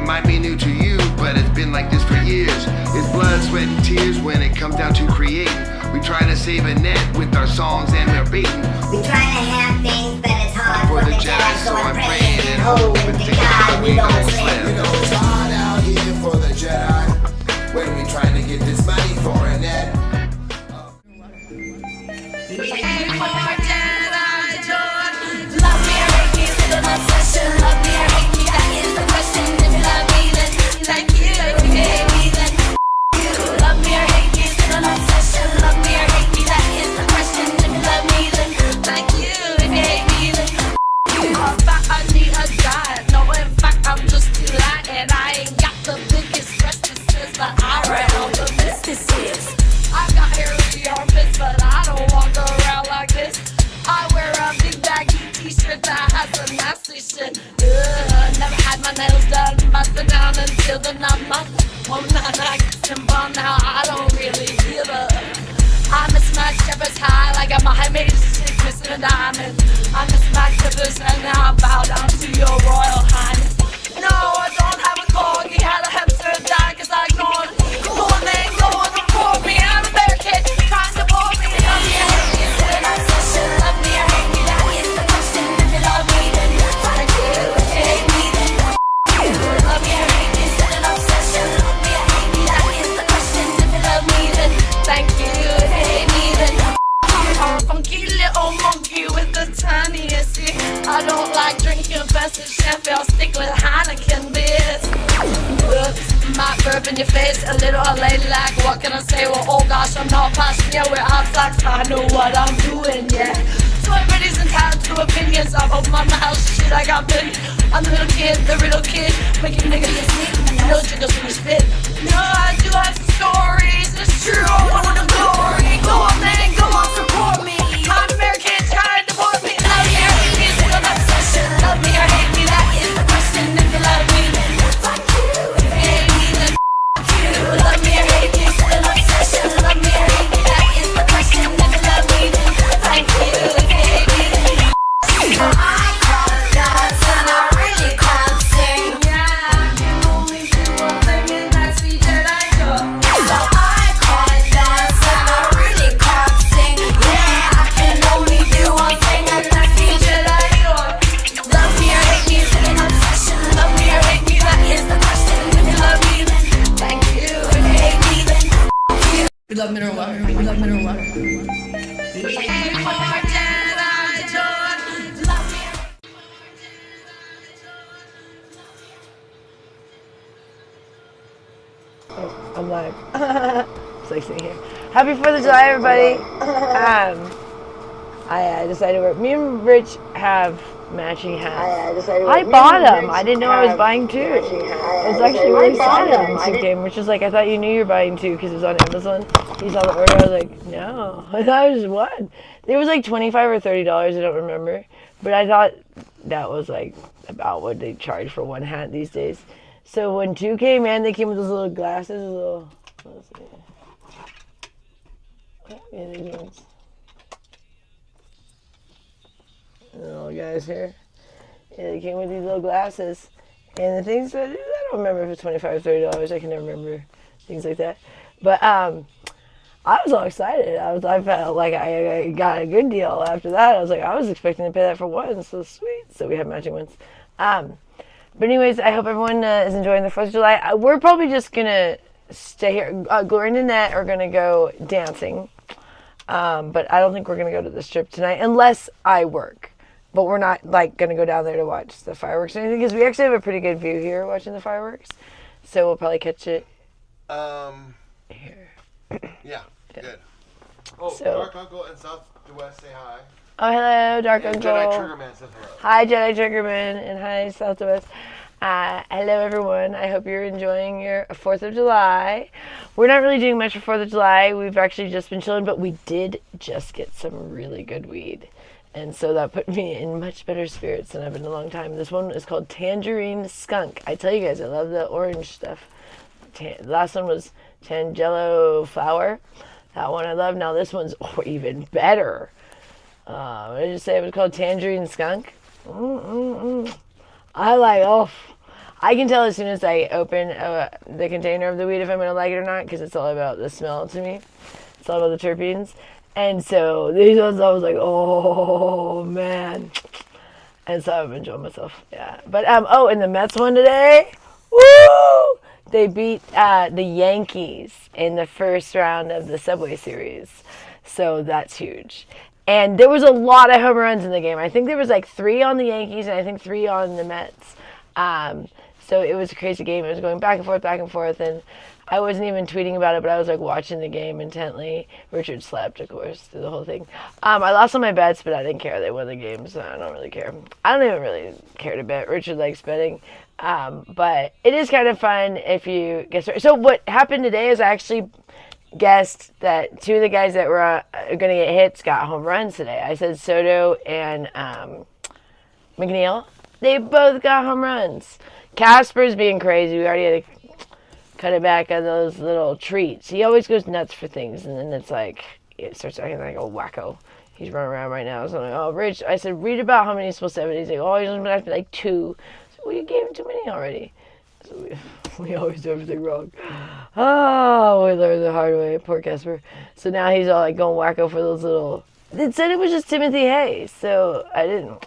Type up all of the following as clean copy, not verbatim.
might be new to you, but it's been like this for years. It's blood, sweat, and tears when it comes down to creating. We try to save a net with our songs and we're baiting. We try to have things, but it's hard for the Jedi, so I'm praying and hoping to God we don't slip. You know it's hard out here for the Jedi when we trying to get this money for a net. Never had my nails done, busted down until the 9 months. One night I kissed him bomb, now I don't really give up. I miss my shepherd's high, like I'm a high-made stick missing a diamond. I miss my clippers and now I bow down to your royal highness. No, I don't have a corgi, had a hamster die cause I ignored it. Go on then, go on, report me, I'm a bear kid, trying to bore me. Love me or hate me, it's an obsession. Love me or hate me, that is the question. If you love me, then fuck you. If you hate me, then you. Love me or hate me, it's an obsession. Love me or hate me, that is the question. If you love me, then thank you. If you hate me, then I'm a funky little monkey with the tiniest ear. I don't like drinking fancy champagne, I'll stick with Heineken beers. Oops, might burp in your face, a little ladylike. What can I say? Well, oh gosh, I'm not passionate. We're outside, I know what I'm doing, yeah. So everybody's entitled to opinions. I've opened my mouth, shit, I got big. I'm the little kid, the riddle kid, making niggas no jiggles when you spit. No, I do have some stories, it's true, I want the glory. Go on man, go on, support me. I'm American, trying to deport me. Love me or hate me, it's an obsession. Love me or hate me, that is the question. If you love me, then fuck you. If you hate me, then fuck you. Love me or hate me, it's an obsession. Love me or hate me, that is the question. If you love me, then thank you. If you hate me, then so I can't dance and I really can't sing. Yeah, I can only do one thing and that's be Jedi. So I can't dance and I really can't sing. Yeah, I can only do one thing and that's be Jedi. Love me or hate me, it's an obsession. Love me or hate me, that is the question. If you love me, then thank you. If you hate me, then you. We love mineral water. We love mineral water. I'm live. It's like sitting here. Happy 4th of July, everybody. I decided to wear. Me and Rich have matching hats. I bought them. I didn't know I was buying two. I was actually really excited when it came. Rich was like, I thought you knew you were buying two because it was on Amazon. He saw the order. I was like, no. I thought it was just one. It was like $25 or $30. I don't remember. But I thought that was like about what they charge for one hat these days. So when two came in, they came with those little glasses, let's see. Yeah, these ones. Little guys here. Yeah, they came with these little glasses. And the things that, I don't remember if it's $25 or $30. I can never remember things like that. But I was all excited. I felt like I got a good deal after that. I was like, I was expecting to pay that for one, so sweet. So we have matching ones. But anyways, I hope everyone is enjoying the 4th of July. We're probably just going to stay here. Gloria and Annette are going to go dancing. But I don't think we're going to go to the strip tonight unless I work. But we're not like going to go down there to watch the fireworks or anything because we actually have a pretty good view here watching the fireworks. So we'll probably catch it here. Yeah, good. Oh, So- Dark Uncle and Southwest say hi. Oh, hello, Dark And Uncle. Jedi Triggerman says hello. Hi, Jedi Triggerman, and hi, Southwest. Hello, everyone. I hope you're enjoying your 4th of July. We're not really doing much for 4th of July. We've actually just been chilling, but we did just get some really good weed. And so that put me in much better spirits than I've been in a long time. This one is called Tangerine Skunk. I tell you guys, I love the orange stuff. The last one was Tangelo Flower. That one I love. Now this one's even better. What did you say it was called? Tangerine Skunk? I I can tell as soon as I open the container of the weed if I'm going to like it or not, because it's all about the smell to me. It's all about the terpenes. And so these ones I was like, oh man. And so I've enjoyed myself. Yeah. But and the Mets won today. Woo! They beat the Yankees in the first round of the Subway Series. So that's huge. And there was a lot of home runs in the game. I think there was like 3 on the Yankees and I think 3 on the Mets. So it was a crazy game. It was going back and forth, and I wasn't even tweeting about it, but I was like watching the game intently. Richard slept, of course, through the whole thing. I lost all my bets, but I didn't care. They won the game, so I don't really care. I don't even really care to bet. Richard likes betting. But it is kind of fun if you guess. So what happened today is I actually guessed that 2 of the guys that were going to get hits got home runs today. I said Soto and McNeil. They both got home runs. Casper's being crazy. We already had to cut it back on those little treats. He always goes nuts for things, and then it starts acting like a wacko. He's running around right now. So I'm like, oh, Rich, I said, read about how many he's supposed to have. And he's like, oh, he's only been like 2. So well, you gave him too many already. So we always do everything wrong. Oh, we learned the hard way. Poor Casper. So now he's all like going wacko for those little... It said it was just Timothy Hay, so I didn't...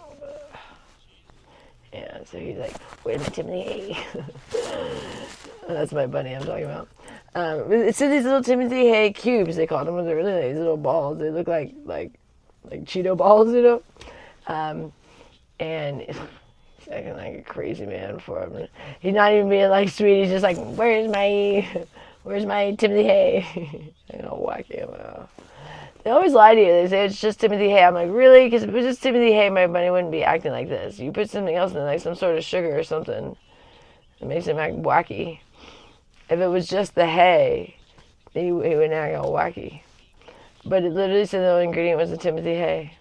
Yeah, so he's like, where's my Timothy Hay? That's my bunny I'm talking about. It said these little Timothy Hay cubes, they called them, when they're really like these little balls. They look like Cheeto balls, you know? And he's acting like a crazy man for him. He's not even being like sweet, he's just like, where's my Timothy Hay? I'm gonna whack him out. They always lie to you. They say it's just Timothy Hay. I'm like, really? Because if it was just Timothy Hay, my bunny wouldn't be acting like this. You put something else in it, like some sort of sugar or something. It makes him act wacky. If it was just the hay, he wouldn't act all wacky. But it literally said the only ingredient was the Timothy Hay.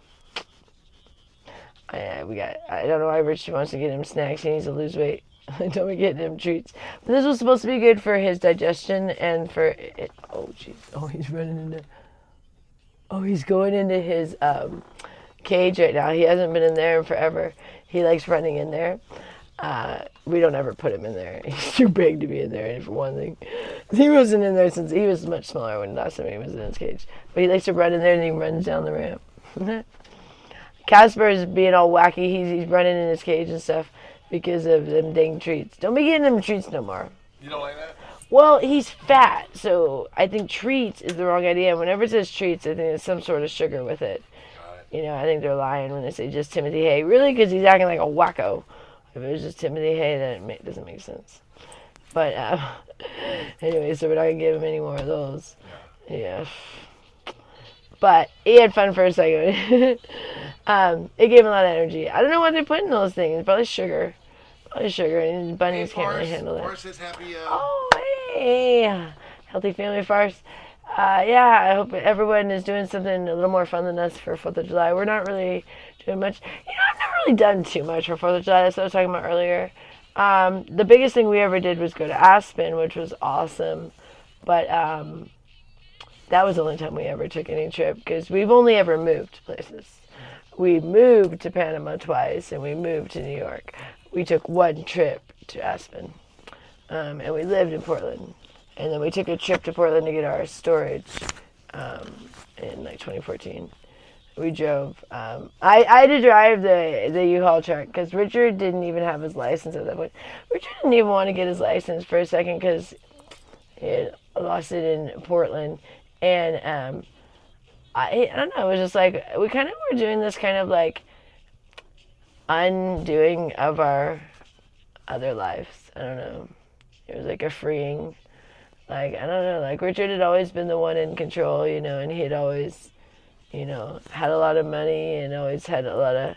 I don't know why Rich wants to get him snacks. He needs to lose weight. Don't be getting him treats. But this was supposed to be good for his digestion and for it. Oh, jeez. Oh, he's running into... Oh, he's going into his cage right now. He hasn't been in there in forever. He likes running in there. We don't ever put him in there. He's too big to be in there, for one thing. He wasn't in there since he was much smaller when last time he was in his cage. But he likes to run in there and he runs down the ramp. Casper is being all wacky. He's running in his cage and stuff because of them dang treats. Don't be getting him treats no more. You don't like that? Well, he's fat, so I think treats is the wrong idea. Whenever it says treats, I think there's some sort of sugar with it. You know, I think they're lying when they say just Timothy Hay. Really, because he's acting like a wacko. If it was just Timothy Hay, then it doesn't make sense. But anyway, so we're not going to give him any more of those. Yeah. But he had fun for a second. It gave him a lot of energy. I don't know what they put in those things. Probably sugar. Probably sugar, and bunnies can't really handle it. Farce says happy, Oh, hey! Healthy family farce. Yeah, I hope everyone is doing something a little more fun than us for 4th of July. We're not really doing much. You know, I've never really done too much for 4th of July. That's what I was talking about earlier. The biggest thing we ever did was go to Aspen, which was awesome. But that was the only time we ever took any trip, because we've only ever moved places. We moved to Panama twice, and we moved to New York. We took one trip to Aspen, and we lived in Portland. And then we took a trip to Portland to get our storage in like 2014. We drove. I had to drive the U-Haul truck because Richard didn't even have his license at that point. Richard didn't even want to get his license for a second because he had lost it in Portland. And I don't know, it was just like, we kind of were doing this kind of like undoing of our other lives. I don't know. It was like a freeing, like, I don't know, like Richard had always been the one in control, you know, and he had always, you know, had a lot of money and always had a lot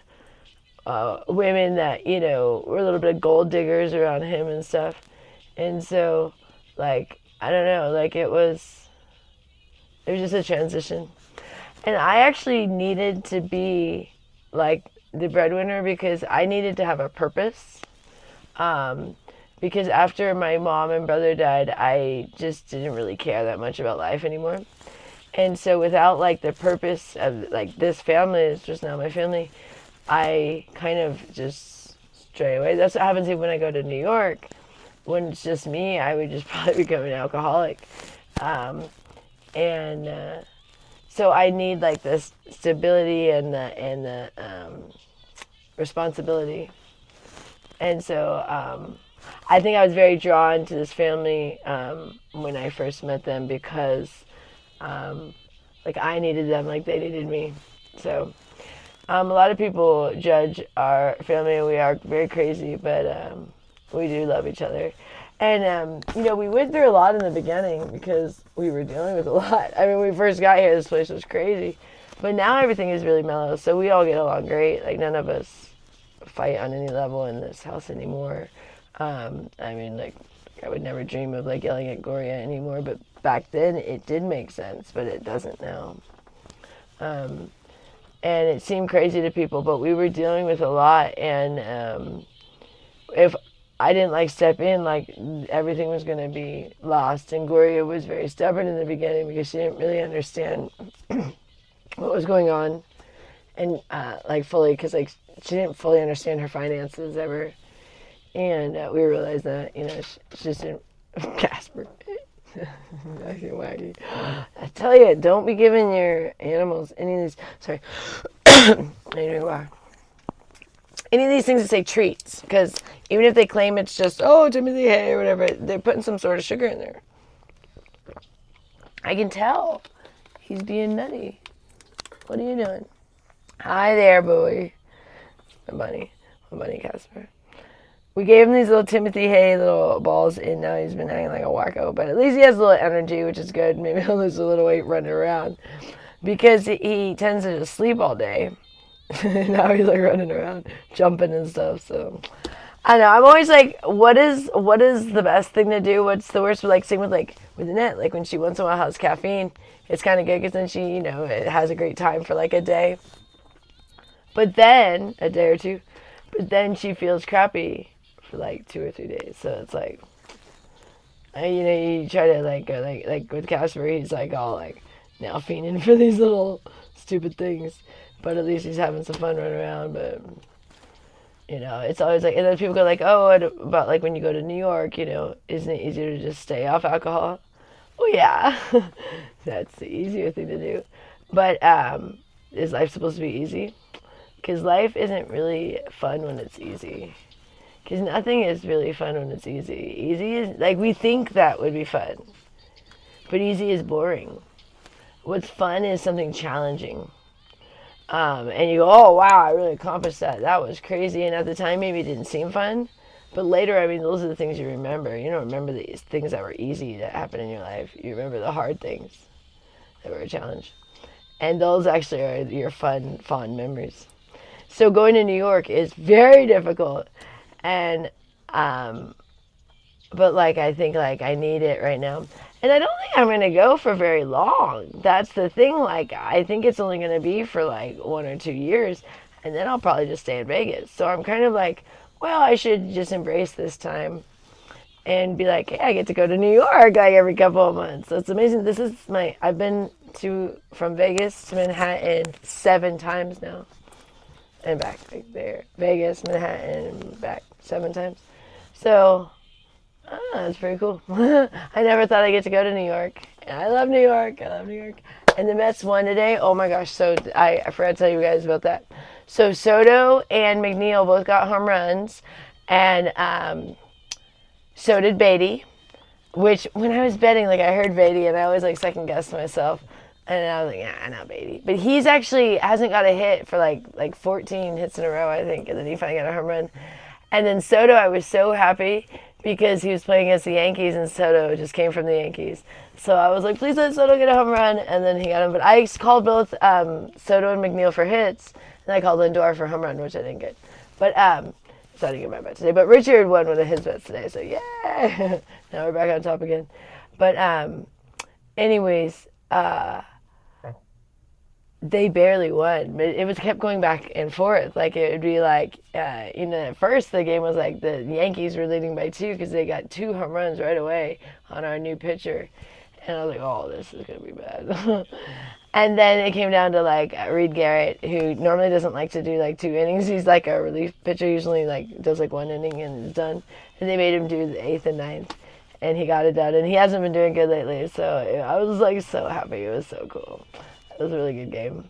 of women that, you know, were a little bit of gold diggers around him and stuff. And so, like, I don't know, like it was just a transition. And I actually needed to be like the breadwinner because I needed to have a purpose. Because after my mom and brother died, I just didn't really care that much about life anymore. And so without like the purpose of like this family, it's just not my family, I kind of just stray away. That's what happens even when I go to New York. When it's just me, I would just probably become an alcoholic. So I need like this stability and the responsibility. And so I think I was very drawn to this family when I first met them because like I needed them like they needed me. So a lot of people judge our family, and we are very crazy, but we do love each other. And, we went through a lot in the beginning because we were dealing with a lot. I mean, when we first got here, this place was crazy. But now everything is really mellow, so we all get along great. Like, none of us fight on any level in this house anymore. I mean, like, I would never dream of, like, yelling at Gloria anymore. But back then, it did make sense, but it doesn't now. And it seemed crazy to people, but we were dealing with a lot. And if I didn't like step in, like everything was going to be lost. And Gloria was very stubborn in the beginning because she didn't really understand what was going on, and like fully, because like she didn't fully understand her finances ever. And we realized that she just didn't. Casper, acting wacky. I tell you, don't be giving your animals any of these. Sorry, any of these things that say treats, because even if they claim it's just, Timothy hay or whatever, they're putting some sort of sugar in there. I can tell. He's being nutty. What are you doing? Hi there, boy. My bunny Casper. We gave him these little Timothy hay little balls, and now he's been hanging like a wacko, but at least he has a little energy, which is good. Maybe he'll lose a little weight running around, because he tends to just sleep all day. Now he's like running around, jumping and stuff. So I don't know. I'm always like, what is the best thing to do? What's the worst? Like same with Annette. Like when she once in a while has caffeine, it's kind of good because then she it has a great time for like a day. But then a day or two, but then she feels crappy for like 2 or 3 days. So it's like, you try to like go like with Casper, he's like all like now fiending for these little stupid things. But at least he's having some fun running around. But, it's always like, and then people go like, about like when you go to New York, isn't it easier to just stay off alcohol? Well, yeah, that's the easier thing to do. But is life supposed to be easy? Because life isn't really fun when it's easy. Because nothing is really fun when it's easy. Easy is, like, we think that would be fun. But easy is boring. What's fun is something challenging. And you go, oh, wow, I really accomplished that. That was crazy. And at the time, maybe it didn't seem fun. But later, I mean, those are the things you remember. You don't remember these things that were easy that happened in your life. You remember the hard things that were a challenge. And those actually are your fun, fond memories. So going to New York is very difficult. And, but like, I think like I need it right now. And I don't think I'm going to go for very long. That's the thing. Like, I think it's only going to be for like 1 or 2 years. And then I'll probably just stay in Vegas. So I'm kind of like, well, I should just embrace this time and be like, hey, I get to go to New York like every couple of months. So it's amazing. I've been from Vegas to Manhattan 7 times now. And back like there. Vegas, Manhattan, back 7 times. So that's pretty cool. I never thought I'd get to go to New York. And I love New York. And the Mets won today. Oh my gosh. So I forgot to tell you guys about that. So Soto and McNeil both got home runs. And so did Beatty. Which when I was betting, like I heard Beatty and I always like second guessed myself. And I was like, not Beatty. But he's actually hasn't got a hit for like 14 hits in a row, I think. And then he finally got a home run. And then Soto, I was so happy because he was playing against the Yankees and Soto just came from the Yankees. So I was like, please let Soto get a home run. And then he got him. But I called both Soto and McNeil for hits. And I called Lindor for home run, which I didn't get. But so I didn't get my bet today. But Richard won one of his bets today. So yeah. Now we're back on top again. But anyways, they barely won, but it was kept going back and forth. Like it would be like, at first the game was like the Yankees were leading by 2 because they got 2 home runs right away on our new pitcher, And I was like, oh, this is going to be bad. And then it came down to, like, Reed Garrett, who normally doesn't like to do, like, 2 innings. He's, like, a relief pitcher, usually, like, does, like, 1 inning and it's done. And they made him do the 8th and 9th. And he got it done. And he hasn't been doing good lately. So I was, like, so happy. It was so cool. It was a really good game.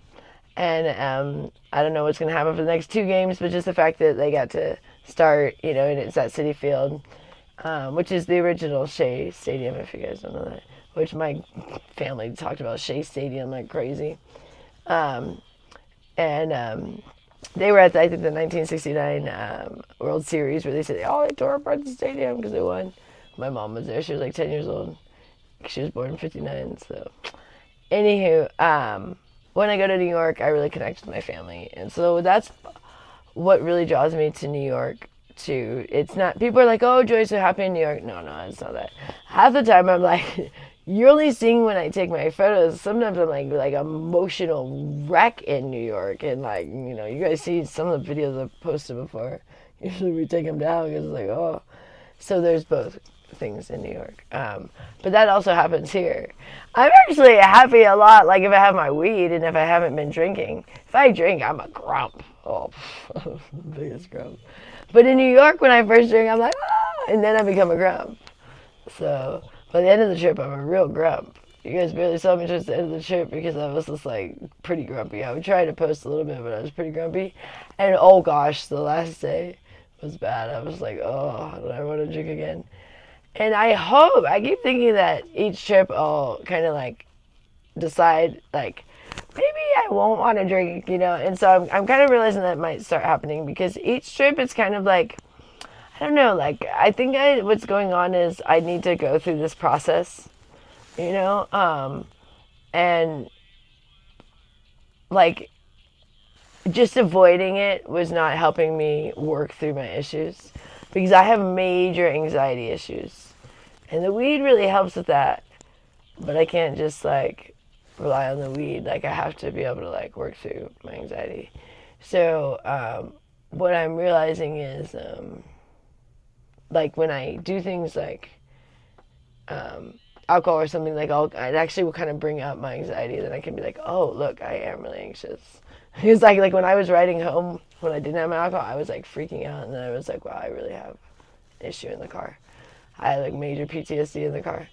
And I don't know what's going to happen for the next 2 games, but just the fact that they got to start, you know, and it's at Citi Field, which is the original Shea Stadium, if you guys don't know that, which my family talked about Shea Stadium like crazy. They were at, I think, the 1969 World Series where they said, oh, they tore apart the stadium because they won. My mom was there. She was like 10 years old. She was born in 59, so. Anywho, when I go to New York, I really connect with my family. And so that's what really draws me to New York, too. It's not, people are like, oh, Joy's so happy in New York. No, it's not that. Half the time I'm like, you're only seeing when I take my photos. Sometimes I'm like emotional wreck in New York. And like, you know, you guys see some of the videos I've posted before. Usually we take them down because it's like, oh. So there's both things in New York. But that also happens here. I'm actually happy a lot, like if I have my weed and if I haven't been drinking. If I drink, I'm a grump. Oh, biggest grump. But in New York, when I first drink, I'm like, ah, and then I become a grump. So by the end of the trip, I'm a real grump. You guys barely saw me towards the end of the trip because I was just like pretty grumpy. I would try to post a little bit, but I was pretty grumpy. And oh gosh, the last day was bad. I was like, oh, do I want to drink again? And I keep thinking that each trip I'll kind of like decide like, maybe I won't want to drink, you know? And so I'm kind of realizing that might start happening because each trip it's kind of like, I don't know, like I think what's going on is I need to go through this process, you know? And like just avoiding it was not helping me work through my issues because I have major anxiety issues. And the weed really helps with that. But I can't just like rely on the weed. Like I have to be able to like work through my anxiety. So what I'm realizing is like when I do things like alcohol or something, like it actually will kind of bring up my anxiety. Then I can be like, oh, look, I am really anxious. It's like when I was riding home, when I didn't have my alcohol, I was like freaking out. And then I was like, wow, I really have an issue in the car. I had like major PTSD in the car.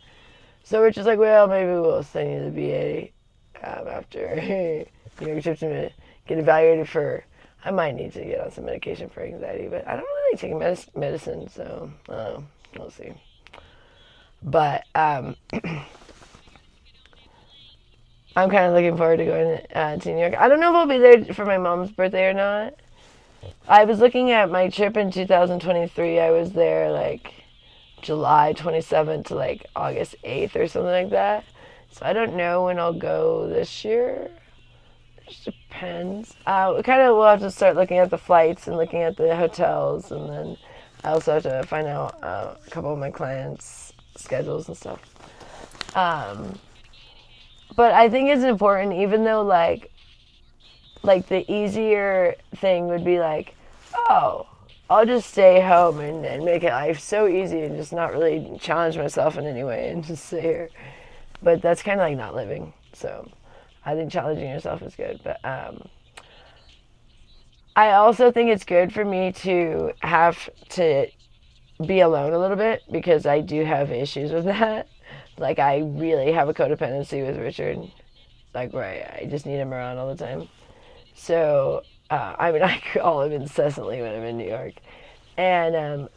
So we're just like, well, maybe we'll send you to the VA after New York trip to get evaluated for, I might need to get on some medication for anxiety, but I don't really take medicine, so we'll see. But I'm kind of looking forward to going to New York. I don't know if I'll be there for my mom's birthday or not. I was looking at my trip in 2023. I was there like July 27th to like August 8th or something like that. So I don't know when I'll go this year. It just depends. We'll have to start looking at the flights and looking at the hotels, and then I also have to find out a couple of my clients' schedules and stuff. But I think it's important, even though like the easier thing would be like, oh, I'll just stay home and make it life so easy and just not really challenge myself in any way and just sit here. But that's kind of like not living. So I think challenging yourself is good. But I also think it's good for me to have to be alone a little bit because I do have issues with that. Like I really have a codependency with Richard, like where I just need him around all the time. So, I call him incessantly when I'm in New York. And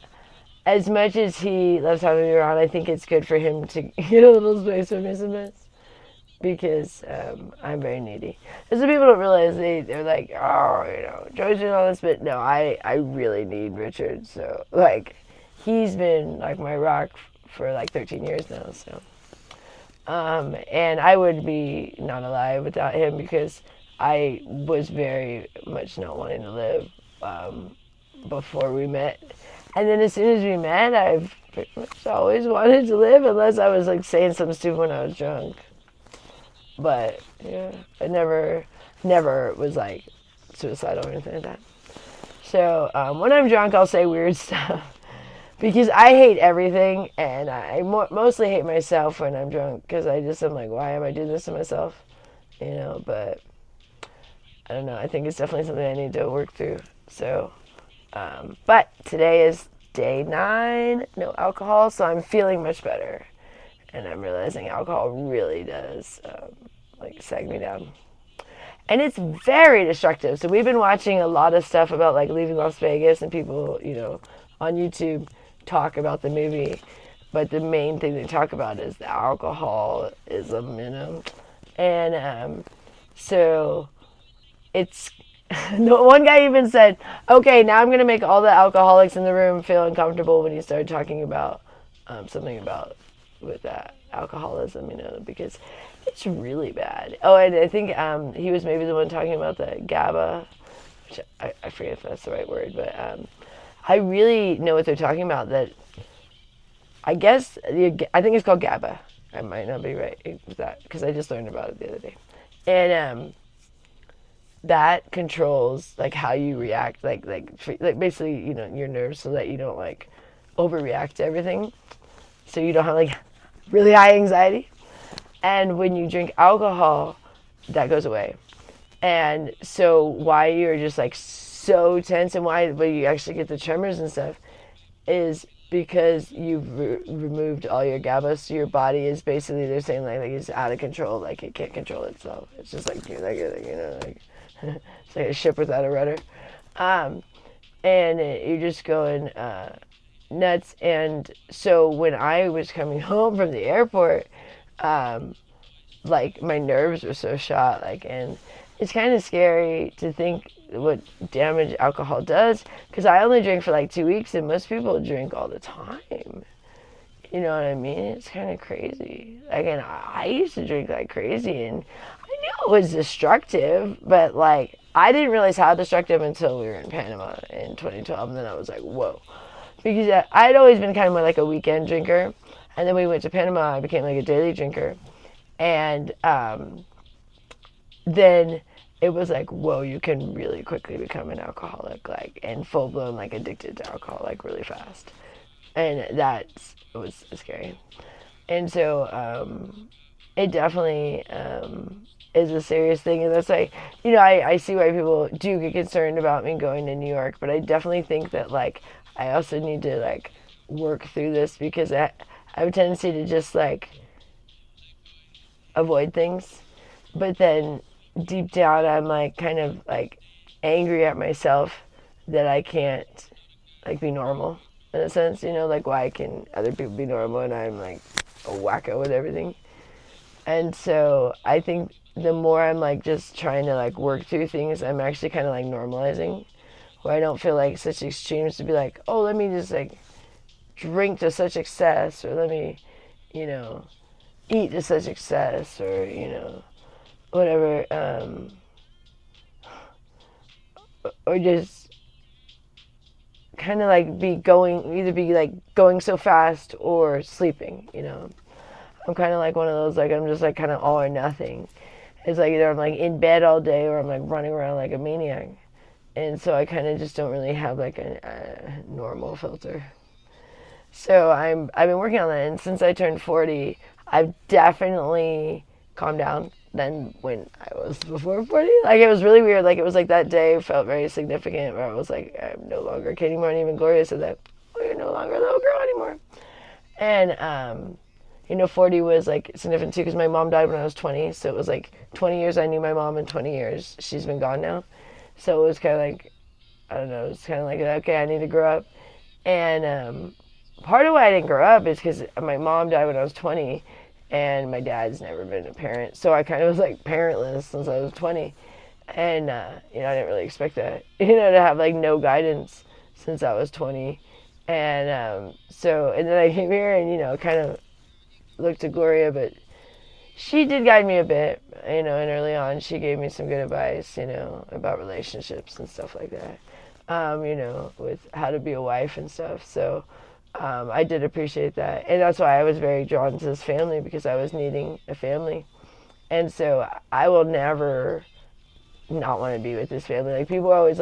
as much as he loves having me around, I think it's good for him to get a little space from me sometimes. Because I'm very needy. And some people don't realize, they're like, oh, you know, Joy's doing all this, but no, I really need Richard. So, like, he's been like my rock for like 13 years now, so. And I would be not alive without him because I was very much not wanting to live before we met. And then as soon as we met, I've pretty much always wanted to live unless I was like saying something stupid when I was drunk. But yeah, I never was like suicidal or anything like that. So when I'm drunk, I'll say weird stuff. because I hate everything, and I mostly hate myself when I'm drunk, because I'm like, why am I doing this to myself? But I don't know. I think it's definitely something I need to work through. So, but today is day 9, no alcohol, so I'm feeling much better. And I'm realizing alcohol really does, sag me down. And it's very destructive. So we've been watching a lot of stuff about, leaving Las Vegas, and people, on YouTube talk about the movie. But the main thing they talk about is the alcoholism, And so it's... One guy even said, okay, now I'm going to make all the alcoholics in the room feel uncomfortable when he started talking about something about with alcoholism, because it's really bad. Oh, and I think he was maybe the one talking about the GABA, which I forget if that's the right word, but I really know what they're talking about. That I guess, I think it's called GABA. I might not be right with that, because I just learned about it the other day. And that controls how you react, basically, your nerves, so that you don't overreact to everything, so you don't have really high anxiety. And when you drink alcohol, that goes away. And so why you're just so tense, and why you actually get the tremors and stuff, is because you've removed all your GABA. So your body is basically, they're saying it's out of control, it can't control itself. It's just it's like a ship without a rudder. And you're just going nuts. And so when I was coming home from the airport, my nerves were so shot, and it's kind of scary to think what damage alcohol does, because I only drink for 2 weeks, and most people drink all the time. You know what I mean? It's kind of crazy. And I used to drink like crazy, and I knew it was destructive, but I didn't realize how destructive until we were in Panama in 2012, and then I was like, whoa. Because I'd always been kind of more a weekend drinker, and then we went to Panama, I became a daily drinker, and then it was whoa, you can really quickly become an alcoholic, and full-blown addicted to alcohol really fast. And that was scary. And so it definitely is a serious thing. And that's I see why people do get concerned about me going to New York, but I definitely think that I also need to work through this, because I have a tendency to just avoid things. But then deep down I'm kind of angry at myself that I can't be normal. In a sense, why can other people be normal and I'm a wacko with everything? And so I think the more I'm just trying to work through things, I'm actually kind of normalizing, where I don't feel such extremes to be oh, let me just drink to such excess, or let me, eat to such excess, or, whatever, or just kind of be going so fast or sleeping, I'm kind of one of those, I'm just kind of all or nothing. It's either I'm in bed all day, or I'm running around like a maniac. And so I kind of just don't really have a normal filter. So I've been working on that, and since I turned 40, I've definitely calmed down than when I was before 40. It was really weird. It was that day felt very significant, where I was I'm no longer a kid anymore. And even Gloria said that, oh, you're no longer a little girl anymore. And 40 was significant too, because my mom died when I was 20. So it was 20 years I knew my mom, and 20 years she's been gone now. So it was kind of I don't know, it's kind of okay, I need to grow up. And part of why I didn't grow up is because my mom died when I was 20, and my dad's never been a parent. So I kind of was parentless since I was 20. And, I didn't really expect that, to have no guidance since I was 20. And and then I came here and, kind of looked to Gloria, but she did guide me a bit, and early on she gave me some good advice, about relationships and stuff like that, with how to be a wife and stuff. So I did appreciate that, and that's why I was very drawn to this family, because I was needing a family. And so I will never not want to be with this family. People are always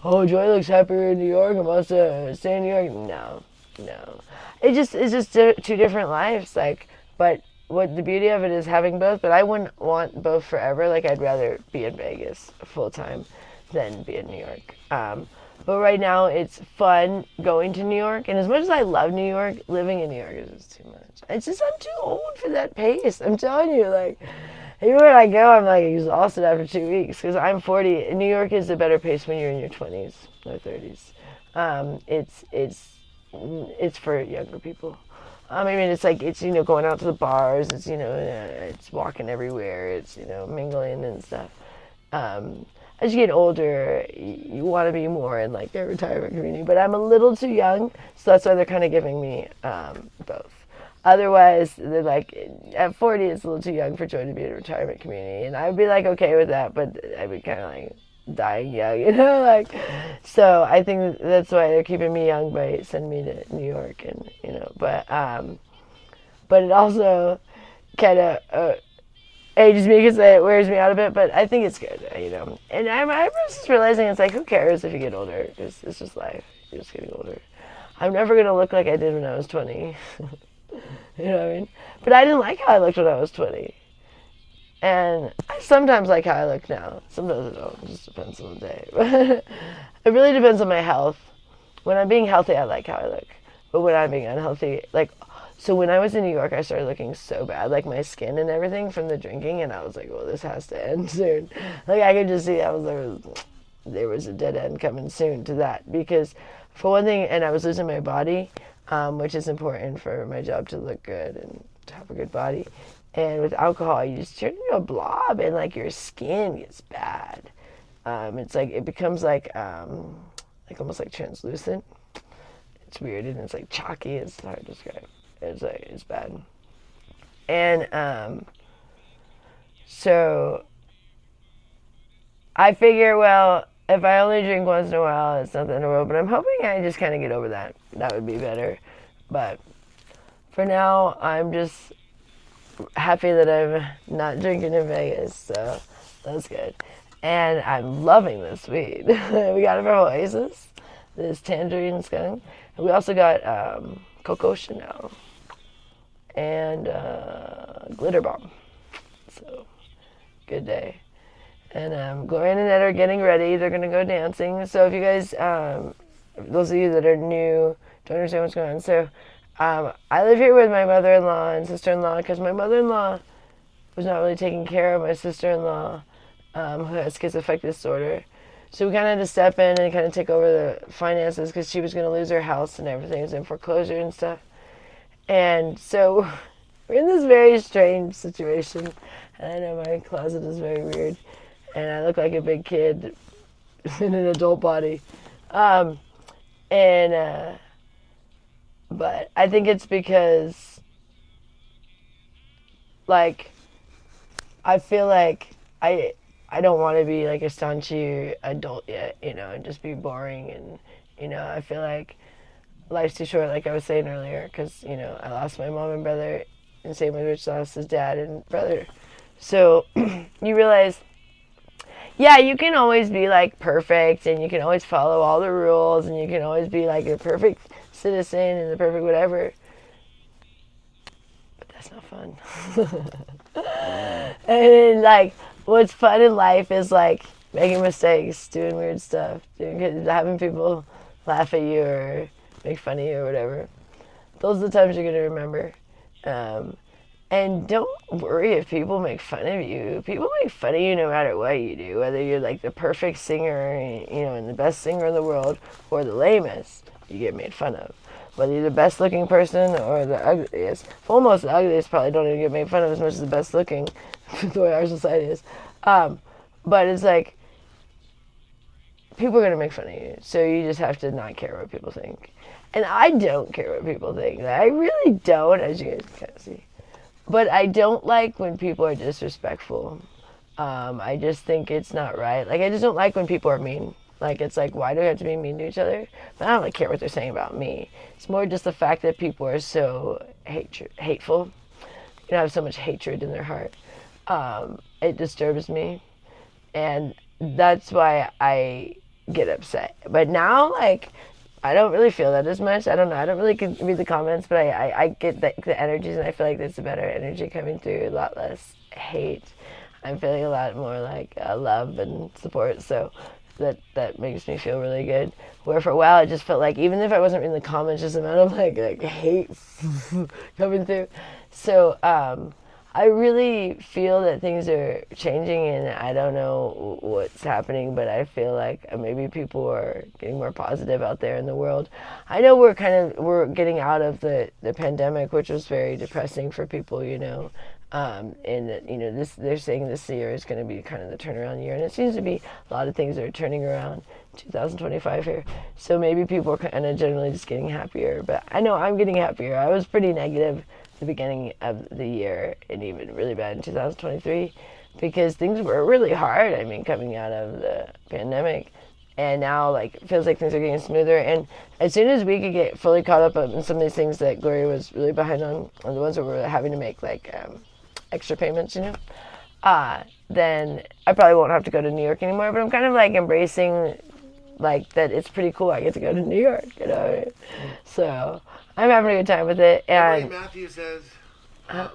oh, Joy looks happier in New York and wants to stay in New York. No, no. It's just two different lives. Like, but what the beauty of it is having both. But I wouldn't want both forever. Like, I'd rather be in Vegas full time than be in New York. But right now, it's fun going to New York. And as much as I love New York, living in New York is just too much. It's just, I'm too old for that pace. I'm telling you, like, everywhere I go, I'm like exhausted after 2 weeks because I'm 40. New York is a better pace when you're in your 20s or 30s. It's for younger people. I mean, it's like, it's, going out to the bars. It's, it's walking everywhere. It's, mingling and stuff. As you get older, you want to be more in like a retirement community, but I'm a little too young, so that's why they're kind of giving me both. Otherwise, they're like, at 40, it's a little too young for Joy to be in a retirement community, and I'd be like okay with that, but I'd be kind of like dying young, like. So I think that's why they're keeping me young by sending me to New York, and but it also kind of. Ages me because it wears me out a bit, but I think it's good, And I'm just realizing it's like, who cares if you get older? It's just life. You're just getting older. I'm never going to look like I did when I was 20. You know what I mean? But I didn't like how I looked when I was 20. And I sometimes like how I look now. Sometimes I don't. It just depends on the day. But it really depends on my health. When I'm being healthy, I like how I look. But when I'm being unhealthy, like... So when I was in New York, I started looking so bad, like my skin and everything from the drinking, and I was like, well, this has to end soon. Like, I could just see there was a dead end coming soon to that, because for one thing, and I was losing my body, which is important for my job to look good and to have a good body. And with alcohol, you just turn into a blob, and like your skin gets bad. It's like, it becomes like almost like translucent. It's weird, and it's like chalky. It's hard to describe. It's bad. And so I figure, well, if I only drink once in a while, it's nothing in the world. But I'm hoping I just kind of get over that. That would be better. But for now, I'm just happy that I'm not drinking in Vegas. So that's good. And I'm loving this weed. We got it from Oasis, this tangerine skunk. And we also got Coco Chanel and Glitter Bomb. So, good day. And Gloria and Annette are getting ready. They're going to go dancing. So if you guys, those of you that are new, don't understand what's going on. So I live here with my mother-in-law and sister-in-law because my mother-in-law was not really taking care of my sister-in-law who has schizoaffective disorder. So we kind of had to step in and kind of take over the finances because she was going to lose her house and everything. It was in foreclosure and stuff. And so we're in this very strange situation. And I know my closet is very weird. And I look like a big kid in an adult body. But I think it's because, like, I feel like I don't want to be like a staunchy adult yet, and just be boring. And, I feel like life's too short, like I was saying earlier, because, I lost my mom and brother, and same with Rich lost his dad and brother. So you realize, yeah, you can always be like perfect, and you can always follow all the rules, and you can always be like a perfect citizen and the perfect whatever. But that's not fun. And then, like, what's fun in life is like making mistakes, doing weird stuff, having people laugh at you or make fun of you or whatever. Those are the times you're going to remember. And don't worry if people make fun of you. People make fun of you no matter what you do, whether you're like the perfect singer, and the best singer in the world, or the lamest, you get made fun of. Whether you're the best looking person or the ugliest. Almost the ugliest probably don't even get made fun of as much as the best looking, the way our society is. But it's like, people are going to make fun of you, so you just have to not care what people think. And I don't care what people think. I really don't, as you guys can see. But I don't like when people are disrespectful. I just think it's not right. Like, I just don't like when people are mean. Like, it's like, why do we have to be mean to each other? But I don't really care what they're saying about me. It's more just the fact that people are so hateful. Have so much hatred in their heart. It disturbs me. And that's why I get upset. But now, like, I don't really feel that as much. I don't know. I don't really read the comments, but I get the energies, and I feel like there's a better energy coming through, a lot less hate. I'm feeling a lot more like love and support, so that makes me feel really good. Where for a while I just felt like even if I wasn't reading the comments, just the amount of like hate coming through. So I really feel that things are changing, and I don't know what's happening, but I feel like maybe people are getting more positive out there in the world. I know we're getting out of the pandemic, which was very depressing for people, you know. And you know, they're saying this year is going to be kind of the turnaround year, and it seems to be a lot of things that are turning around 2025 here. So maybe people are kind of generally just getting happier, but I know I'm getting happier. I was pretty negative at the beginning of the year, and even really bad in 2023, because things were really hard. I mean, coming out of the pandemic, and now like it feels like things are getting smoother. And as soon as we could get fully caught up on some of these things that Gloria was really behind on the ones that we're having to make like extra payments, you know, then I probably won't have to go to New York anymore. But I'm kind of like embracing like that it's pretty cool I get to go to New York, you know. So I'm having a good time with it. And Matthew says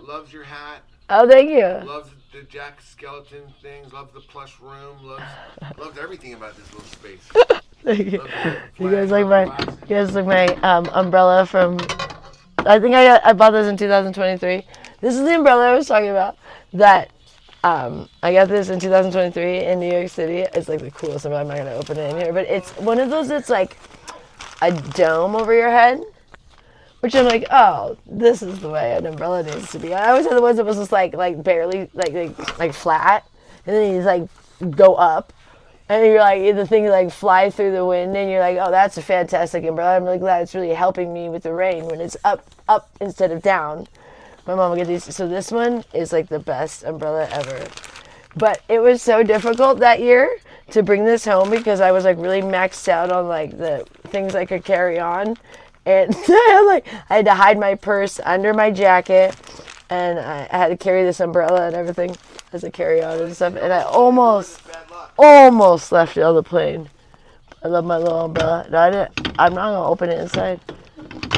loves your hat. Oh, thank you. Loves the Jack Skeleton things. Loves the plush room. Loves everything about this little space. Thank you. You guys like my umbrella from? I think I bought this in 2023. This is the umbrella I was talking about. That I got this in 2023 in New York City. It's like the coolest umbrella. I'm not gonna open it in here, but it's one of those that's like a dome over your head. Which I'm like, oh, this is the way an umbrella needs to be. I always had the ones that was just like barely like flat, and then you just like go up, and you're like the thing like fly through the wind, and you're like, oh, that's a fantastic umbrella. I'm really glad it's really helping me with the rain when it's up instead of down. My mom would get these. So this one is like the best umbrella ever. But it was so difficult that year to bring this home because I was like really maxed out on like the things I could carry on. And I had to hide my purse under my jacket, and I had to carry this umbrella and everything as a carry-on and stuff. And I almost left it on the plane. I love my little umbrella. No, I'm not gonna open it inside.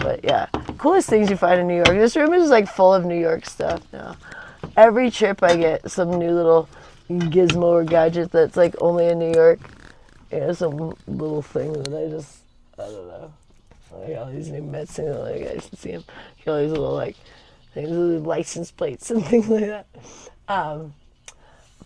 But yeah, coolest things you find in New York. This room is like full of New York stuff now. Every trip I get some new little gizmo or gadget that's like only in New York. You know, some little thing that I don't know. I got all these new medicine, you guys can see them. Got all these little like things with license plates and things like that.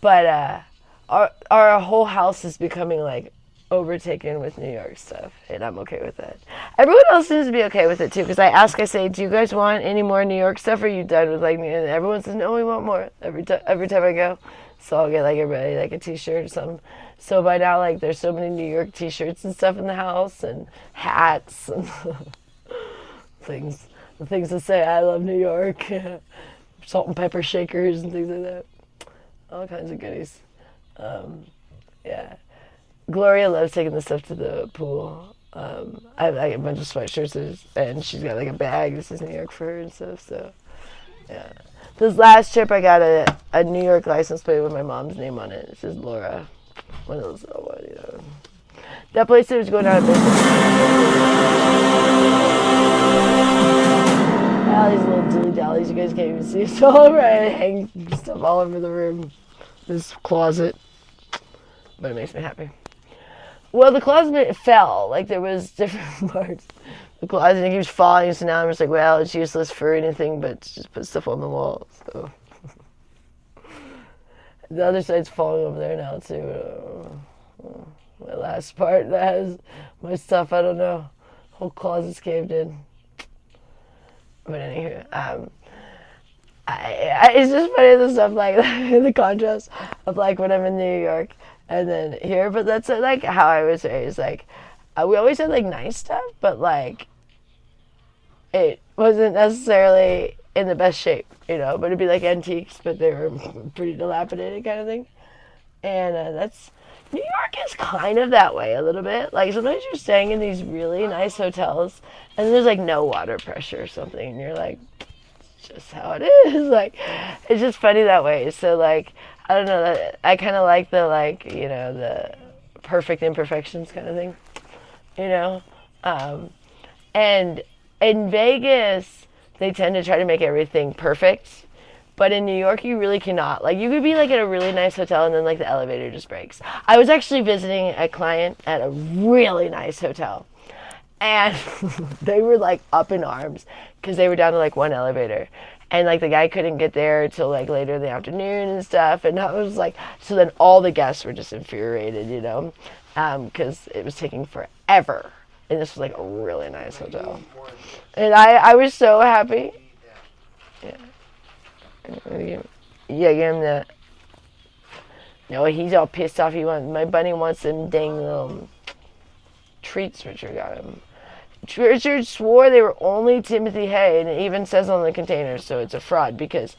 But our whole house is becoming like overtaken with New York stuff, and I'm okay with that. Everyone else seems to be okay with it too, because I say, do you guys want any more New York stuff, or are you done with like me? And everyone says, no, we want more every time I go. So I'll get like everybody like a t-shirt or something. So by now, like, there's so many New York t-shirts and stuff in the house, and hats and things that say I love New York, salt and pepper shakers and things like that. All kinds of goodies. Yeah. Gloria loves taking the stuff to the pool. I have like a bunch of sweatshirts, and she's got like a bag. This is New York for her and stuff, so yeah. This last trip, I got a New York license plate with my mom's name on it. It says Laura. One of those, you know. That place was going out of business. All these little dilly-dallies, you guys can't even see. It's all over. I hang stuff all over the room. This closet. But it makes me happy. Well, the closet fell. Like, there was different parts. The closet keeps falling, so now I'm just like, well, it's useless for anything but to just put stuff on the wall. So the other side's falling over there now too. My last part that has my stuff, I don't know. Whole closet's caved in. But anyway, it's just funny the stuff like the contrast of like when I'm in New York and then here. But that's like how I was raised. Like we always had like nice stuff, but like it wasn't necessarily in the best shape, you know, but it'd be like antiques, but they were pretty dilapidated kind of thing. And that's, New York is kind of that way a little bit. Like sometimes you're staying in these really nice hotels and there's like no water pressure or something, and you're like, it's just how it is. Like, it's just funny that way. So like, I don't know, I kind of like the like, you know, the perfect imperfections kind of thing, you know. And in Vegas, they tend to try to make everything perfect. But in New York, you really cannot. Like, you could be, like, at a really nice hotel, and then, like, the elevator just breaks. I was actually visiting a client at a really nice hotel. And they were, like, up in arms because they were down to, like, one elevator. And, like, the guy couldn't get there till, like, later in the afternoon and stuff. And I was, like, so then all the guests were just infuriated, you know, because it was taking forever. And this was, like, a really nice hotel. And I was so happy. Yeah. Yeah, give him that. No, he's all pissed off. My bunny wants them dang little treats Richard got him. Richard swore they were only Timothy Hay, and it even says on the container, so it's a fraud because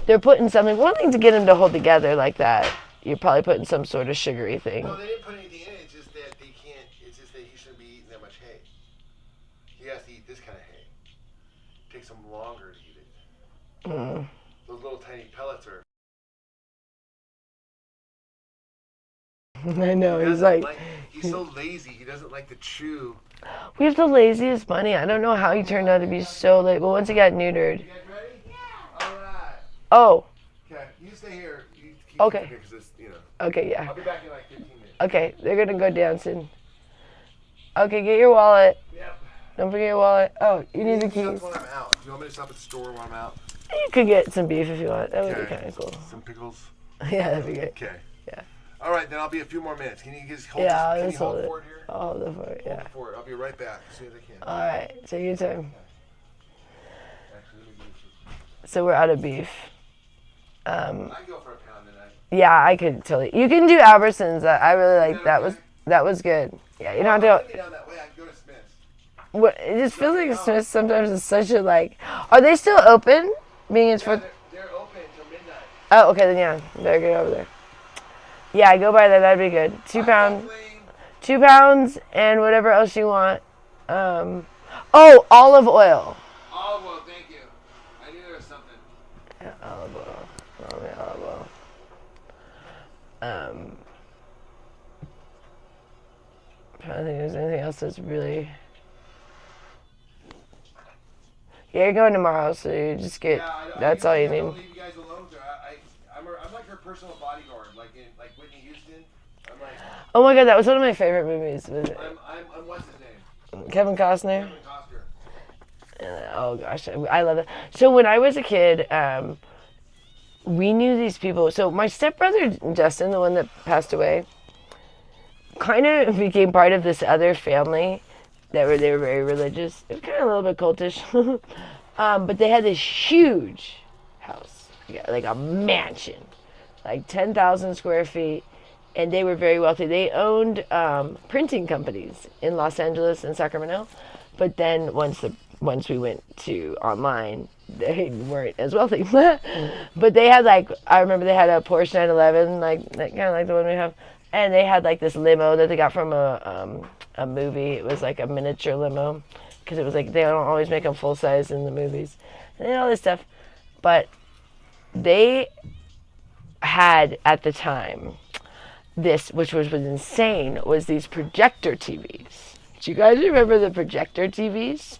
they're putting something. One thing to get them to hold together like that, you're probably putting some sort of sugary thing. No, they didn't put anything in it. It's just that they can't. It's just that he shouldn't be eating that much hay. He has to eat this kind of hay. It takes him longer to eat it. Those little tiny pellets are. I know, he's like he's so lazy. He doesn't like to chew. we have the laziest bunny. I don't know how he turned out to be so late, but once he got neutered. You guys ready? Yeah. All right. Oh. Okay, you stay here. You keep Okay. here 'cause it's, you know. Okay, yeah. I'll be back in like 15 minutes. Okay, they're gonna go dancing. Okay, get your wallet. Yep. Don't forget your wallet. Oh, you need the keys. When I'm out. Do you want me to stop at the store when I'm out? You could get some beef if you want. That would be Okay. kind of cool. Some pickles. Yeah, that'd be good. Okay. Yeah. All right, then I'll be a few more minutes. Can you just hold Yeah, this? Can I'll you just hold hold it. for it here? I'll hold it for it, yeah. Hold it for it. I'll be right back as soon as I can. All right, take your time. Actually, let me do this. So we're out of beef. I can go for a pound tonight. Yeah, I could totally. You can do Albertsons. I really like that. That was good. Yeah, you don't have to. Get down that way. I can go to Smith's. What? It just feels like Smith sometimes is such a like. Are they still open? Being it's for. They're open until midnight. Oh, okay then yeah, better get over there. Yeah, go by there. That'd be good. 2 pounds. 2 pounds and whatever else you want. Oh, olive oil. Olive oil, thank you. I knew there was something. Yeah, olive oil. Olive oil. I'm trying to think if there's anything else that's really. Yeah, you're going tomorrow, so you just get. That's all you I need. don't leave you guys alone. I'm like her personal bodyguard, like Whitney Houston. I'm like. Oh my god, that was one of my favorite movies. Was it I'm what's his name? Kevin Costner? Kevin Costner. Oh gosh, I love it. So when I was a kid, we knew these people. So my stepbrother Justin, the one that passed away, kind of became part of this other family they were very religious. It was kind of a little bit cultish, but they had this huge house, like a mansion, like 10,000 square feet, and they were very wealthy. They owned printing companies in Los Angeles and Sacramento, but then once we went to online, they weren't as wealthy. But they had I remember they had a Porsche 911, kind of like the one we have, and they had this limo that they got from a movie. It was like a miniature limo, because it was they don't always make them full size in the movies, and all this stuff. But they had at the time this, which was insane, was these projector TVs. Do you guys remember the projector TVs?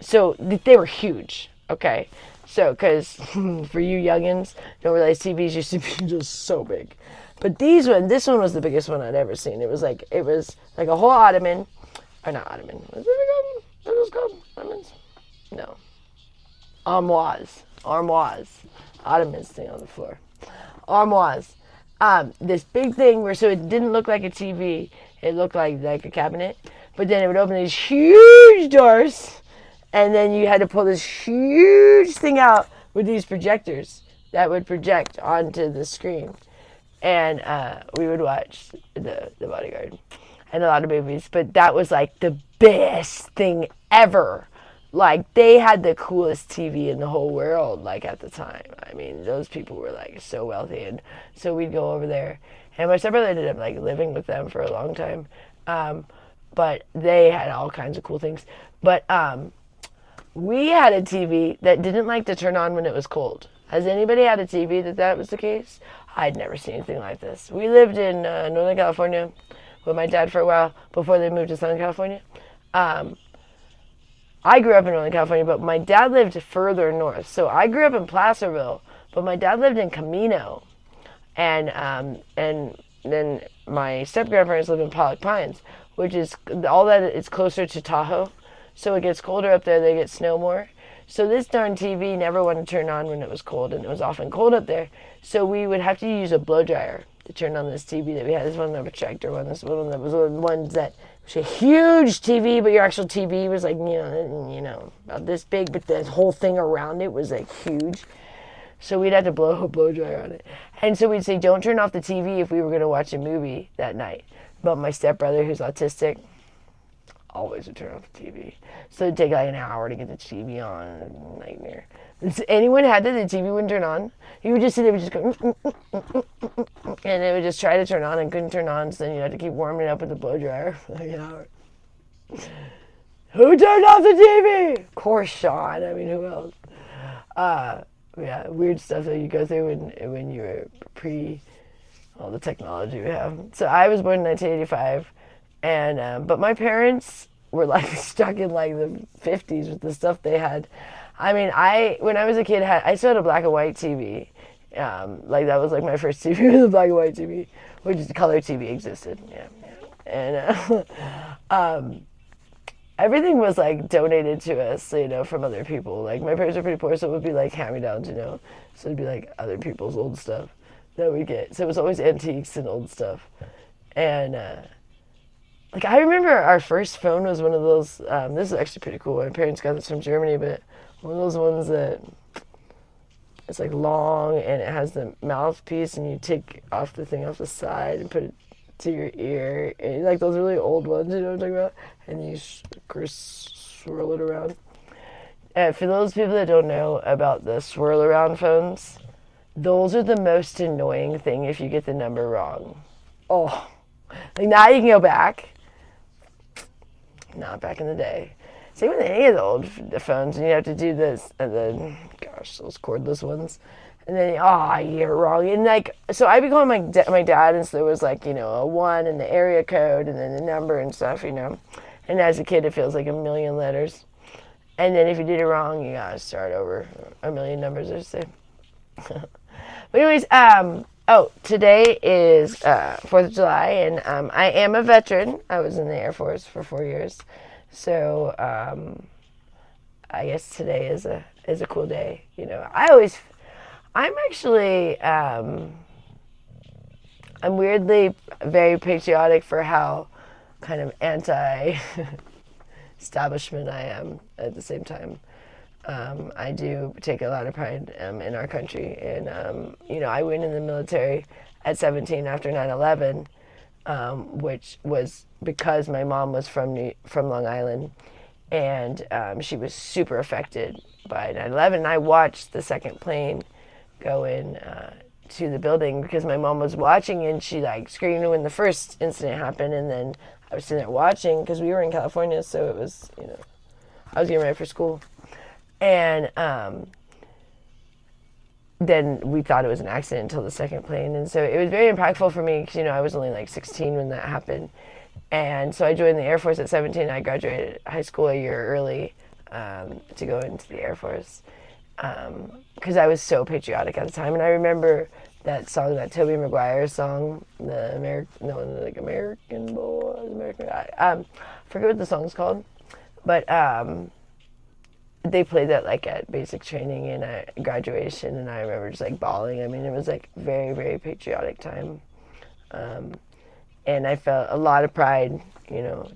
So they were huge. Okay, so because for you youngins, don't realize TVs used to be just so big. But this one was the biggest one I'd ever seen. It was like a whole ottoman, or not ottoman. What was it called? Ottomans? No. Armoires. Ottomans thing on the floor. Armoires. This big thing so it didn't look like a TV. It looked like a cabinet. But then it would open these huge doors, and then you had to pull this huge thing out with these projectors that would project onto the screen. And we would watch the Bodyguard and a lot of movies, but that was the best thing ever. They had the coolest TV in the whole world at the time. I mean, those people were so wealthy, and so we'd go over there. And my stepbrother ended up living with them for a long time, but they had all kinds of cool things. But we had a TV that didn't like to turn on when it was cold. Has anybody had a TV that was the case? I'd never seen anything like this. We lived in Northern California with my dad for a while before they moved to Southern California. I grew up in Northern California, but my dad lived further north. So I grew up in Placerville, but my dad lived in Camino. And then my step-grandparents lived in Pollock Pines, which is all that it's closer to Tahoe. So it gets colder up there, they get snow more. So this darn TV never wanted to turn on when it was cold, and it was often cold up there. So we would have to use a blow dryer to turn on this TV that we had. This wasn't a projector one. This one that was one that was a huge TV, but your actual TV was like, about this big, but the whole thing around it was like huge. So we'd have to blow a blow dryer on it. And so we'd say, don't turn off the TV if we were going to watch a movie that night. But my stepbrother, who's autistic, always would turn off the TV. So it'd take like an hour to get the TV on. Nightmare. If anyone had that, the TV wouldn't turn on. You would just sit there and just go, and it would just try to turn on and couldn't turn on. So then you'd have to keep warming it up with the blow dryer for like an hour. Who turned off the TV? Of course, Sean. I mean, who else? Yeah, weird stuff that you go through when you were pre all the technology we have. So I was born in 1985, and but my parents were like stuck in like the 50s with the stuff they had. I mean, when I was a kid, I still had a black and white TV. Like that was like my first TV was a black and white TV, which is color TV existed. Yeah. And everything was like donated to us, from other people. Like my parents were pretty poor, so it would be like hand-me-downs, So it'd be like other people's old stuff that we get. So it was always antiques and old stuff. And like I remember our first phone was one of those. This is actually pretty cool. My parents got this from Germany, but one of those ones that it's like long and it has the mouthpiece, and you take off the thing off the side and put it to your ear, and like those really old ones, you know what I'm talking about? And you swirl it around. For those people that don't know about the swirl around phones, those are the most annoying thing if you get the number wrong. Oh, like now you can go back. Not back in the day. Same with any of the old phones, and you have to do this, and then, gosh, those cordless ones. And then, you get it wrong. And like, so I became my dad, and so there was like, a 1 and the area code and then the number and stuff, And as a kid, it feels like a million letters. And then if you did it wrong, you gotta start over a million numbers, I say. But anyways, today is 4th of July, and I am a veteran. I was in the Air Force for 4 years. So I guess today is a cool day. I'm actually, I'm weirdly very patriotic for how kind of anti-establishment I am at the same time. I do take a lot of pride in our country, and, I went in the military at 17 after 9/11, which was because my mom was from Long Island, and she was super affected by 9/11. I watched the second plane go in to the building because my mom was watching, and she like screamed when the first incident happened, and then I was sitting there watching because we were in California, so it was, I was getting ready for school, and then we thought it was an accident until the second plane, and so it was very impactful for me because I was only like 16 when that happened, and so I joined the Air Force at 17. I graduated high school a year early to go into the Air Force. Because I was so patriotic at the time, and I remember that song, that Tobey Maguire song, the American Boys, I forget what the song's called, but they played that like at basic training and at graduation, and I remember just like bawling. I mean, it was like very, very patriotic time, and I felt a lot of pride,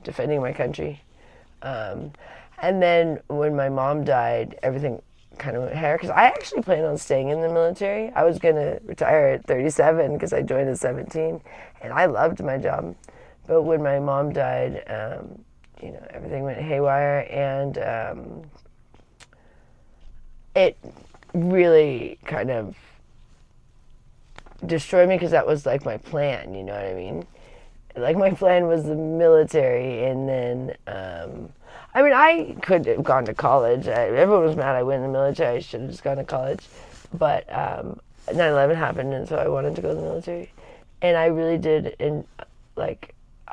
defending my country. And then when my mom died, everything kind of went hair, because I actually planned on staying in the military. I was going to retire at 37 because I joined at 17, and I loved my job. But when my mom died, everything went haywire, and it really kind of destroyed me because that was like my plan, you know what I mean? Like my plan was the military, and then I could have gone to college. Everyone was mad I went in the military. I should have just gone to college. But 9/11 happened, and so I wanted to go to the military. And I really did,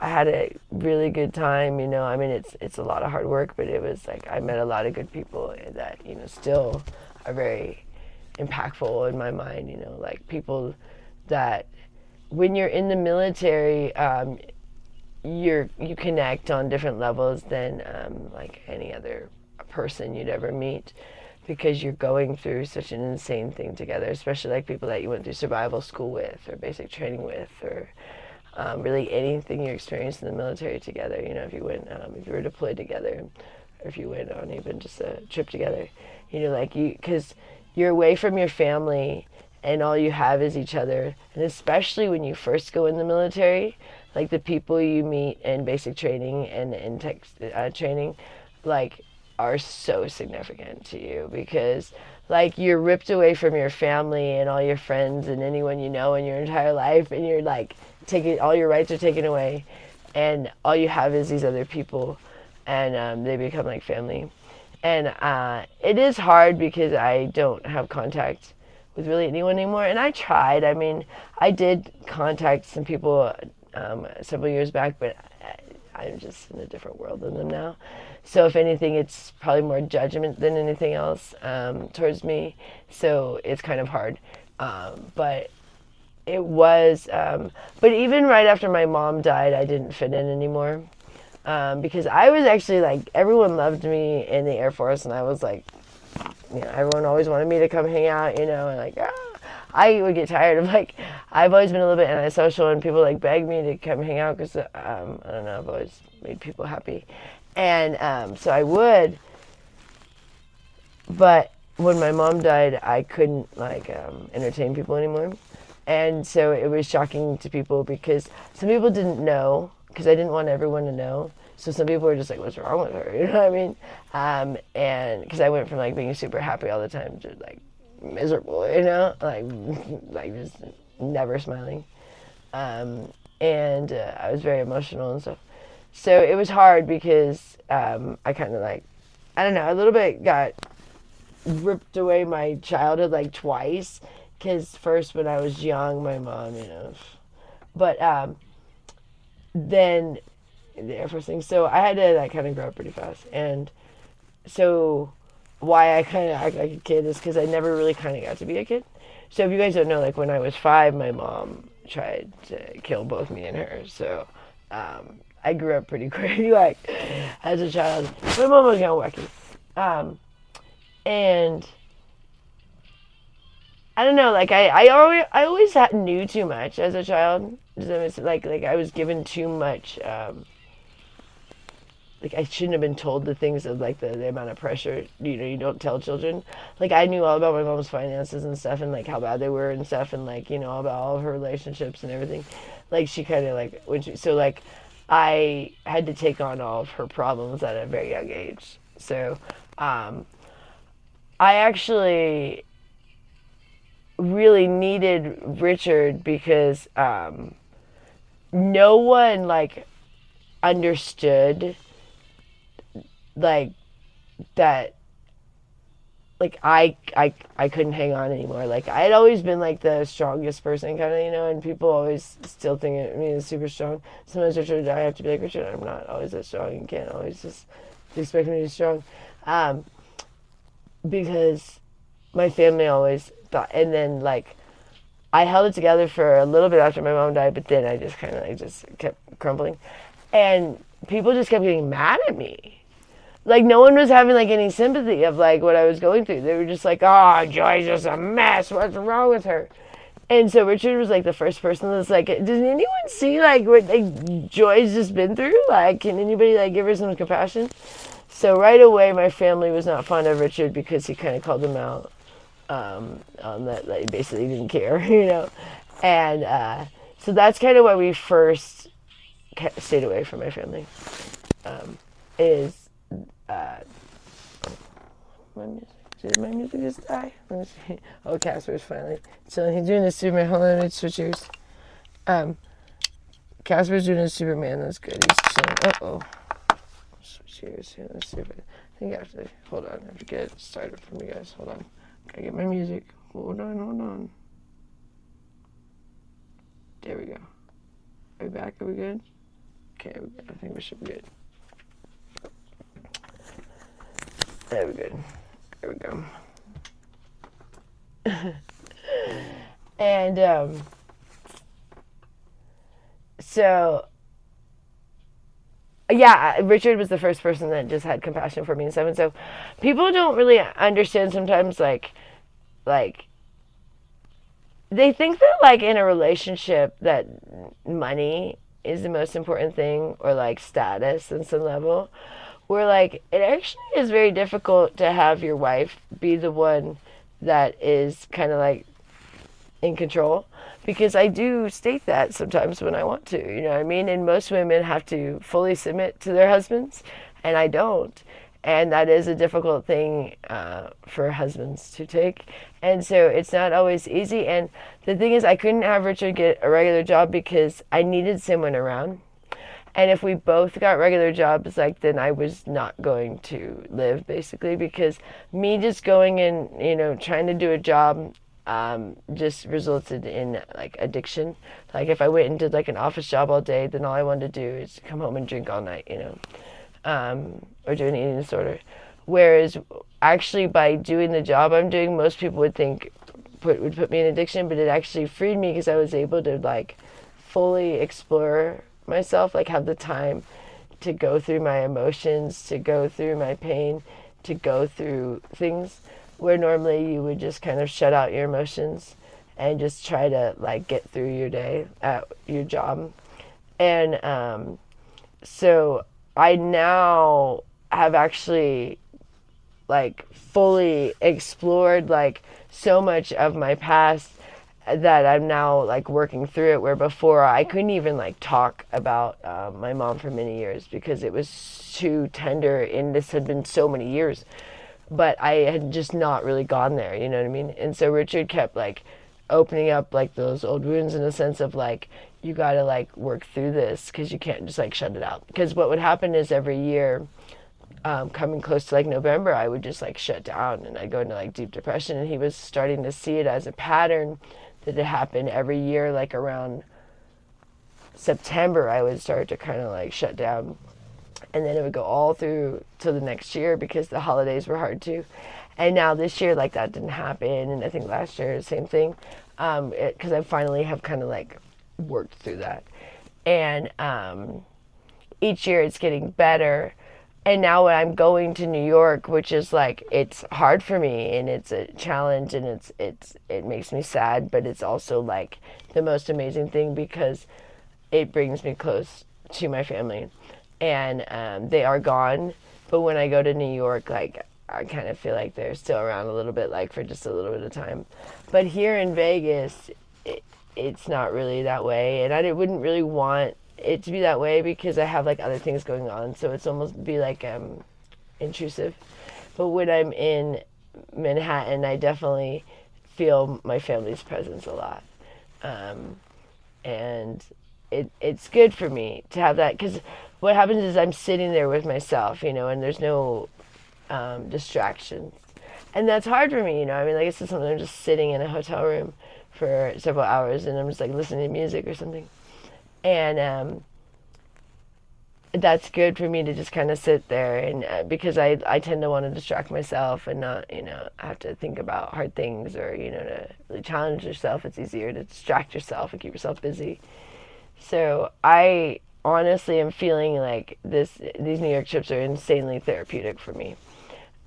I had a really good time, you know. I mean, it's a lot of hard work, but it was like I met a lot of good people that, you know, still are very impactful in my mind, you know, like people that when you're in the military, you connect on different levels than like any other person you'd ever meet, because you're going through such an insane thing together, especially like people that you went through survival school with or basic training with, or really anything you experienced in the military together. You know, if you went, if you were deployed together, or if you went on even just a trip together, you know, like because you're away from your family and all you have is each other. And especially when you first go in the military, like the people you meet in basic training and in tech training, like are so significant to you, because like you're ripped away from your family and all your friends and anyone you know in your entire life, and you're like all your rights are taken away, and all you have is these other people, and they become like family. And it is hard because I don't have contact with really anyone anymore, and I tried. I mean, I did contact some people several years back, but I'm just in a different world than them now. So if anything, it's probably more judgment than anything else towards me. So it's kind of hard. But it was, but even right after my mom died, I didn't fit in anymore. Because I was actually like, everyone loved me in the Air Force, and I was like, you know, everyone always wanted me to come hang out, you know, and like, I would get tired of like, I've always been a little bit antisocial, and people like beg me to come hang out because, I don't know, I've always made people happy. And so I would, but when my mom died, I couldn't like entertain people anymore. And so it was shocking to people because some people didn't know, because I didn't want everyone to know. So some people were just like, what's wrong with her? You know what I mean? And because I went from like being super happy all the time to like miserable, you know, like just never smiling. And I was very emotional and stuff. So it was hard because I kind of like, I don't know, a little bit got ripped away my childhood like twice. Because first when I was young, my mom, you know, but then the Air Force thing. So I had to like kind of grow up pretty fast. And so why I kind of act like a kid is because I never really kind of got to be a kid. So if you guys don't know, like when I was 5, my mom tried to kill both me and her. So I grew up pretty quick, like as a child. My mom was kind of wacky. And I don't know, like I always knew too much as a child. Like I was given too much. Like I shouldn't have been told the things of like the amount of pressure, you know, you don't tell children. Like I knew all about my mom's finances and stuff, and like how bad they were and stuff, and like, you know, about all of her relationships and everything. Like she kind of like so like I had to take on all of her problems at a very young age. So I actually really needed Richard because no one like understood like that, like I couldn't hang on anymore. Like I had always been like the strongest person kind of, you know, and people always still think of me as super strong. Sometimes Richard, I have to be like, Richard, I'm not always that strong. You can't always just expect me to be strong. Because my family always thought, and then like I held it together for a little bit after my mom died, but then I just kind of like just kept crumbling, and people just kept getting mad at me. Like no one was having like any sympathy of like what I was going through. They were just like, "Oh, Joy's just a mess. What's wrong with her?" And so Richard was like the first person that's like, "Does anyone see like what like Joy's just been through? Like, can anybody like give her some compassion?" So right away, my family was not fond of Richard because he kind of called them out on that, like, basically didn't care, you know. And so that's kind of why we first stayed away from my family. My music. Did my music just die? Let me see. Oh, Casper's finally chilling. He's doing the Superman. Hold on, let me switch ears. Casper's doing the Superman. That's good. He's chilling. Uh-oh. Switch ears here. Let's see if I think I have to, hold on. I have to get it started from you guys. Hold on. Gotta get my music. Hold on. There we go. Are we back? Are we good? Okay, I think we should be good. There we go. There we go. And so yeah, Richard was the first person that just had compassion for me and stuff. And so people don't really understand sometimes, like they think that like in a relationship that money is the most important thing, or like status in some level, where like it actually is very difficult to have your wife be the one that is kind of like in control, because I do state that sometimes when I want to, you know what I mean? And most women have to fully submit to their husbands, and I don't. And that is a difficult thing for husbands to take. And so it's not always easy. And the thing is, I couldn't have Richard get a regular job because I needed someone around. And if we both got regular jobs, like, then I was not going to live, basically, because me just going in, you know, trying to do a job just resulted in like addiction. Like if I went and did like an office job all day, then all I wanted to do is come home and drink all night, you know, or do an eating disorder. Whereas actually by doing the job I'm doing, most people would think would put me in addiction, but it actually freed me because I was able to like fully explore myself, like have the time to go through my emotions, to go through my pain, to go through things where normally you would just kind of shut out your emotions and just try to like get through your day at your job. And so I now have actually like fully explored like so much of my past that I'm now like working through it, where before I couldn't even like talk about my mom for many years because it was too tender, and this had been so many years. But I had just not really gone there, you know what I mean? And so Richard kept like opening up like those old wounds in the sense of like, you gotta like work through this because you can't just like shut it out. Because what would happen is every year, coming close to like November, I would just like shut down and I'd go into like deep depression. And he was starting to see it as a pattern that it happened every year, like around September, I would start to kind of like shut down. And then it would go all through to the next year because the holidays were hard too. And now this year, like that didn't happen. And I think last year, the same thing. Because I finally have kind of like worked through that. And each year it's getting better. And now when I'm going to New York, which is like, it's hard for me and it's a challenge and it makes me sad, but it's also like the most amazing thing because it brings me close to my family. And they are gone, but when I go to New York, like I kind of feel like they're still around a little bit, like for just a little bit of time. But here in Vegas, it's not really that way, and I wouldn't really want it to be that way because I have like other things going on, so it's almost be like intrusive. But when I'm in Manhattan, I definitely feel my family's presence a lot, and it's good for me to have that, because what happens is I'm sitting there with myself, you know, and there's no distractions. And that's hard for me, you know. I mean, like, it's just something, I'm just sitting in a hotel room for several hours and I'm just like listening to music or something. And that's good for me to just kind of sit there, and because I tend to want to distract myself and not, you know, have to think about hard things or, you know, to really challenge yourself. It's easier to distract yourself and keep yourself busy. So I honestly am feeling like these New York trips are insanely therapeutic for me.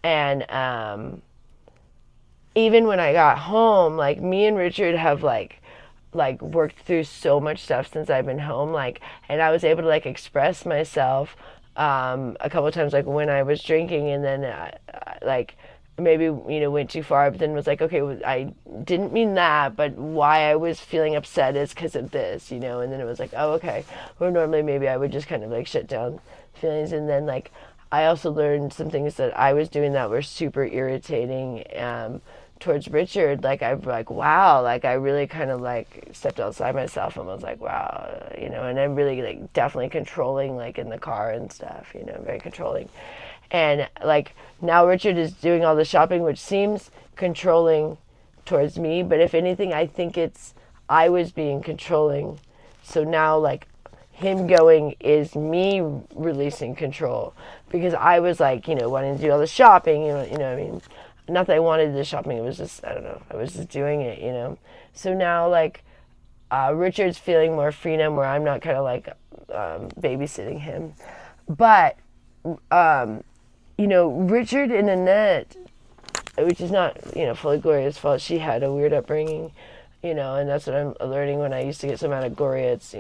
And even when I got home, like me and Richard have like worked through so much stuff since I've been home, like, and I was able to like express myself a couple of times, like when I was drinking, and then like maybe, you know, went too far, but then was like, okay, I didn't mean that, but why I was feeling upset is because of this, you know. And then it was like, oh, okay, where normally maybe I would just kind of like shut down feelings. And then like I also learned some things that I was doing that were super irritating towards Richard. Like I'm like, wow, like I really kind of like stepped outside myself and was like, wow, you know. And I'm really like definitely controlling, like in the car and stuff, you know, very controlling. And like now Richard is doing all the shopping, which seems controlling towards me, but if anything, I think it's I was being controlling. So now like him going is me releasing control, because I was like, wanting to do all the shopping, I mean, not that I wanted the shopping, it was just, I don't know, I was just doing it, So now, like, Richard's feeling more freedom where I'm not kind of like babysitting him. But, Richard and Annette, which is not, fully Gloria's fault, she had a weird upbringing, and that's what I'm learning when I used to get so mad at Gloria. It's,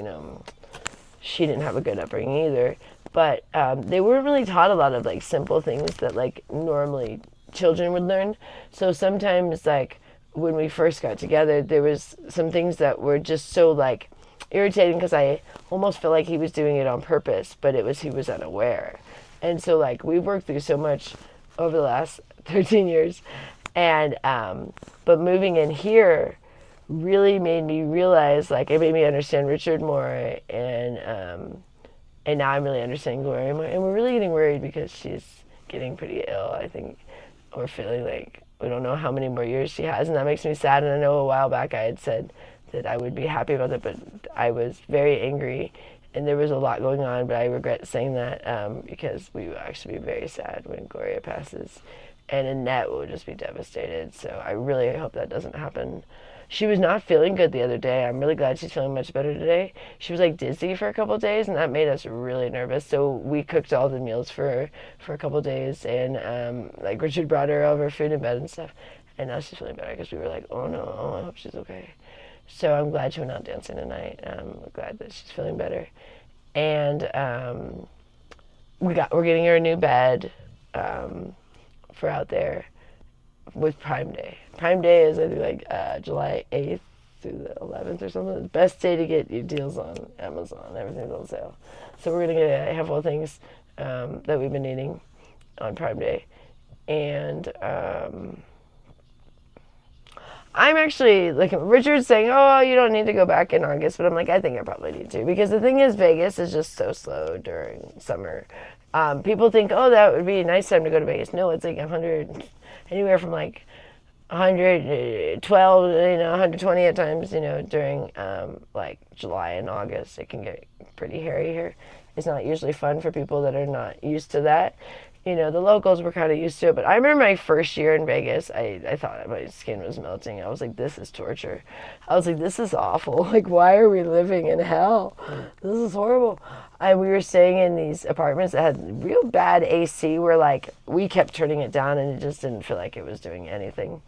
she didn't have a good upbringing either. But they weren't really taught a lot of, like, simple things that, like, normally children would learn. So sometimes, like, when we first got together, there was some things that were just so, like, irritating, because I almost felt like he was doing it on purpose, but he was unaware. And so, like, we've worked through so much over the last 13 years. And, but moving in here really made me realize, like, it made me understand Richard more, and now I'm really understanding Gloria more. And we're really getting worried because she's getting pretty ill. I think we're feeling like we don't know how many more years she has, and that makes me sad. And I know a while back I had said that I would be happy about that, but I was very angry, and there was a lot going on, but I regret saying that because we will actually be very sad when Gloria passes, and Annette will just be devastated. So I really hope that doesn't happen. She was not feeling good the other day. I'm really glad she's feeling much better today. She was, like, dizzy for a couple of days, and that made us really nervous. So we cooked all the meals for her for a couple of days, and like, Richard brought her over food in bed and stuff. And now she's feeling better, because we were like, oh no, I hope she's okay. So I'm glad she went out dancing tonight. I'm glad that she's feeling better. And we're getting her a new bed for out there with Prime Day. Prime Day is, I think, like July 8th through the 11th or something. The best day to get your deals on Amazon. Everything's on sale. So we're going to get a handful of things that we've been needing on Prime Day. And I'm actually, like, Richard's saying, oh, you don't need to go back in August. But I'm like, I think I probably need to. Because the thing is, Vegas is just so slow during summer. People think, oh, that would be a nice time to go to Vegas. No, it's like 100, anywhere from like 112, 120 at times, during like July and August. It can get pretty hairy here. It's not usually fun for people that are not used to that. The locals were kind of used to it. But I remember my first year in Vegas, I thought my skin was melting. I was like, this is torture. I was like, this is awful. Like, why are we living in hell? This is horrible. And we were staying in these apartments that had real bad AC, where, like, we kept turning it down, and it just didn't feel like it was doing anything.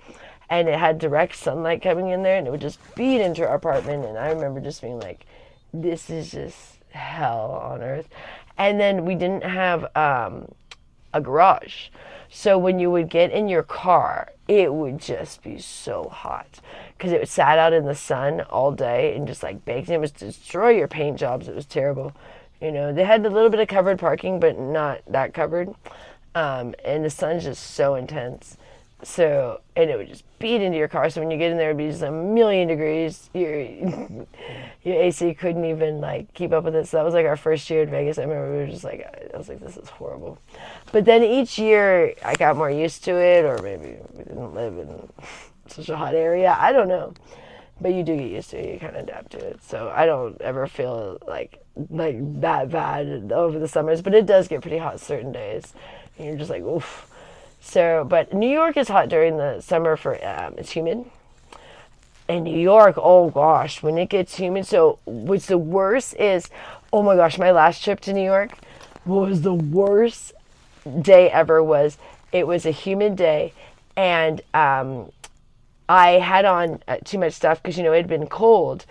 And it had direct sunlight coming in there, and it would just beat into our apartment. And I remember just being like, this is just hell on earth. And then we didn't have a garage. So when you would get in your car, it would just be so hot, because it sat out in the sun all day and just, like, baked. And it was destroy your paint jobs. It was terrible. They had a little bit of covered parking, but not that covered. And the sun's just so intense. So, and it would just beat into your car. So when you get in there, it'd be just a million degrees. Your AC couldn't even, like, keep up with it. So that was, like, our first year in Vegas. I remember we were just like, I was like, this is horrible. But then each year I got more used to it, or maybe we didn't live in such a hot area. I don't know. But you do get used to it. You kind of adapt to it. So I don't ever feel like that bad over the summers. But it does get pretty hot certain days. And you're just like, oof. So, but New York is hot during the summer for, it's humid. And New York, oh gosh, when it gets humid. So what's the worst is, oh my gosh, my last trip to New York was the worst day ever. It was a humid day. And I had on too much stuff because, it had been cold.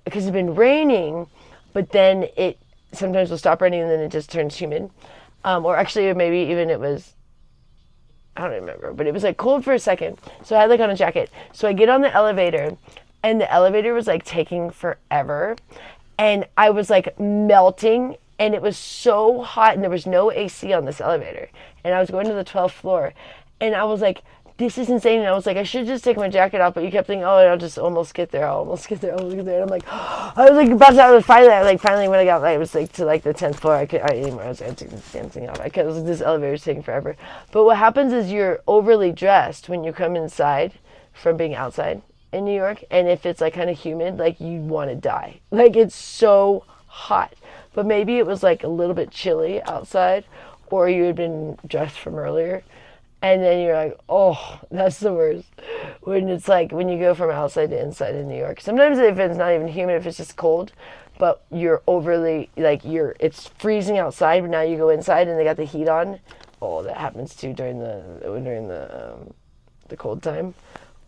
Because it had been raining, but then it sometimes will stop raining and then it just turns humid. Or actually, maybe even it was, I don't remember, but it was, like, cold for a second. So I had, like, on a jacket. So I get on the elevator, and the elevator was, like, taking forever. And I was, like, melting, and it was so hot, and there was no AC on this elevator. And I was going to the 12th floor, and I was like, this is insane. And I was like, I should just take my jacket off, but you kept thinking, oh, I'll just almost get there. And I'm like, I was like about to, finally when I got, I was like to like the 10th floor, I was going to take this damn thing off. I was like, this elevator is taking forever. But what happens is you're overly dressed when you come inside from being outside in New York. And if it's, like, kind of humid, like, you want to die. Like, it's so hot. but maybe it was like a little bit chilly outside, or you had been dressed from earlier. And then you're like, oh, that's the worst. When it's like, when you go from outside to inside in New York. Sometimes if it's not even humid, if it's just cold, but you're overly, like, it's freezing outside, but now you go inside and they got the heat on. Oh, that happens too during the cold time.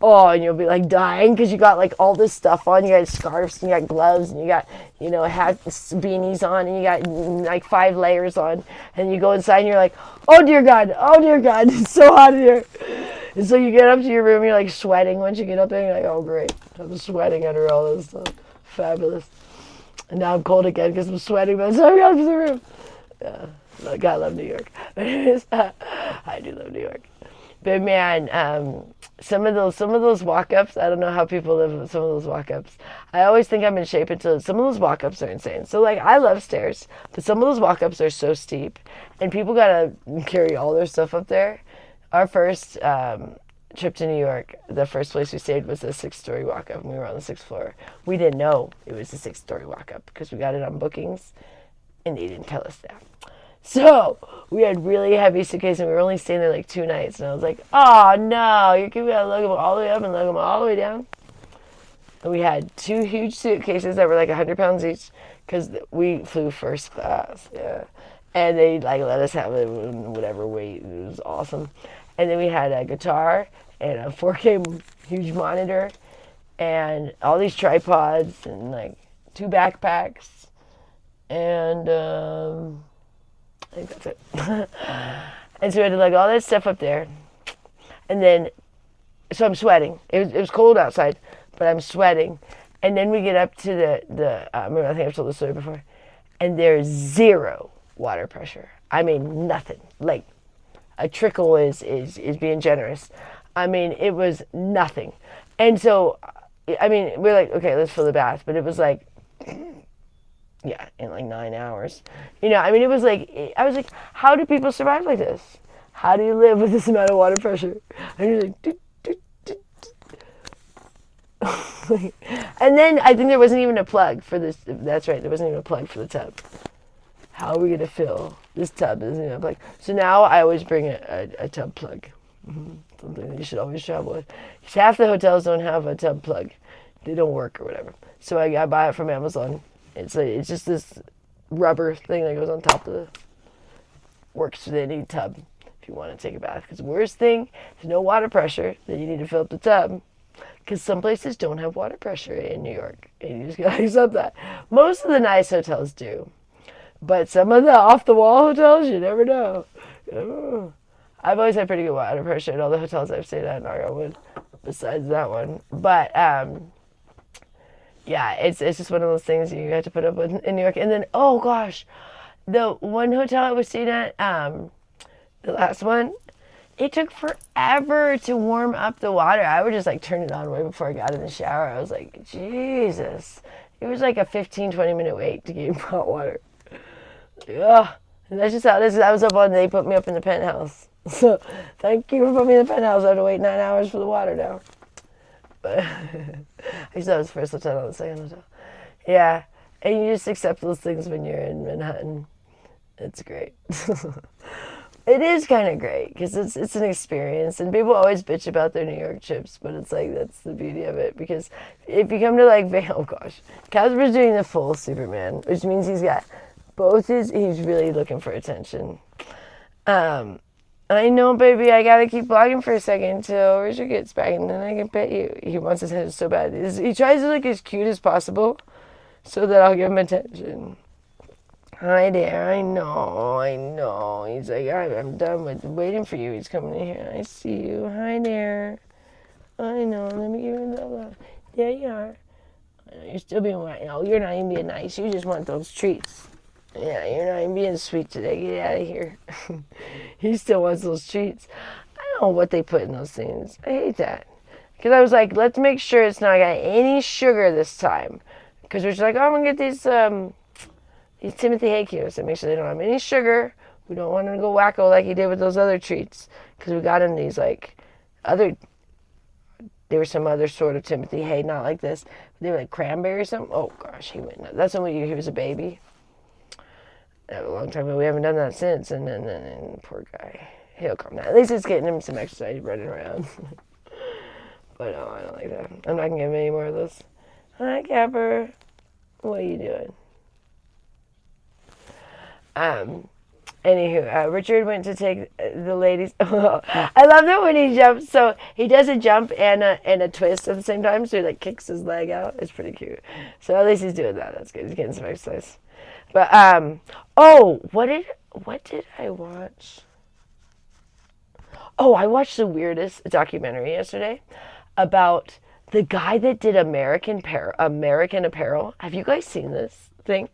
Oh, and you'll be like dying because you got like all this stuff on. You got scarves and you got gloves and you got, hats, beanies on, and you got like 5 layers on. And you go inside and you're like, oh dear God, it's so hot in here. And so you get up to your room, you're like sweating once you get up there. You're like, oh great, I'm sweating under all this stuff. Fabulous. And now I'm cold again because I'm sweating by the time I got up to the room. Yeah, God, I love New York. I do love New York. But man, some of those walk-ups, I don't know how people live with some of those walk-ups. I always think I'm in shape until some of those walk-ups are insane. So like, I love stairs, but some of those walk-ups are so steep, and people gotta carry all their stuff up there. Our first trip to New York, the first place we stayed was a 6-story walk-up, and we were on the 6th floor. We didn't know it was a 6-story walk-up because we got it on bookings, and they didn't tell us that. So we had really heavy suitcases, and we were only staying there like 2 nights. And I was like, oh no, you're going to lug them all the way up and lug them all the way down. And we had 2 huge suitcases that were like 100 pounds each because we flew first class. Yeah. And they like let us have it whatever weight. It was awesome. And then we had a guitar and a 4K huge monitor and all these tripods and like 2 backpacks. And I think that's it. And so we had to lug all that stuff up there. And then, so I'm sweating. It was cold outside, but I'm sweating. And then we get up to the remember, I think I've told this story before. And there's 0 water pressure. I mean, nothing. Like, a trickle is being generous. I mean, it was nothing. And so, I mean, we're like, okay, let's fill the bath. But it was like, yeah, in like 9 hours. I mean, it was like, I was like, how do people survive like this? How do you live with this amount of water pressure? And you're like, doot, doot, doot, doot. And then I think there wasn't even a plug for this. That's right, there wasn't even a plug for the tub. How are we going to fill this tub? There's even a plug. So now I always bring a tub plug. Something that you should always travel with. Because half the hotels don't have a tub plug. They don't work or whatever. So I buy it from Amazon. It's just this rubber thing that goes on top of the works with any tub if you want to take a bath. Because the worst thing is no water pressure, then you need to fill up the tub. Because some places don't have water pressure in New York. And you just got to accept that. Most of the nice hotels do. But some of the off-the-wall hotels, you never know. I've always had pretty good water pressure at all the hotels I've stayed at in Argylwood, besides that one. But, yeah, it's just one of those things you have to put up with in New York. And then, oh gosh, the one hotel I was staying at, the last one, it took forever to warm up the water. I would just like turn it on way before I got in the shower. I was like, Jesus. It was like a 15-20 minute wait to get hot water. Ugh. And that's just how it is. I was up on, they put me up in the penthouse. So thank you for putting me in the penthouse. I have to wait 9 hours for the water now. But I thought it was the first hotel, not the second hotel. Yeah, and you just accept those things when you're in Manhattan. It's great. It is kind of great because it's an experience, and people always bitch about their New York trips, but it's like that's the beauty of it. Because if you come to like, oh gosh, Casper's doing the full Superman, which means he's got he's really looking for attention. I know, baby, I gotta keep vlogging for a second until Richard gets back, and then I can pet you. He wants his head so bad. He tries to look as cute as possible so that I'll give him attention. Hi there, I know. He's like, I'm done with waiting for you. He's coming in here. I see you. Hi there. I know. Let me give you a love. There you are. I know you're still being white. No, you're not even being nice. You just want those treats. Yeah, you're not even being sweet today. Get out of here. He still wants those treats. I don't know what they put in those things. I hate that. Because I was like, let's make sure it's not got any sugar this time. Because we're just like, oh, I'm going to get these Timothy Hay cubes. And make sure they don't have any sugar. We don't want him to go wacko like he did with those other treats. Because we got him these, like, there was some other sort of Timothy Hay, not like this. They were like cranberry or something. Oh, gosh, he went nuts. That's when he was a baby. a long time ago. We haven't done that since. And then poor guy, he'll calm down. At least it's getting him some exercise running around. But no, I don't like that. I'm not gonna give him any more of those. Hi, Casper. What are you doing? Anywho, Richard went to take the ladies. I love that when he jumps. So he does a jump and a twist at the same time. So he like kicks his leg out. It's pretty cute. So at least he's doing that. That's good. He's getting some exercise. But what did I watch? Oh, I watched the weirdest documentary yesterday about the guy that did American Apparel. Have you guys seen this thing?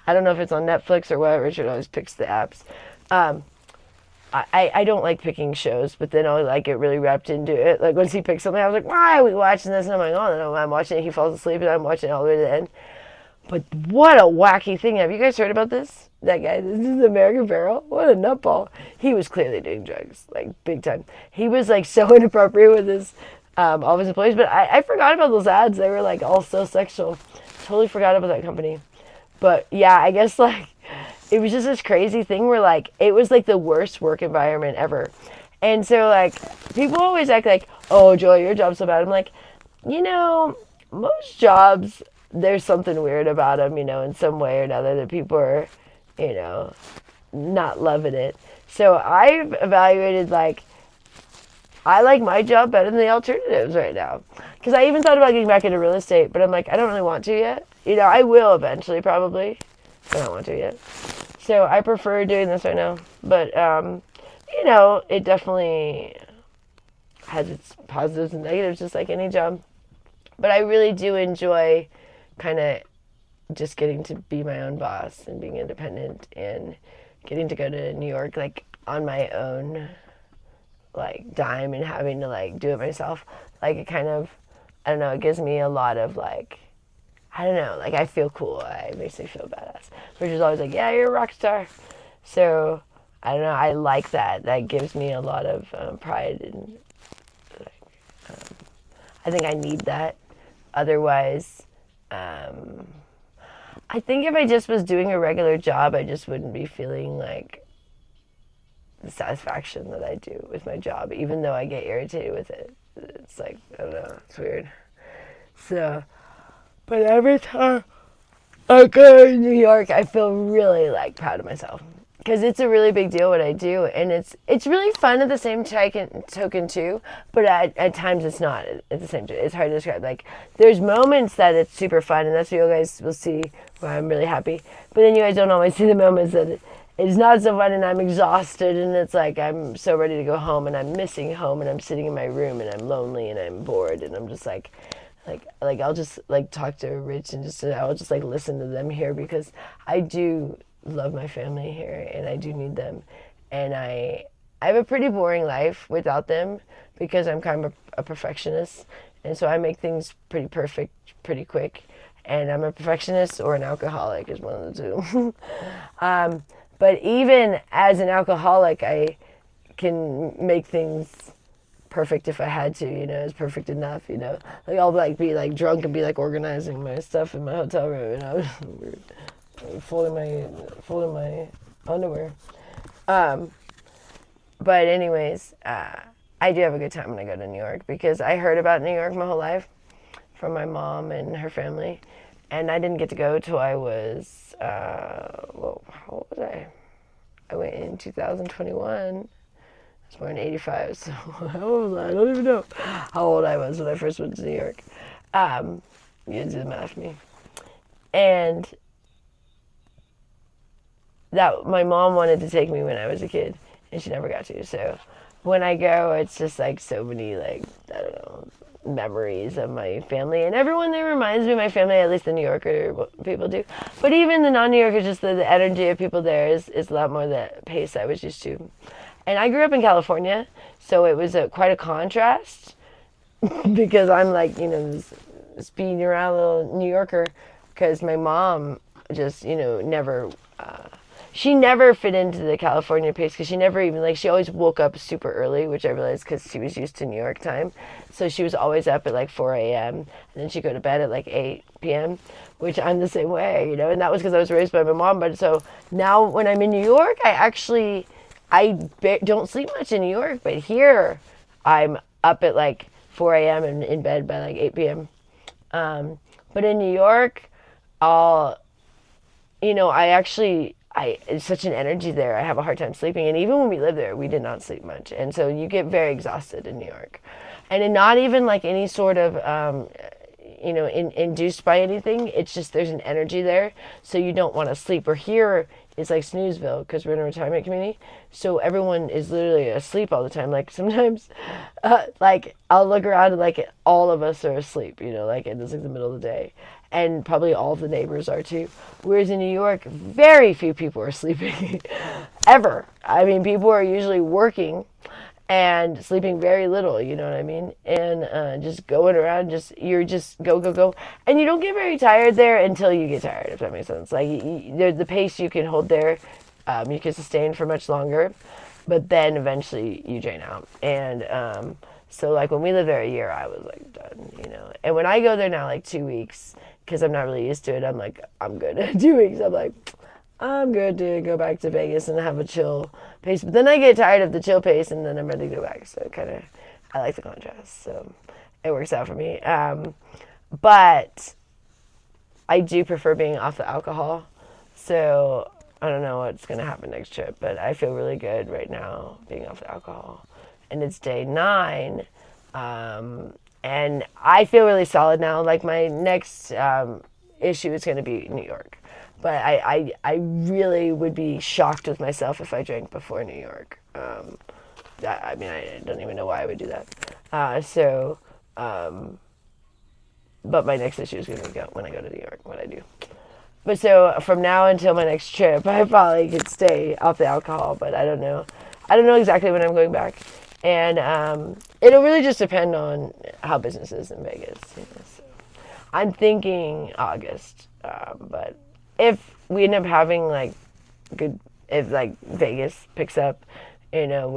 I don't know if it's on Netflix or what. Richard always picks the apps. I don't like picking shows, but then I'll like get really wrapped into it. Like once he picks something, I was like, why are we watching this? And I'm like, oh, no, I'm watching it. He falls asleep and I'm watching it all the way to the end. But what a wacky thing. Have you guys heard about this? That guy, this is American Apparel. What a nutball. He was clearly doing drugs, like big time. He was like so inappropriate with his all of his employees, but I forgot about those ads. They were like all so sexual. Totally forgot about that company. But yeah, I guess like it was just this crazy thing where like it was like the worst work environment ever. And so like people always act like, oh Joy, your job's so bad. I'm like, most jobs there's something weird about them, in some way or another that people are, not loving it. So I've evaluated like I like my job better than the alternatives right now. Because I even thought about getting back into real estate, but I'm like, I don't really want to yet. I will eventually probably, but I don't want to yet. So I prefer doing this right now. But, it definitely has its positives and negatives, just like any job. But I really do enjoy kind of just getting to be my own boss and being independent and getting to go to New York, like, on my own, like, dime and having to, like, do it myself. Like, it kind of, I don't know, it gives me a lot of, like, I don't know, like, I feel cool. It makes me feel badass. Richard's always like, yeah, you're a rock star. So, I don't know, I like that. That gives me a lot of pride. And, like, I think I need that. Otherwise, I think if I just was doing a regular job, I just wouldn't be feeling, like, the satisfaction that I do with my job, even though I get irritated with it. It's like, I don't know, it's weird. So, but every time I go to New York, I feel really, like, proud of myself. Because it's a really big deal what I do, and it's really fun at the same token too, but at times it's not at the same time. It's hard to describe. Like, there's moments that it's super fun, and that's what you guys will see where I'm really happy. But then you guys don't always see the moments that it's not so fun and I'm exhausted and it's like I'm so ready to go home and I'm missing home and I'm sitting in my room and I'm lonely and I'm bored and I'm just like I'll just like talk to Rich and I'll just like listen to them here because I do love my family here and I do need them, and I have a pretty boring life without them because I'm kind of a perfectionist, and so I make things pretty perfect pretty quick, and I'm a perfectionist or an alcoholic is one of the two. But even as an alcoholic, I can make things perfect if I had to, it's perfect enough, like I'll like be like drunk and be like organizing my stuff in my hotel room, folding my underwear. But anyways, I do have a good time when I go to New York because I heard about New York my whole life from my mom and her family, and I didn't get to go till I was how old was I? I went in 2021. I was born in 85, so how old was I? I don't even know how old I was when I first went to New York. You can do the math for me. And that my mom wanted to take me when I was a kid, and she never got to. So when I go, it's just like so many like I don't know memories of my family, and everyone there reminds me of my family. At least the New Yorker people do, but even the non-New Yorkers, just the energy of people there is a lot more the pace I was used to. And I grew up in California, so it was quite a contrast because I'm like this speeding around little New Yorker because my mom just never. she never fit into the California pace because she never even, like, she always woke up super early, which I realized because she was used to New York time. So she was always up at like 4 a.m. and then she'd go to bed at like 8 p.m., which I'm the same way, you know, and that was because I was raised by my mom. But so now when I'm in New York, don't sleep much in New York, but here I'm up at like 4 a.m. and in bed by like 8 p.m. But in New York, it's such an energy there. I have a hard time sleeping. And even when we lived there, we did not sleep much. And so you get very exhausted in New York. And not even like any sort of, induced by anything. It's just there's an energy there. So you don't want to sleep. Or here, it's like Snoozeville because we're in a retirement community. So everyone is literally asleep all the time. Like sometimes, like I'll look around and like all of us are asleep, you know, like it's like the middle of the day. And probably all of the neighbors are too. Whereas in New York, very few people are sleeping ever. I mean, people are usually working and sleeping very little, you know what I mean? And just going around, you're just go. And you don't get very tired there until you get tired, if that makes sense. Like the pace you can hold there, you can sustain for much longer, but then eventually you drain out. And so like when we lived there a year, I was like done, you know? And when I go there now, like 2 weeks, because I'm not really used to it, I'm like, I'm good. 2 weeks, I'm like, I'm good to go back to Vegas and have a chill pace. But then I get tired of the chill pace and then I'm ready to go back. So I like the contrast. So it works out for me. But I do prefer being off the alcohol. So I don't know what's going to happen next trip, but I feel really good right now being off the alcohol. And it's day 9. And I feel really solid now. Like my next issue is going to be New York. But I really would be shocked with myself if I drank before New York. I don't even know why I would do that. But my next issue is going to be when I go to New York, what I do. But so from now until my next trip, I probably could stay off the alcohol, but I don't know. I don't know exactly when I'm going back. And it'll really just depend on how business is in Vegas. You know, so I'm thinking August, but if we end up having if Vegas picks up, you know,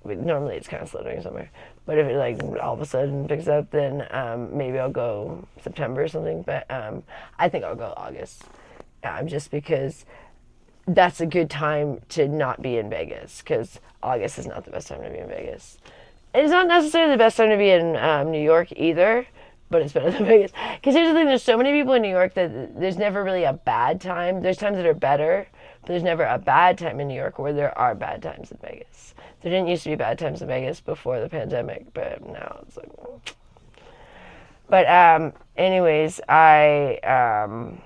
normally it's kind of slow during summer, but if it like all of a sudden picks up, then maybe I'll go September or something. But I think I'll go August, just because that's a good time to not be in Vegas, because August is not the best time to be in Vegas. And it's not necessarily the best time to be in New York either, but it's better than Vegas. Because here's the thing, there's so many people in New York that there's never really a bad time. There's times that are better, but there's never a bad time in New York where there are bad times in Vegas. There didn't used to be bad times in Vegas before the pandemic, but now it's like... But anyways, I'm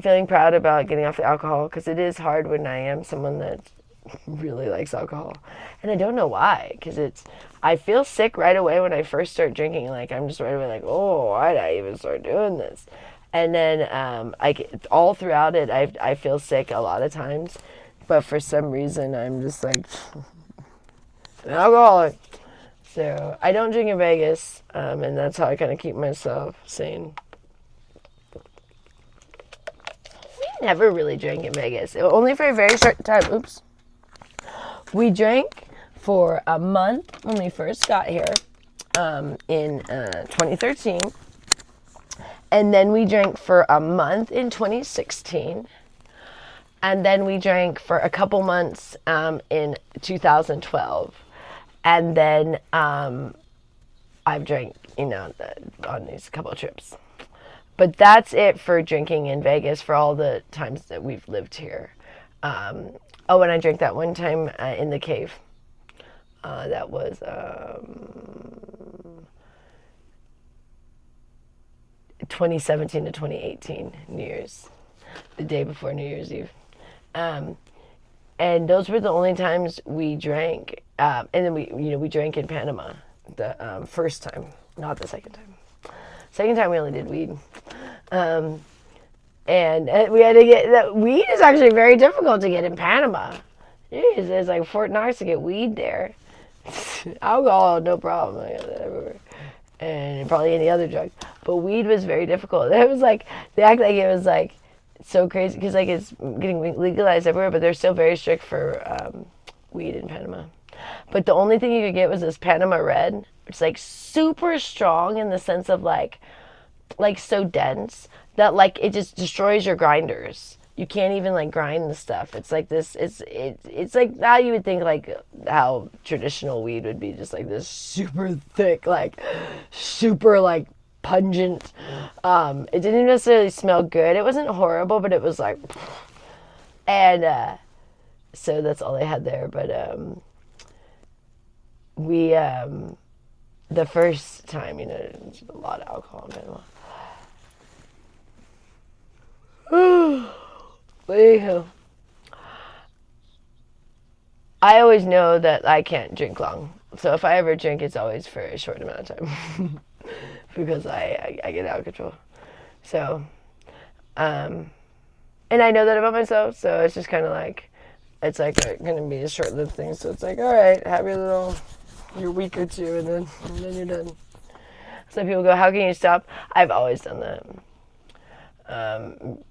feeling proud about getting off the alcohol, because it is hard when I am someone that really likes alcohol. And I don't know why, because I feel sick right away when I first start drinking. Like, I'm just right away like, oh, why did I even start doing this? And then all throughout it, I feel sick a lot of times. But for some reason, I'm just like an alcoholic. So I don't drink in Vegas, and that's how I kind of keep myself sane. We never really drank in Vegas. Only for a very short time. Oops. We drank for a month when we first got here in 2013. And then we drank for a month in 2016. And then we drank for a couple months in 2012. And then I've drank, on these couple of trips. But that's it for drinking in Vegas for all the times that we've lived here. And I drank that one time in the cave. That was 2017 to 2018 New Year's, the day before New Year's Eve. And those were the only times we drank. And then we drank in Panama the first time, not the second time. Second time we only did weed. And we had to get that weed is actually very difficult to get in Panama. Jeez, it's like Fort Knox to get weed there. Alcohol, no problem. I got that everywhere. And probably any other drug. But weed was very difficult. It was like, they act like it was like so crazy because like it's getting legalized everywhere, but they're still very strict for weed in Panama. But the only thing you could get was this Panama Red. It's like super strong in the sense of like so dense that like it just destroys your grinders. You can't even like grind the stuff. It's like this. It's like how you would think like how traditional weed would be, just like this super thick, like super like pungent. It didn't necessarily smell good. It wasn't horrible, but it was like, and so that's all they had there. But we the first time, there's a lot of alcohol in Panama. Anywho, I always know that I can't drink long. So if I ever drink, it's always for a short amount of time. Because I get out of control. So, and I know that about myself, so it's just kind of like, it's like going to be a short-lived thing. So it's like, all right, have your week or two, and then you're done. Some people go, how can you stop? I've always done that.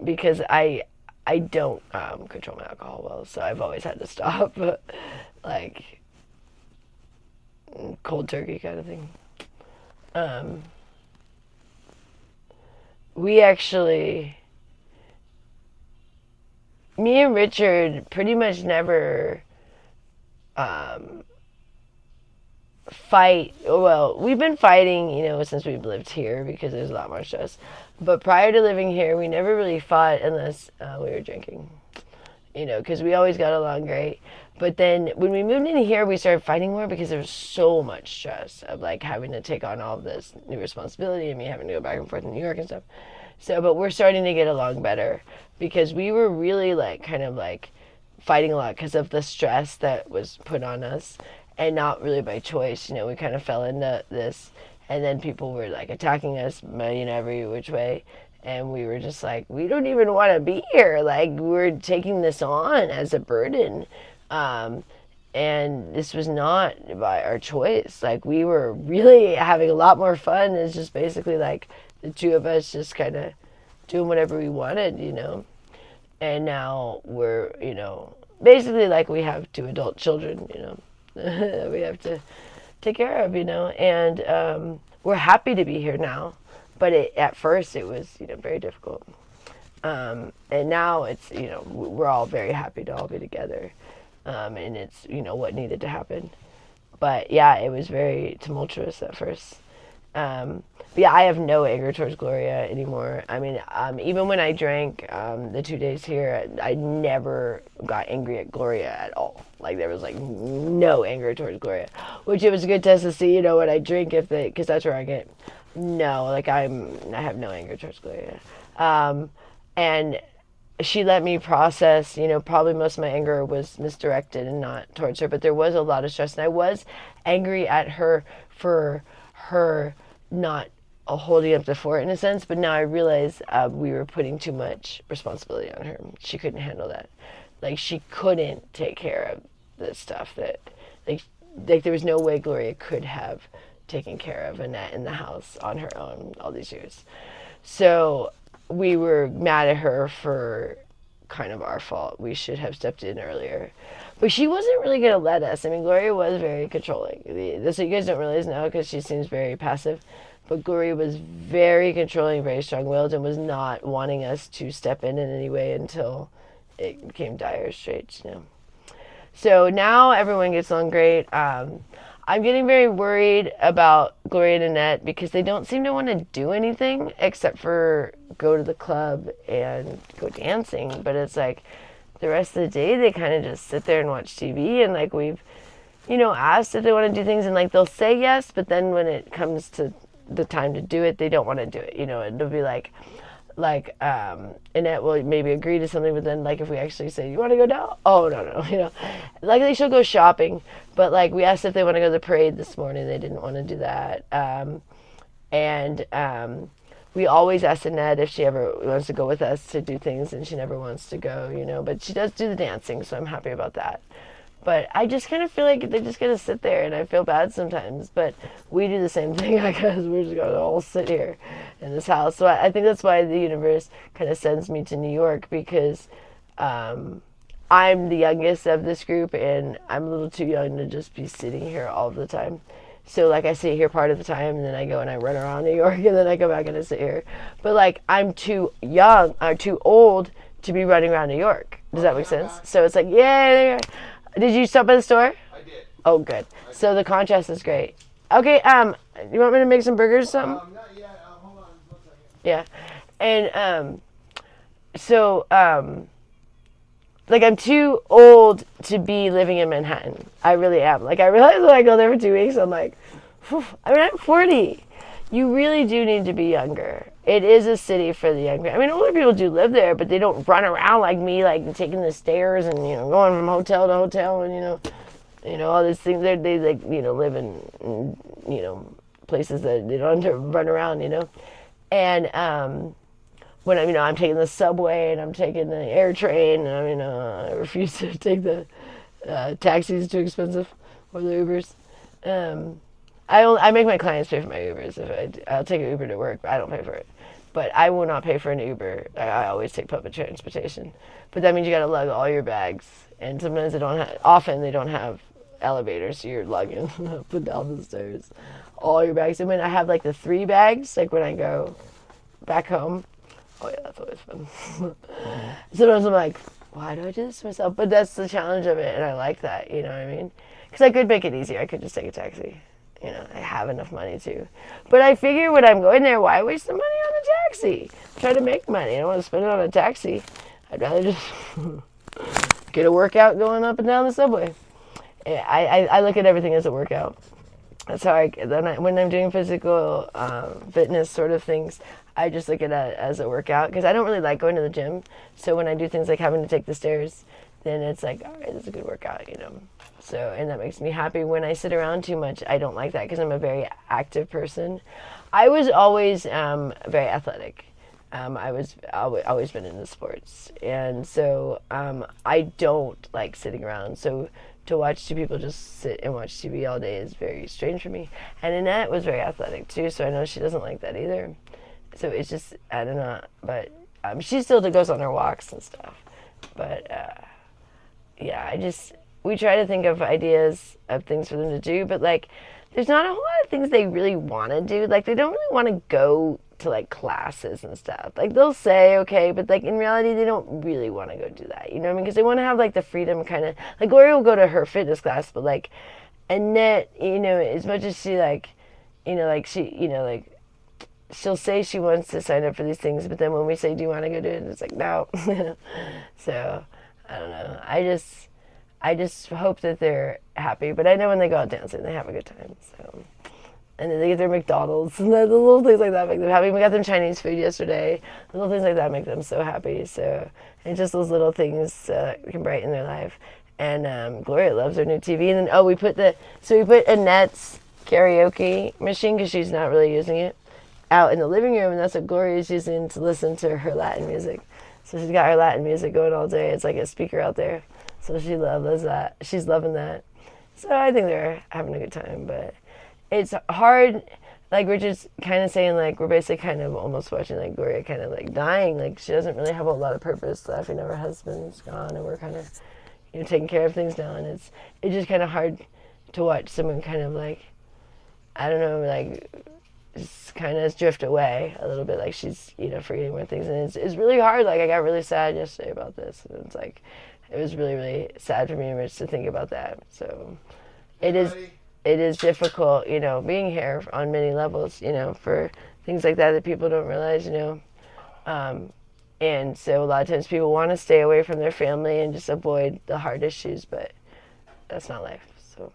Because I don't control my alcohol well, so I've always had to stop. Like, cold turkey kind of thing. We actually, me and Richard pretty much never fight. Well, we've been fighting, since we've lived here because there's a lot more stress. But prior to living here, we never really fought unless we were drinking, because we always got along great. But then when we moved in here, we started fighting more because there was so much stress of like having to take on all of this new responsibility and me having to go back and forth in New York and stuff. So, but we're starting to get along better because we were really like kind of like fighting a lot because of the stress that was put on us and not really by choice. We kind of fell into this, and then people were like attacking us, every which way. And we were just like, we don't even want to be here. Like, we're taking this on as a burden. And this was not by our choice. Like, we were really having a lot more fun. It's just basically like the two of us just kind of doing whatever we wanted, And now we're, basically like we have 2 adult children, we have to take care of, And we're happy to be here now. But at first it was, very difficult. And now it's, we're all very happy to all be together. And it's, what needed to happen. But yeah, it was very tumultuous at first. But yeah, I have no anger towards Gloria anymore. I mean, even when I drank the 2 days here, I never got angry at Gloria at all. Like, there was like no anger towards Gloria, which it was a good test to see, when I drink, because that's where I get, no, like I have no anger towards Gloria. And she let me process, probably most of my anger was misdirected and not towards her, but there was a lot of stress, and I was angry at her for her not holding up the fort in a sense, but now I realize we were putting too much responsibility on her. She couldn't handle that. Like, she couldn't take care of the stuff that, like there was no way Gloria could have taken care of Annette in the house on her own all these years. So we were mad at her for kind of our fault. We should have stepped in earlier. But she wasn't really going to let us. I mean, Gloria was very controlling. This you guys don't realize now because she seems very passive. But Gloria was very controlling, very strong-willed, and was not wanting us to step in any way until it became dire straits, So now everyone gets along great. I'm getting very worried about Gloria and Annette because they don't seem to want to do anything except for go to the club and go dancing. But it's like the rest of the day they kind of just sit there and watch TV, and like we've, asked if they want to do things, and like they'll say yes, but then when it comes to the time to do it, they don't want to do it. It'll be like Annette will maybe agree to something, but then like if we actually say, you want to go down? Oh, no. Like she'll go shopping, but like we asked if they want to go to the parade this morning. They didn't want to do that. And we always ask Annette if she ever wants to go with us to do things, and she never wants to go, but she does do the dancing, so I'm happy about that. But I just kind of feel like they're just going to sit there, and I feel bad sometimes. But we do the same thing, I guess. We're just going to all sit here in this house. So I think that's why the universe kind of sends me to New York, because I'm the youngest of this group, and I'm a little too young to just be sitting here all the time. So, like, I sit here part of the time, and then I go and I run around New York, and then I come back and I sit here. But, like, I'm too young, or too old to be running around New York. Does that make sense? So it's like, yeah. Did you stop by the store? I did. Oh, good. So the contrast is great. Okay, you want me to make some burgers or something? Not yet. Hold on 1 second. Yeah. And, like, I'm too old to be living in Manhattan. I really am. Like, I realize when I go there for 2 weeks, I'm like, whew. I mean, I'm 40. You really do need to be younger. It is a city for the younger. I mean, older people do live there, but they don't run around like me, like taking the stairs and, going from hotel to hotel and, all these things. They like, live in, places that they don't have to run around, And, when I'm taking the subway and I'm taking the air train, and I refuse to take the taxis, too expensive, or the Ubers. I make my clients pay for my Ubers. I'll take an Uber to work, but I don't pay for it. But I will not pay for an Uber. I always take public transportation. But that means you got to lug all your bags, and sometimes often they don't have elevators, so you're lugging up and down the stairs, all your bags. And when I have like the 3 bags, like when I go back home. Oh yeah, that's always fun. Sometimes I'm like, why do I do this to myself? But that's the challenge of it, and I like that, you know what I mean? Because I could make it easier. I could just take a taxi. I have enough money to. But I figure when I'm going there, why waste the money on a taxi? Try to make money. I don't want to spend it on a taxi. I'd rather just get a workout going up and down the subway. I look at everything as a workout. That's how when I'm doing physical fitness sort of things, I just look at it as a workout, because I don't really like going to the gym. So when I do things like having to take the stairs, then it's like, all right, this is a good workout, So, and that makes me happy. When I sit around too much, I don't like that, because I'm a very active person. I was always very athletic. Always been into sports. And so I don't like sitting around. So to watch 2 people just sit and watch TV all day is very strange for me. And Annette was very athletic too, so I know she doesn't like that either. So it's just, I don't know, but she still goes on her walks and stuff. But yeah, we try to think of ideas of things for them to do, but like, there's not a whole lot of things they really want to do. Like, they don't really want to go to like classes and stuff. Like, they'll say, okay, but like in reality, they don't really want to go do that. You know what I mean? Because they want to have like the freedom kind of, like Gloria will go to her fitness class, but like Annette, as much as she like, she'll say she wants to sign up for these things, but then when we say, do you want to go do it? It's like, no. So, I don't know. I just hope that they're happy, but I know when they go out dancing, they have a good time, so. And then they get their McDonald's, and the little things like that make them happy. We got them Chinese food yesterday. The little things like that make them so happy, so. And just those little things can brighten their life. And Gloria loves her new TV, and then, we put Annette's karaoke machine, because she's not really using it, out in the living room, and that's what Gloria's using to listen to her Latin music. So she's got her Latin music going all day. It's like a speaker out there. So she loves that. She's loving that. So I think they're having a good time, but it's hard. Like, we're just kind of saying, like, we're basically kind of almost watching, like, Gloria kind of, like, dying. Like, she doesn't really have a lot of purpose left. Her husband's gone, and we're kind of, taking care of things now. And it's just kind of hard to watch someone kind of, like, I don't know, like, just kind of drift away a little bit. Like, she's, forgetting more things. And it's really hard. Like, I got really sad yesterday about this. And it's like, it was really, really sad for me and Rich to think about that. So it is difficult, being here on many levels, for things like that people don't realize, and so a lot of times people want to stay away from their family and just avoid the hard issues, but that's not life. So.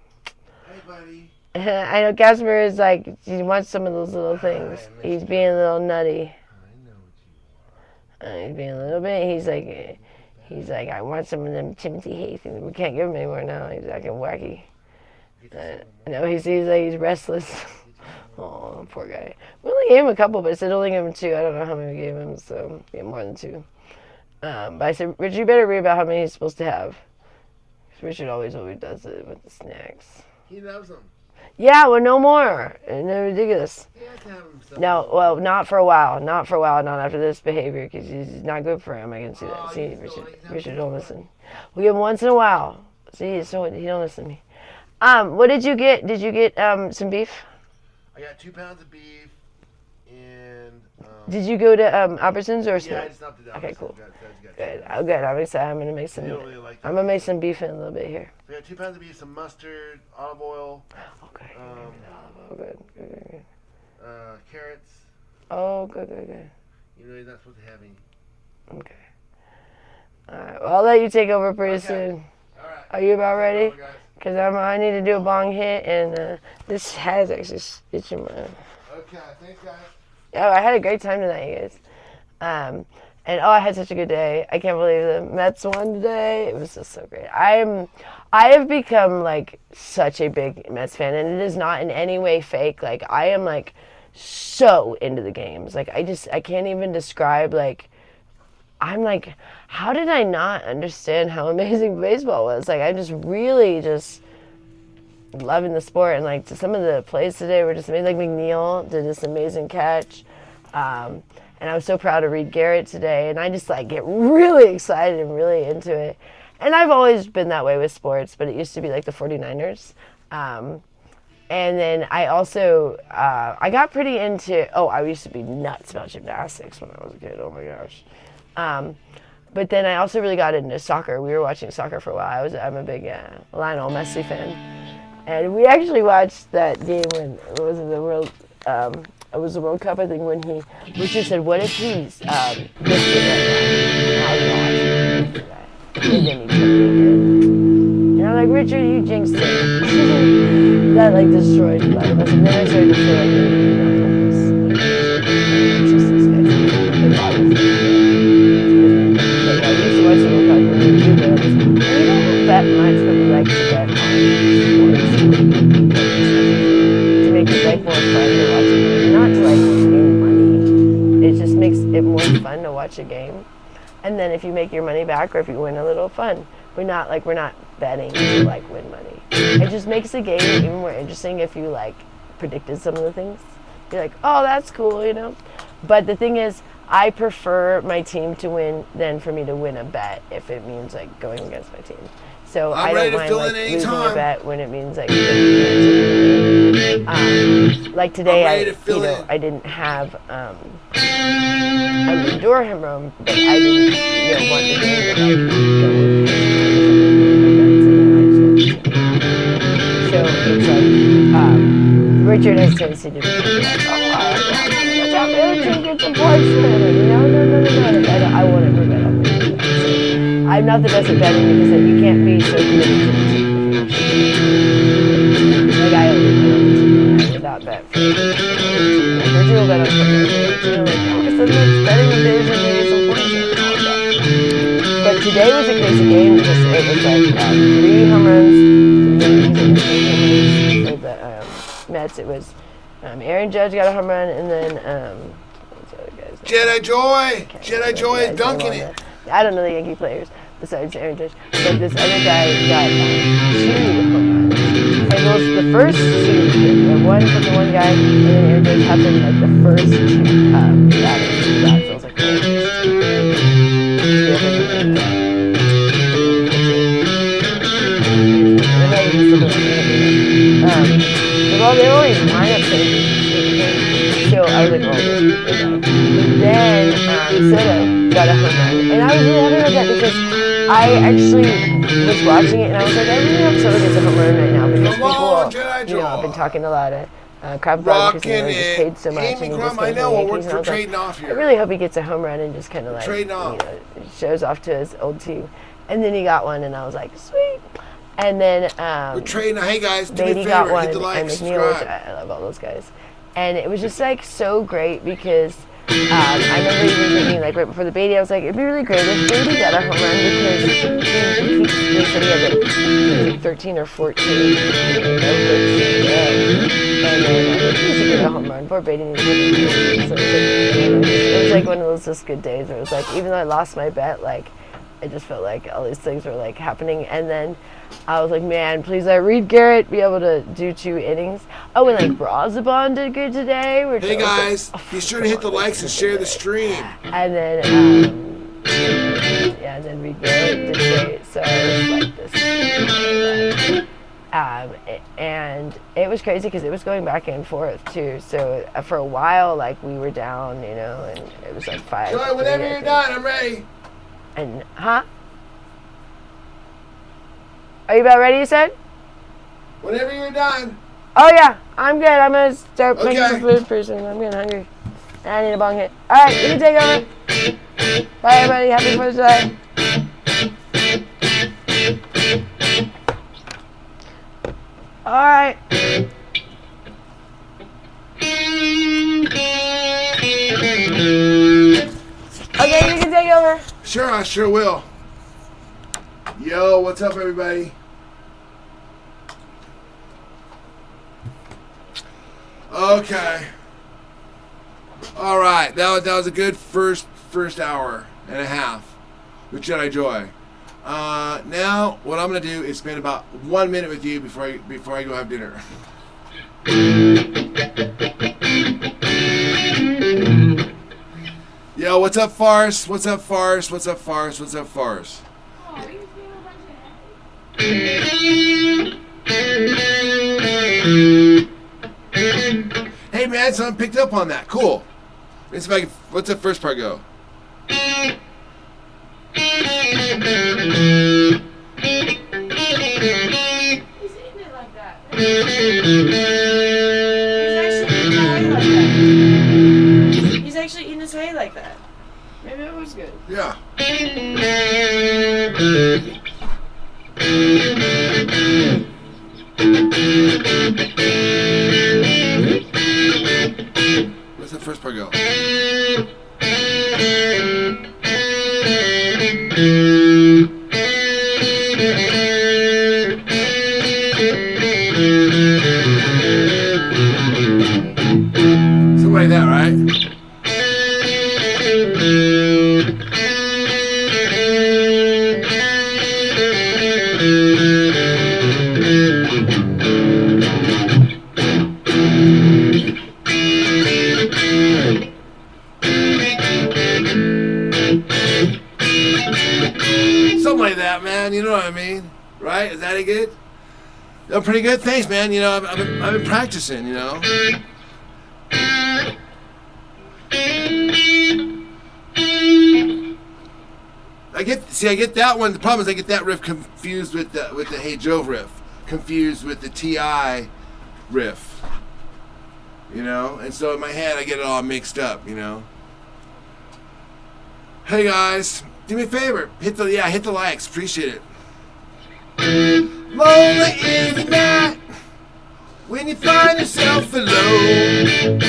Hey, buddy. I know Casper is like, he wants some of those little things. He's being a little nutty. I know what you want. He's being a little bit, he's like, I want some of them Timothy Hay things. We can't give him anymore now. He's acting wacky. No, he's restless. Oh, poor guy. We only gave him a couple, but I said only give him 2. I don't know how many we gave him, so we have more than 2. But I said, Rich, you better read about how many he's supposed to have. Richard always does it with the snacks. He loves them. Yeah, well, no more. And they're ridiculous. He has to have them. No, well, not for a while. Not for a while. Not after this behavior, because he's not good for him. I can see that. See, Richard don't listen. We give him once in a while. See, so he don't listen to me. What did you get? Did you get some beef? I got 2 pounds of beef and. Did you go to Albertsons or Yeah, I just stopped at Okay, cool. Good. Good. Oh, good. I'm excited. I'm gonna make some. You don't really like that. I'm gonna make some beef in a little bit here. We got 2 pounds of beef, some mustard, olive oil. Okay. Um, Good. Carrots. Oh, good. You know, you're not supposed to have any. Okay. All right. Well, I'll let you take over pretty soon. All right. Are you about ready? Over, guys. Because I need to do a bong hit, and this has actually itching my. Okay, thanks, guys. Oh, I had a great time tonight, you guys. And I had such a good day. I can't believe the Mets won today. It was just so great. I have become like such a big Mets fan, and it is not in any way fake. Like I am like so into the games. Like I can't even describe. Like I'm like, how did I not understand how amazing baseball was? Like I just really just loving the sport, and like some of the plays today were just amazing. Like McNeil did this amazing catch. And I was so proud of Reed Garrett today, and I just like get really excited and really into it. And I've always been that way with sports, but it used to be like the 49ers. And then I also, I got pretty into, I used to be nuts about gymnastics when I was a kid, oh my gosh. But then I also really got into soccer. We were watching soccer for a while. I'm a big Lionel Messi fan. And we actually watched that game when it was the World Cup, I think, when Richard said, what if he's gifted right now? And I was watching that. And then he took me again. And I'm like, Richard, you jinxed it. That like destroyed a lot of us. And then I started to feel like, it's just this guy. Like, I used to watch the World Cup when we do that. We don't bet much, but we like to bet on sports. To make it like more fun to watch a game. Not to like win money. It just makes it more fun to watch a game. And then if you make your money back or if you win a little fun, we're not betting to like win money. It just makes the game even more interesting if you like predicted some of the things. You're like, oh, that's cool, you know? But the thing is, I prefer my team to win than for me to win a bet if it means like going against my team. So I don't mind like losing a bet when it means like like today I didn't have I would adore him Rome, but I didn't want the game to like go so it's like Richard has tendency to be like, watch out, the other team gets some points. No, I want to bet on this. I'm not the best at betting because you can't be so committed to the team. Like I only without bet for the team. Like Richard will bet on something. Like, so that's betting the days and maybe some points. But today was a crazy game because it was like 3 home runs for the Mets. It was Aaron Judge got a home run, and then what's the other guy's name? Jedi Joy is dunking it. I don't know the Yankee players besides Aaron Judge, but this other guy got 2 home runs. And it was the first 2, one from the one guy, and then Aaron Judge happened like the first 2 batters. That feels like well, they always line up so I was like, oh, then Soto got a home run, and I was really happy about that because I actually was watching it, and I was like, I really hope Soto gets a home run right now because people, have been talking a lot of crap about him because he just paid so much, and he just I know, the we're Yankees, and I was trading like, off here. I really hope he gets a home run and just kind of like, shows off to his old team, and then he got one, and I was like, sweet. And then we're trading. Hey guys, do me a Beatty favor, got one, hit the like, and McNeil, which I love all those guys. And it was just like so great because I remember even thinking like right before the Beatty, I was like, it'd be really great if Beatty got a home run because they said he had like 13 or 14 and then he should get a home run. Poor Beatty needs to get a home run. So it was like one of those just good days where it was like, even though I lost my bet, like it just felt like all these things were like happening. And then I was like, man, please let Reed Garrett be able to do 2 innings. Oh, and like Brazabon did good today. Hey guys, be sure to hit the likes and share the stream. And then, and then Reed Garrett did great. So it was like this. And it was crazy because it was going back and forth too. So for a while, like we were down, and it was like 5. Joy, whenever you're done, I'm ready. And Are you about ready? You said. Whenever you're done. Oh yeah, I'm good. I'm gonna start making some food pretty soon. I'm getting hungry. I need a bong hit. All right, you can take over. Bye everybody. Happy 4th of July. All right. Okay, you can take over. Sure, I sure will. Yo, what's up, everybody? Okay. All right, that was a good first hour and a half with Jedi Joy. Now, what I'm gonna do is spend about 1 minute with you before I go have dinner. Yo, what's up, Farce? What's up, Farce? What's up, Farce? What's up, Farce? Hey, man, someone picked up on that. Cool. Let's see if I can, what's the first part go? He's eating it like that. He's actually eating his hay like that. Maybe it was good. Yeah. What's the first part go? Something like that, right? Something like that, man. You know what I mean, right? Is that it good? No, pretty good. Thanks, man. I've been practicing. I get that one. The problem is I get that riff confused with the Hey Jove riff, confused with the T.I. riff. And so in my head I get it all mixed up. Hey guys, do me a favor, hit the likes, appreciate it. Lonely is the night when you find yourself alone.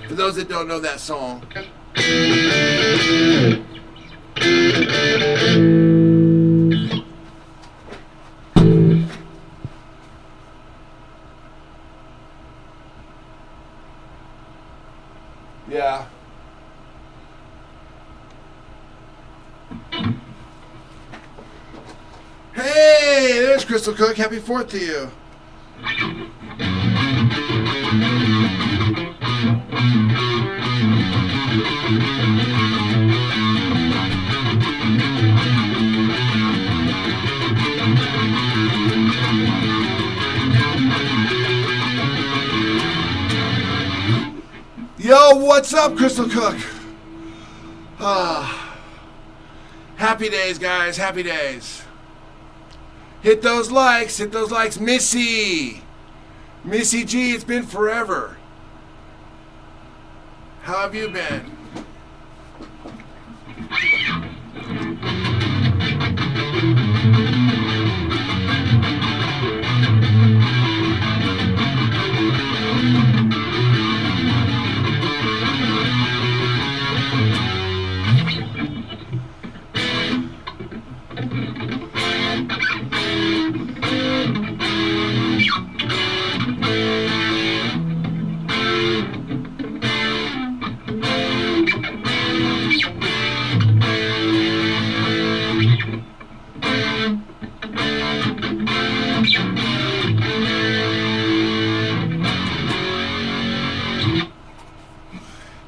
For those that don't know that song. Yeah. Hey, there's Crystal Cook. Happy 4th to you. Yo, what's up, Crystal Cook? Happy days, guys. Happy days. Hit those likes. Missy G, it's been forever. How have you been?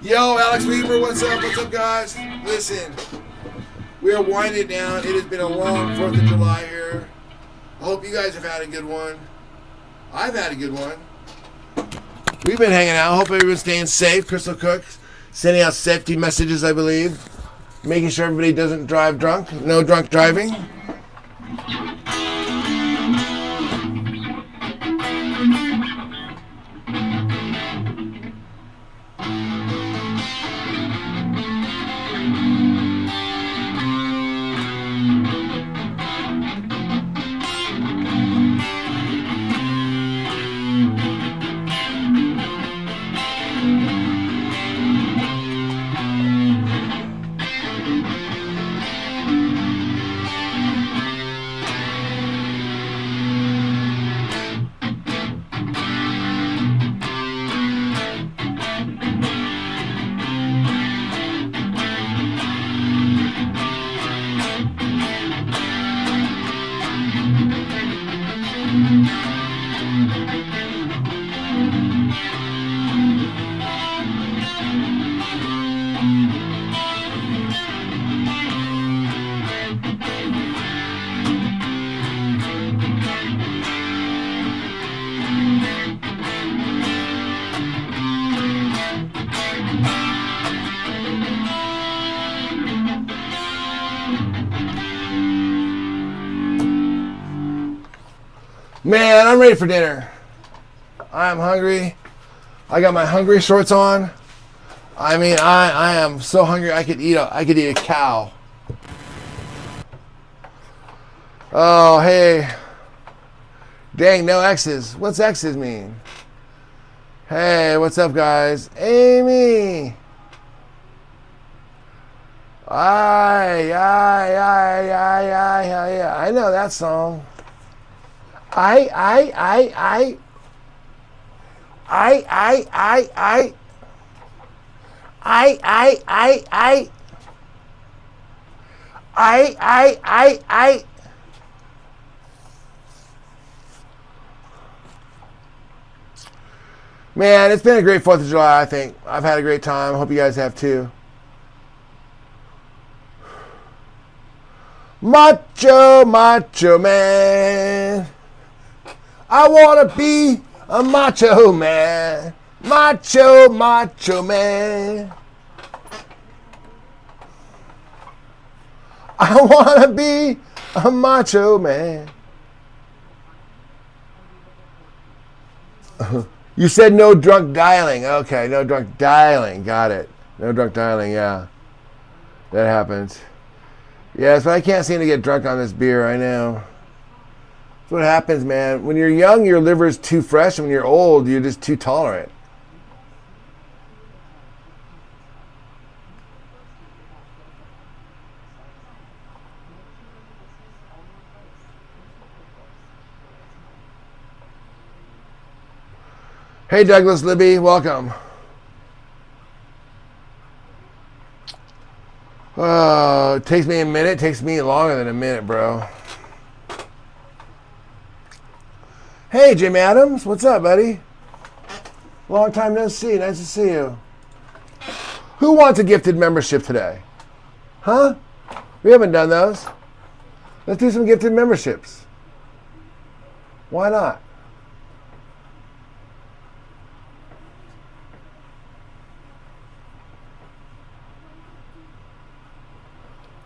Yo, Alex Weaver, what's up? What's up, guys? Listen, we are winding it down. It has been a long 4th of July here. I hope you guys have had a good one. I've had a good one. We've been hanging out. Hope everyone's staying safe. Crystal Cook sending out safety messages, I believe. Making sure everybody doesn't drive drunk. No drunk driving. Man, I'm ready for dinner. I'm hungry. I got my hungry shorts on. I mean, I am so hungry. I could eat a cow. Oh, hey. Dang, no X's. What's X's mean? Hey, what's up, guys? Amy. I know that song. I Man, it's been a great 4th of July, I think. I've had a great time. I hope you guys have too. Macho man. I want to be a macho man. Macho man. I want to be a macho man. You said no drunk dialing. Okay, no drunk dialing. Got it. No drunk dialing, yeah. That happens. Yes, but I can't seem to get drunk on this beer, I know. That's what happens, man. When you're young, your liver's too fresh, and when you're old, you're just too tolerant. Hey, Douglas Libby, welcome. Oh, it takes me a minute. It takes me longer than a minute, bro. Hey, Jim Adams, what's up, buddy? Long time no see. Nice to see you. Who wants a gifted membership today? Huh? We haven't done those. Let's do some gifted memberships. Why not?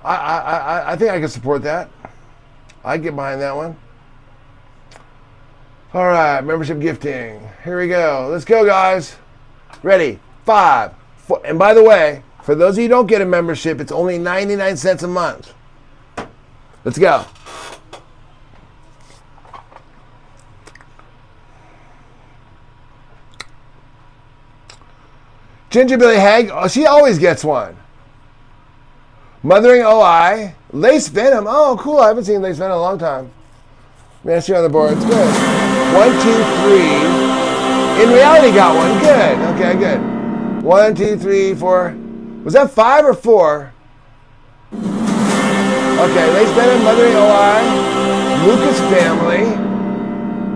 I think I can support that. I'd get behind that one. All right, membership gifting. Here we go. Let's go, guys. Ready? 5, 4. And by the way, for those of you who don't get a membership, it's only 99 cents a month. Let's go. Ginger Billy Hag. Oh, she always gets one. Mothering OI. Lace Venom. Oh, cool. I haven't seen Lace Venom in a long time. Man, she on the board. It's good. 1, 2, 3. In reality, got one. Good. Okay, good. 1, 2, 3, 4. Was that 5 or 4? Okay, Lace Venom, Mothering OI. Lucas Family.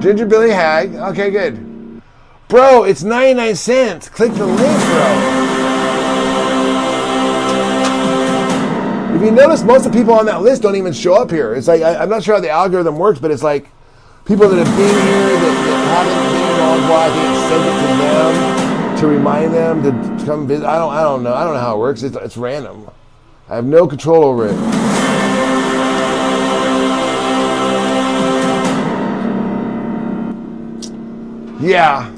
Ginger Billy Hag. Okay, good. Bro, it's 99 cents. Click the link, bro. you notice, most of the people on that list don't even show up here. It's like, I'm not sure how the algorithm works, but it's like people that have been here that haven't been in a long while, I think it sends it to them to remind them to come visit. I don't know. I don't know how it works. It's random. I have no control over it. Yeah.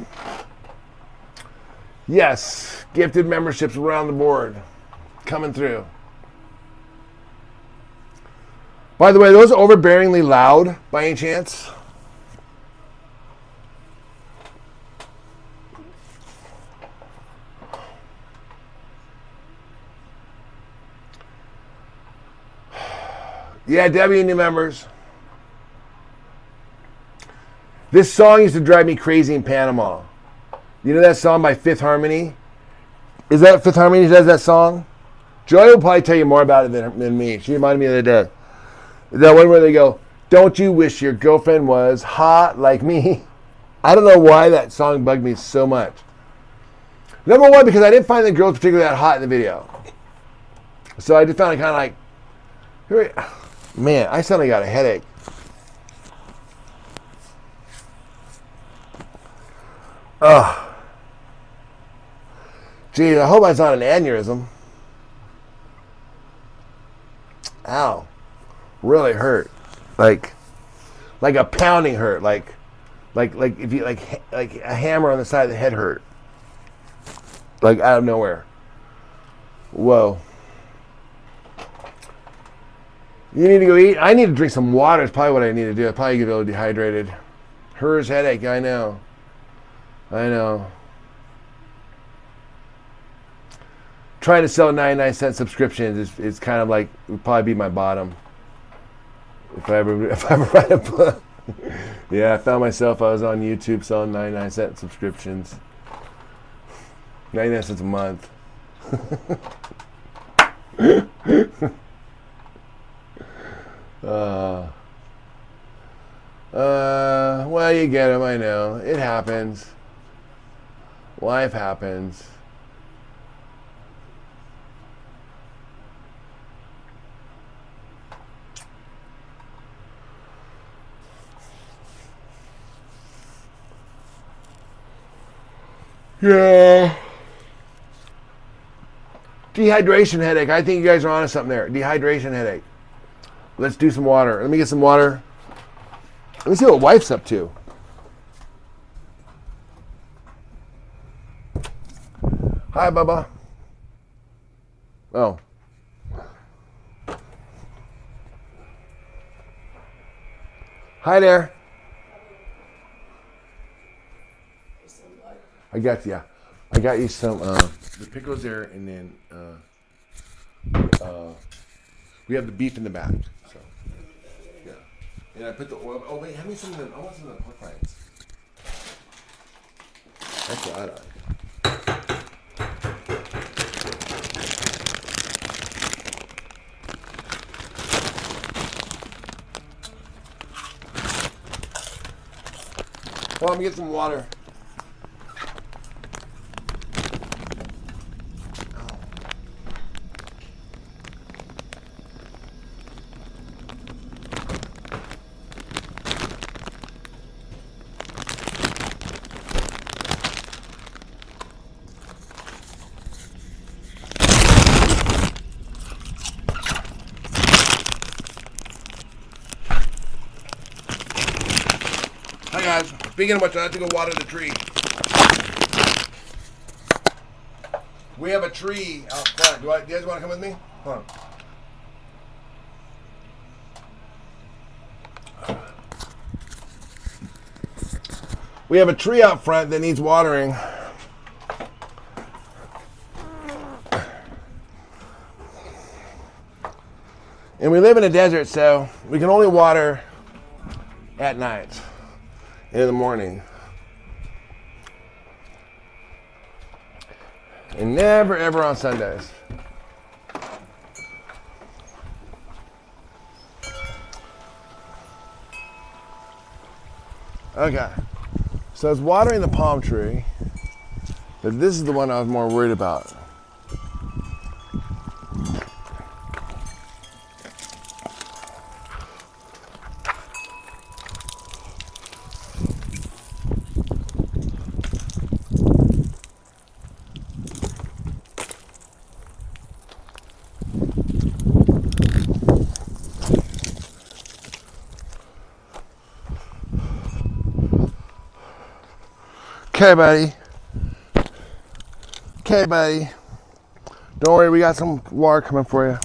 Yes. Gifted memberships around the board. Coming through. By the way, those overbearingly loud by any chance? Yeah, Debbie, new members. This song used to drive me crazy in Panama. You know that song by Fifth Harmony? Is that Fifth Harmony who does that song? Joy will probably tell you more about it than me. She reminded me the other day. That one where they go, don't you wish your girlfriend was hot like me? I don't know why that song bugged me so much. Number one, because I didn't find the girls particularly that hot in the video. So I just found it kind of like, man, I suddenly got a headache. Ugh. Geez, I hope it's not an aneurysm. Ow. Really hurt. Like a pounding hurt. Like if you like a hammer on the side of the head hurt. Like out of nowhere. Whoa. You need to go eat? I need to drink some water is probably what I need to do. I probably get a little dehydrated. Hers headache, I know. Trying to sell 99-cent subscriptions is kind of like, would probably be my bottom. If I ever write a book. Yeah, I found myself, I was on YouTube selling 99-cent subscriptions. 99 cents a month. Well, you get them, I know. It happens. Life happens. Yeah. Dehydration headache. I think you guys are onto something there. Dehydration headache. Let's do some water. Let me get some water. Let me see what wife's up to. Hi, Bubba. Oh. Hi there. I got you some the pickles there, and then we have the beef in the back. So yeah, and I put the oil. Oh wait, hand me some of the. I want some of the pork rinds. That's what I like. Well, let me get some water. Hi guys, speaking of which, I have to go water the tree. We have a tree out front. Do you guys want to come with me? Hold on. We have a tree out front that needs watering. And we live in a desert, so we can only water at night. In the morning. And never ever on Sundays. Okay. So I was watering the palm tree, but this is the one I was more worried about. Okay, buddy. Okay, buddy. Don't worry, we got some water coming for you.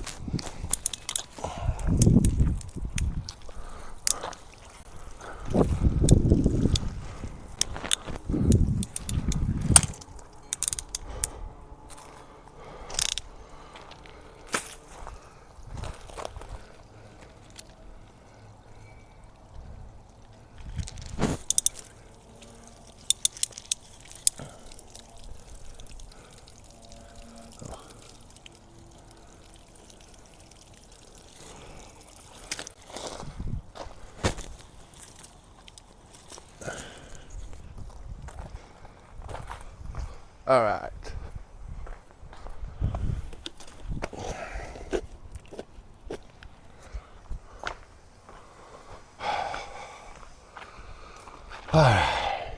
All right. All right.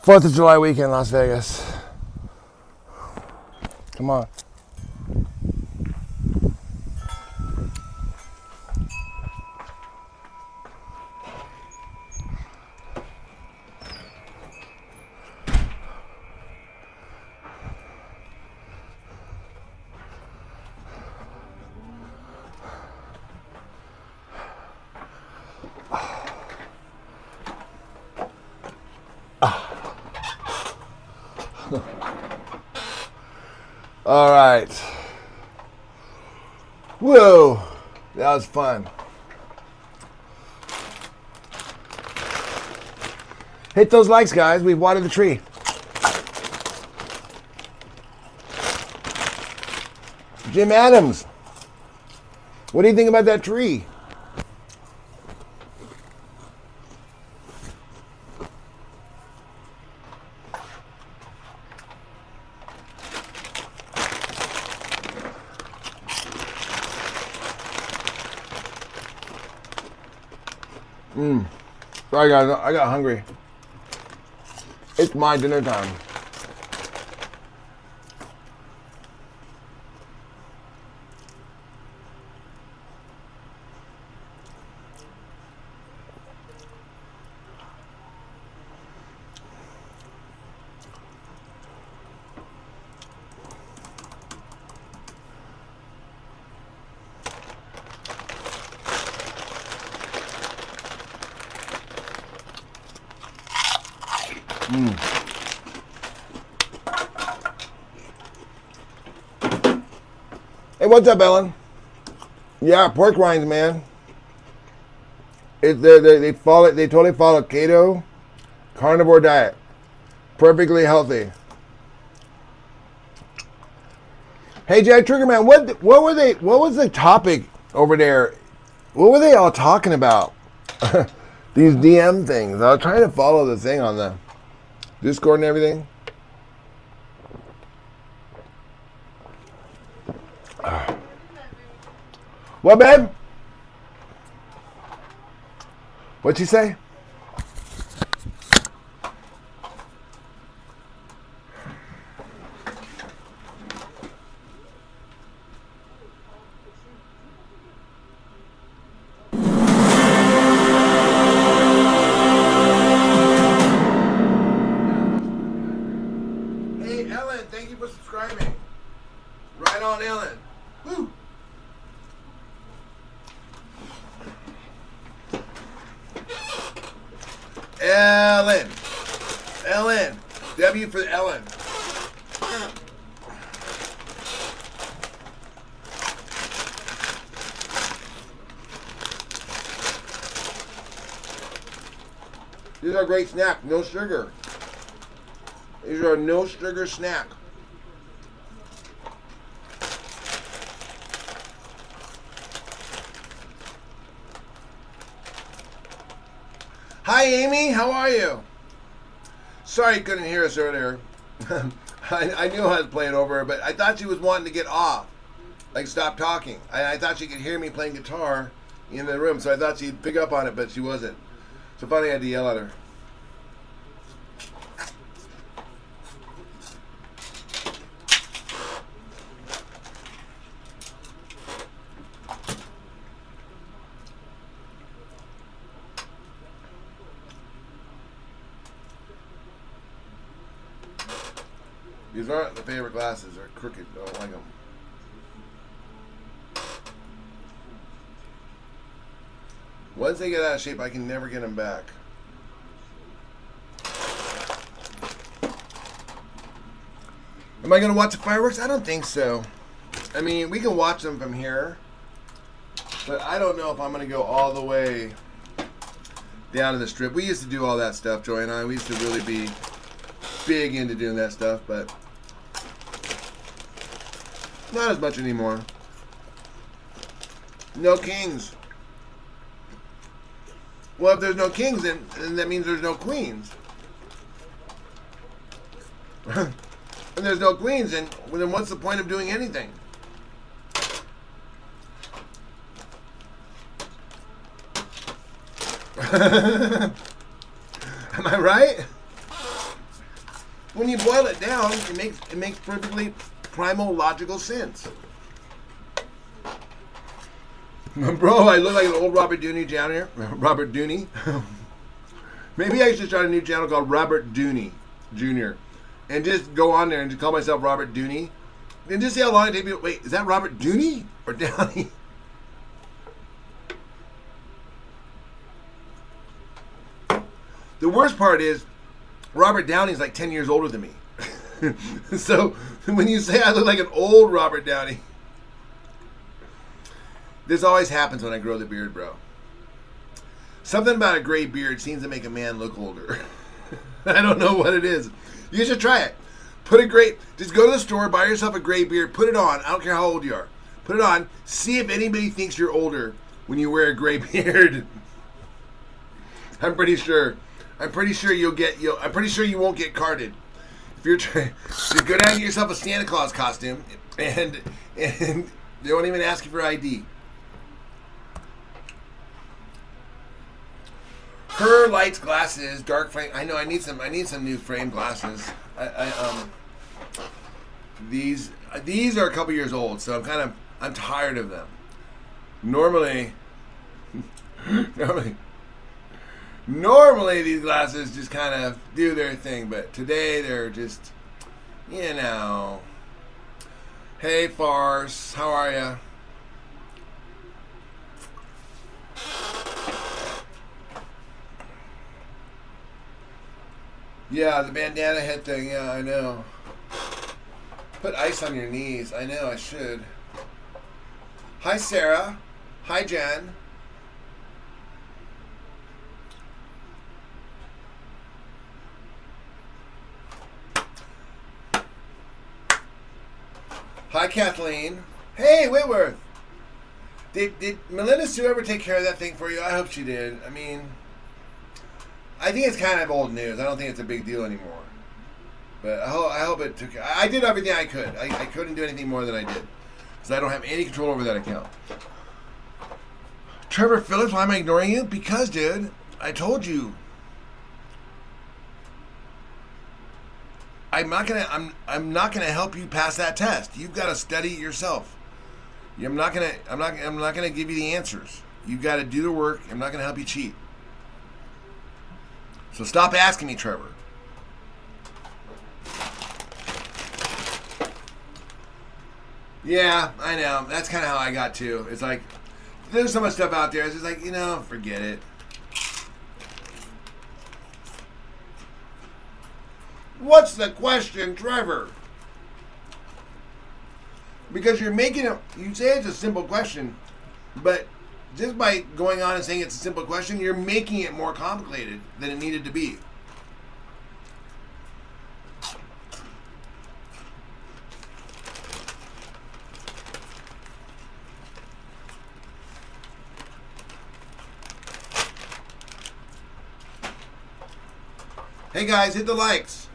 4th of July weekend, Las Vegas. Come on. All right. Whoa, that was fun. Hit those likes, guys. We've watered the tree. Jim Adams, what do you think about that tree? Sorry guys, I got hungry. It's my dinner time. Hey, what's up, Ellen? Yeah, pork rinds, man. They totally follow keto, carnivore diet, perfectly healthy. Hey, Jedi Trigger Man, what was the topic over there? What were they all talking about? These DM things. I was trying to follow the thing on the Discord and everything. What, babe? What'd she say? Hey, Ellen, thank you for subscribing. Right on, Ellen. Woo! Ellen, W for Ellen. These are a great snack, no sugar. These are a no sugar snack. Hi Amy, how are you? Sorry you couldn't hear us earlier. I knew I was playing over her, but I thought she was wanting to get off. Like stop talking. I thought she could hear me playing guitar in the room, so I thought she'd pick up on it, but she wasn't. So finally I had to yell at her. These aren't the favorite glasses. They're crooked. I don't like them. Once they get out of shape, I can never get them back. Am I going to watch the fireworks? I don't think so. I mean, we can watch them from here. But I don't know if I'm going to go all the way down to the strip. We used to do all that stuff, Joy and I. We used to really be big into doing that stuff, but not as much anymore. No kings. Well, if there's no kings, then that means there's no queens. And there's no queens, then what's the point of doing anything? Am I right? When you boil it down, it makes perfectly primal logical sense. Bro, I look like an old Robert Dooney down here. Robert Dooney. Maybe I should start a new channel called Robert Dooney Jr. and just go on there and just call myself Robert Dooney. And just see how long it takes me. Wait, is that Robert Dooney or Downey? The worst part is Robert Downey's like 10 years older than me. So when you say I look like an old Robert Downey, this always happens when I grow the beard, bro. Something about a gray beard seems to make a man look older. I don't know what it is. You should try it. Just go to the store, buy yourself a gray beard, put it on. I don't care how old you are. Put it on. See if anybody thinks you're older when you wear a gray beard. I'm pretty sure you won't get carded. If you're trying to go down and get yourself a Santa Claus costume and they won't even ask you for ID. Her lights, glasses, dark frame. I know I need some new frame glasses. These are a couple years old, so I'm tired of them. Normally these glasses just kind of do their thing, but today they're just, Hey, Farce, how are ya? Yeah, the bandana head thing, yeah, I know. Put ice on your knees. I know, I should. Hi, Sarah. Hi, Jen. Hi, Kathleen. Hey, Whitworth. Did Melinda Sue ever take care of that thing for you? I hope she did. I mean, I think it's kind of old news. I don't think it's a big deal anymore. But I hope it took. I did everything I could. I couldn't do anything more than I did, because I don't have any control over that account. Trevor Phillips, why am I ignoring you? Because, dude, I told you. I'm not gonna help you pass that test. You've got to study it yourself. I'm not gonna give you the answers. You've got to do the work. I'm not gonna help you cheat. So stop asking me, Trevor. Yeah, I know. That's kind of how I got too. It's like, there's so much stuff out there. It's just like, forget it. What's the question, Trevor? Because you're making it, you say it's a simple question, but just by going on and saying it's a simple question, you're making it more complicated than it needed to be. Hey guys, hit the likes.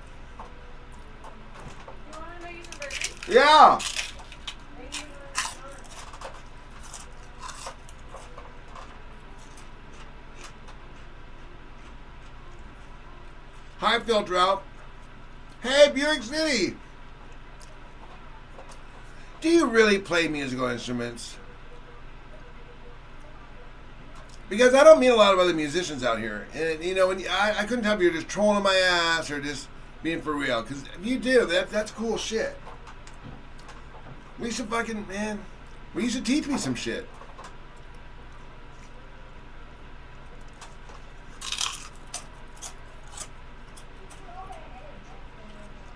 You want to know your burgers? Yeah. Hi, Phil Drought. Hey, Buick City. Do you really play musical instruments? Because I don't meet a lot of other musicians out here. And, when I couldn't tell if you're just trolling my ass or just Being for real. Because if you do, that's cool shit. We should fucking, man. You should teach me some shit.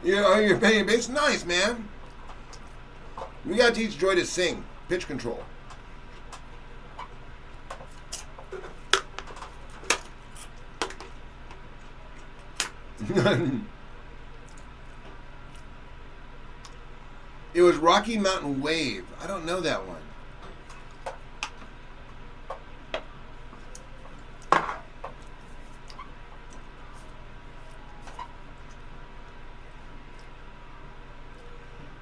You're paying bass? Nice, man. We gotta teach Joy to sing. Pitch control. It was Rocky Mountain Wave. I don't know that one.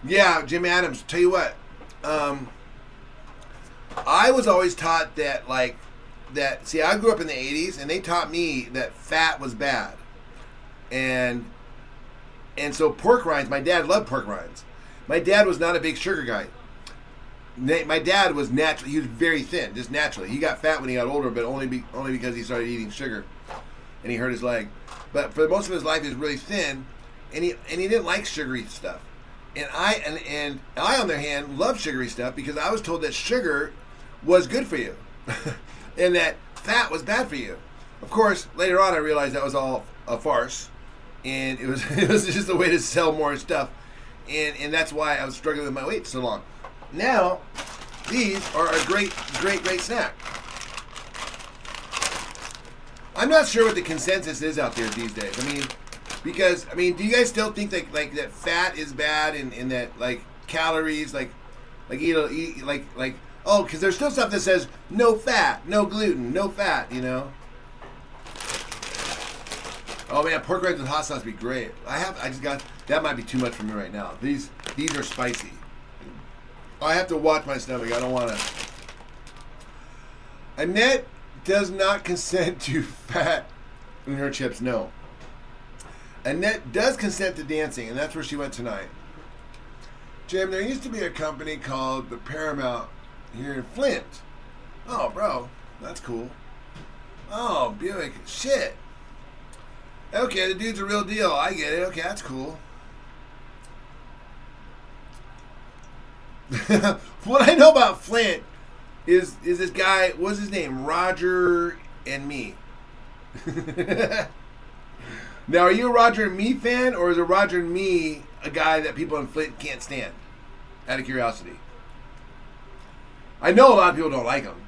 Yeah, Jim Adams. Tell you what, I was always taught that, see, I grew up in the 80s, and they taught me that fat was bad. And so pork rinds, my dad loved pork rinds. My dad was not a big sugar guy. My dad was natural. He was very thin, just naturally. He got fat when he got older, but only because he started eating sugar, and he hurt his leg. But for most of his life, he was really thin, and he didn't like sugary stuff. And I, on the other hand, love sugary stuff because I was told that sugar was good for you, and that fat was bad for you. Of course, later on, I realized that was all a farce, and it was just a way to sell more stuff, and that's why I was struggling with my weight so long. Now, these are a great snack. I'm not sure what the consensus is out there these days. Because do you guys still think like that fat is bad and that like calories because there's still stuff that says no fat, no gluten, no fat, you know? Oh man, pork rinds with hot sauce would be great. That might be too much for me right now. These are spicy. I have to watch my stomach. I don't want to. Annette does not consent to fat in her chips. No. Annette does consent to dancing, and that's where she went tonight. Jim, there used to be a company called the Paramount here in Flint. Oh, bro, that's cool. Oh, Buick, shit. Okay, the dude's a real deal. I get it. Okay, that's cool. What I know about Flint is this guy, what's his name? Roger and Me. Now, are you a Roger and Me fan, or is a Roger and Me a guy that people in Flint can't stand? Out of curiosity. I know a lot of people don't like him.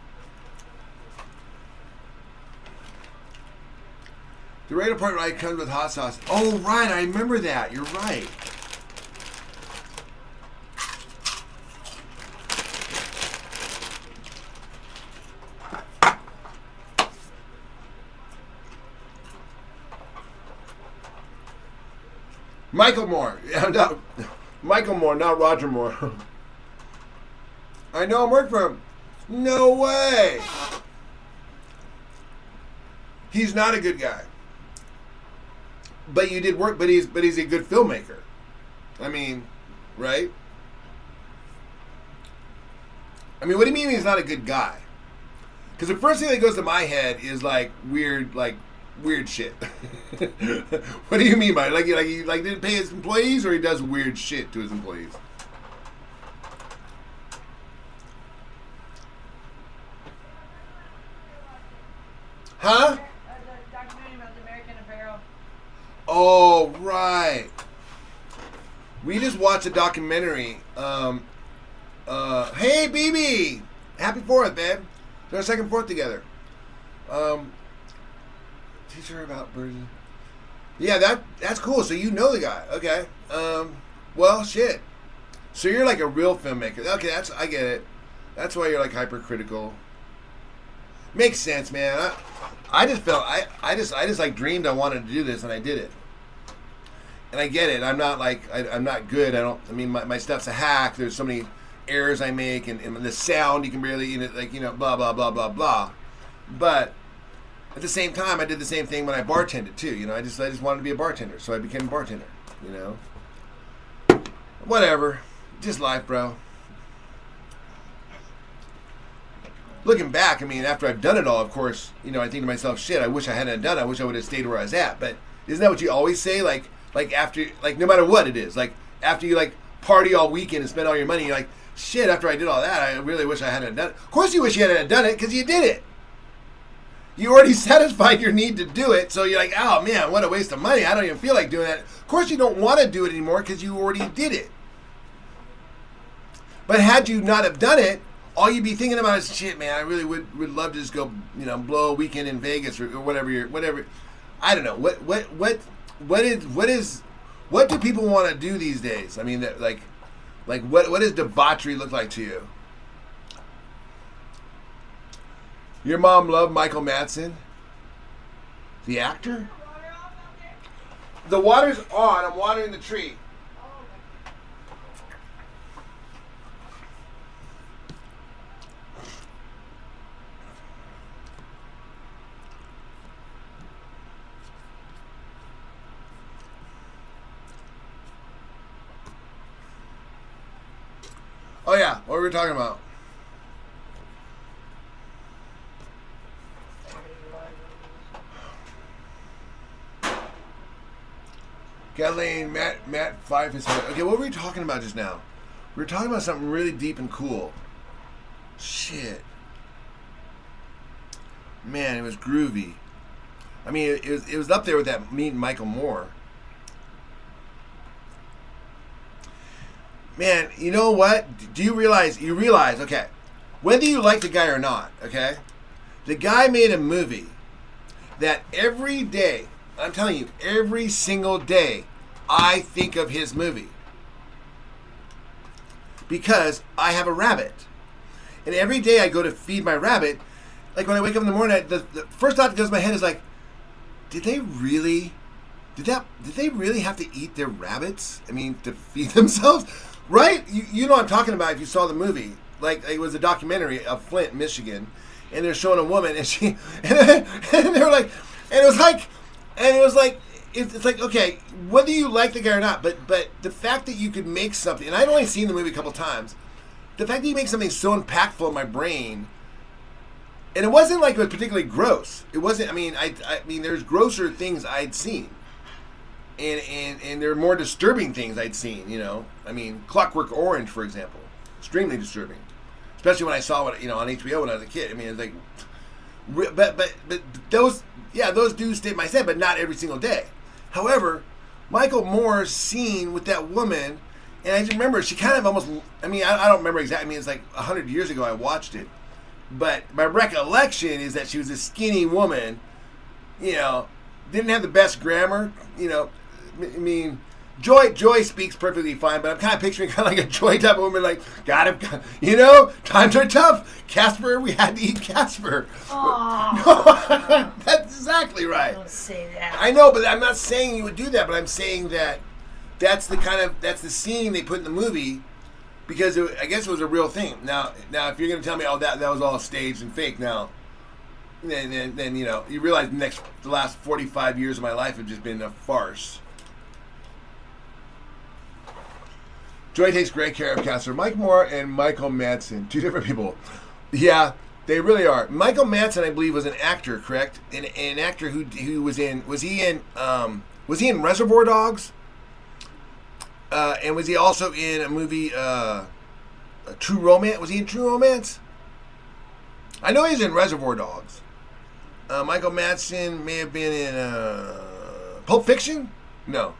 The regular part right comes with hot sauce. Oh, right, I remember that. You're right. Michael Moore. Michael Moore, not Roger Moore. I know him, work for him. No way. He's not a good guy. But you did work, but he's a good filmmaker. Right? What do you mean he's not a good guy? Because the first thing that goes to my head is weird shit. What do you mean by it? He didn't pay his employees, or he does weird shit to his employees? Huh? The documentary about the American Apparel. Oh, right. We just watched a documentary. Hey, BB! Happy 4th, babe. It's our second 4th together. Teach her about birds. Yeah, that's cool. So you know the guy. Okay. Well, shit. So you're like a real filmmaker. Okay, I get it. That's why you're like hypercritical. Makes sense, man. I just felt I just dreamed I wanted to do this, and I did it. And I get it. I'm not I'm not good. My stuff's a hack. There's so many errors I make, and the sound you can barely blah blah blah blah blah. But at the same time, I did the same thing when I bartended too. I just wanted to be a bartender, so I became a bartender. Whatever, just life, bro. Looking back, after I've done it all, of course, I think to myself, shit, I wish I hadn't done it. I wish I would have stayed where I was at. But isn't that what you always say? Like after, like no matter what it is, like after you like party all weekend and spend all your money, you're like, shit, after I did all that, I really wish I hadn't done it. Of course you wish you hadn't done it because you did it. You already satisfied your need to do it, so you're like, oh man, what a waste of money. I don't even feel like doing that. Of course you don't want to do it anymore because you already did it. But had you not have done it, all you'd be thinking about is, shit, man, I really would love to just go, blow a weekend in Vegas or whatever. I don't know. What do people want to do these days? I mean, like what does debauchery look like to you? Your mom loved Michael Madsen, the actor? The water's on. I'm watering the tree. Oh yeah, what were we talking about? Kathleen, Matt Fife is here. Okay, what were we talking about just now? We were talking about something really deep and cool. Shit. Man, it was groovy. I mean, it was up there with that meeting Michael Moore. Man, you know what? Do you realize, okay, whether you like the guy or not, okay, the guy made a movie that every day, I'm telling you, every single day, I think of his movie. Because I have a rabbit. And every day I go to feed my rabbit, like when I wake up in the morning, the first thought that goes in my head is like, did they really have to eat their rabbits? I mean, to feed themselves? Right? You know what I'm talking about if you saw the movie. Like, it was a documentary of Flint, Michigan, and they're showing a woman, and she, and they were like, and it was like, it's like, okay, whether you like the guy or not, but the fact that you could make something, and I'd only seen the movie a couple times, the fact that you make something so impactful in my brain, and it wasn't like it was particularly gross. It wasn't, I mean, there's grosser things I'd seen. And there are more disturbing things I'd seen, I mean, Clockwork Orange, for example. Extremely disturbing. Especially when I saw it, on HBO when I was a kid. I mean, it's like, but those do stay in my head, but not every single day. However, Michael Moore's scene with that woman, and I just remember she kind of almost, I mean, I don't remember exactly, I mean, it's like 100 years ago I watched it. But my recollection is that she was a skinny woman, didn't have the best grammar, I mean, Joy speaks perfectly fine, but I'm kind of picturing kind of like a Joy type of woman, like, times are tough. Casper, we had to eat Casper. No, that's exactly right. Don't say that. I know, but I'm not saying you would do that, but I'm saying that that's the scene they put in the movie because I guess it was a real thing. Now, if you're going to tell me, that was all staged and fake, then you realize the last 45 years of my life have just been a farce. Joy takes great care of Casper. Mike Moore and Michael Madsen, two different people. Yeah, they really are. Michael Madsen, I believe, was an actor, correct? An actor who was he in Reservoir Dogs? And was he also in a movie, True Romance? Was he in True Romance? I know he's in Reservoir Dogs. Michael Madsen may have been in Pulp Fiction? No.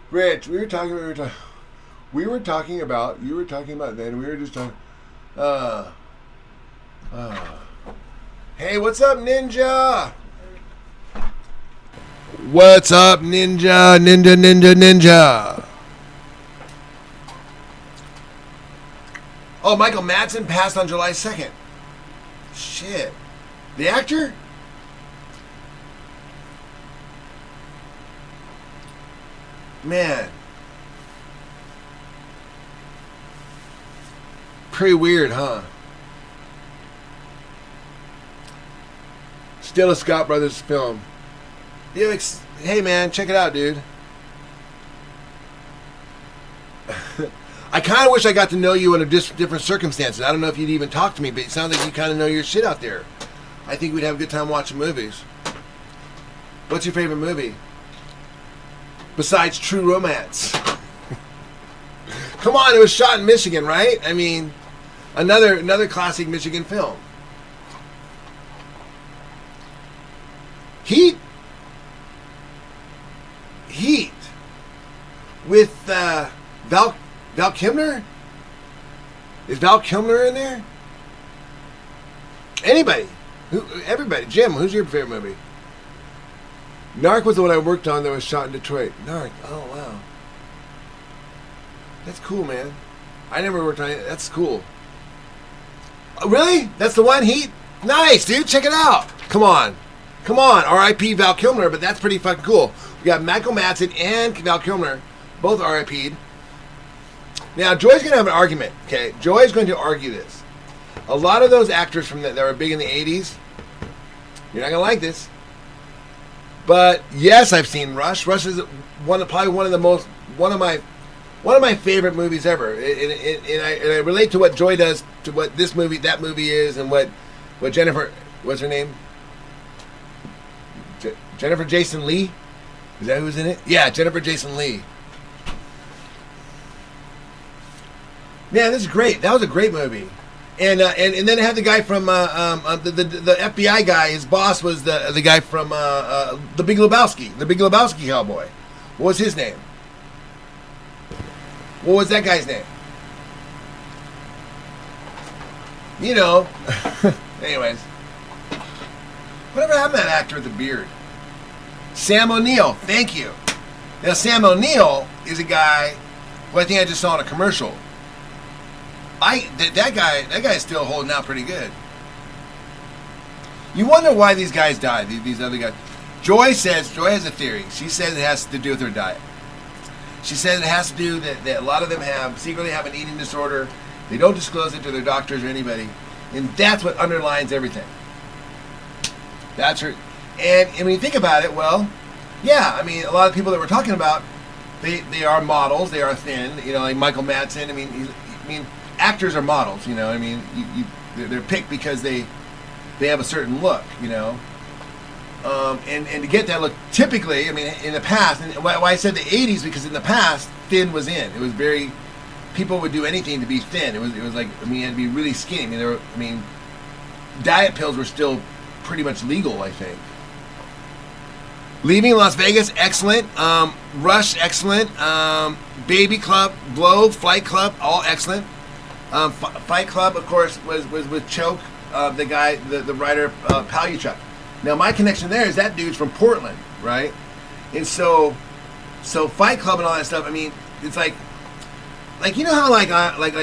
Rich, you were talking about then, we were just talking, hey, what's up, Ninja? What's up, Ninja? Oh, Michael Madsen passed on July 2nd. Shit. The actor? Man. Pretty weird, huh? Still a Scott Brothers film. Hey, man, check it out, dude. I kind of wish I got to know you under different circumstances. I don't know if you'd even talk to me, but it sounds like you kind of know your shit out there. I think we'd have a good time watching movies. What's your favorite movie? Besides True Romance. Come on, it was shot in Michigan, right? I mean, another classic Michigan film. Heat. With Val Kilmer? Is Val Kilmer in there? Anybody? Everybody. Jim, who's your favorite movie? Narc was the one I worked on that was shot in Detroit. Narc. Oh, wow. That's cool, man. I never worked on it. That's cool. Oh, really? That's the one? Heat? Nice, dude. Check it out. Come on. R.I.P. Val Kilmer, but that's pretty fucking cool. We got Michael Madsen and Val Kilmer, both R.I.P'd. Now, Joy's going to have an argument, okay? Joy's going to argue this. A lot of those actors that were big in the 80s, you're not going to like this. But, yes, I've seen Rush. Rush is probably one of my favorite movies ever. And I relate to what Joy does to what that movie is, and what Jennifer, what's her name? Jennifer Jason Leigh? Is that who's in it? Yeah, Jennifer Jason Leigh. Man, this is great. That was a great movie. And then it had the guy from the FBI guy. His boss was the guy from the Big Lebowski cowboy. What was his name? What was that guy's name? You know. Anyways. Whatever happened to that actor with the beard? Sam O'Neill. Thank you. Now, Sam O'Neill is a guy who I think I just saw in a commercial. That guy is still holding out pretty good. You wonder why these guys die, these other guys. Joy has a theory. She says it has to do with their diet. She says it has to do that a lot of them secretly have an eating disorder. They don't disclose it to their doctors or anybody. And that's what underlines everything. That's her. And when you think about it, well, yeah, I mean, a lot of people that we're talking about, they are models. They are thin. You know, like Michael Madsen. I mean, actors are models. You know, I mean, they're picked because they have a certain look. You know, and to get that look, typically, I mean, in the past, and why I said the '80s, because in the past, thin was in. It was very, people would do anything to be thin. It was like, I mean, you had to be really skinny. I mean, diet pills were still pretty much legal, I think. Leaving Las Vegas, excellent. Rush, excellent. Baby Club, Blow, Flight Club, all excellent. Fight Club, of course, was with Choke, the guy, the writer, Palyachuk. Now, my connection there is that dude's from Portland, right? And so Fight Club and all that stuff, I mean, it's like you know how like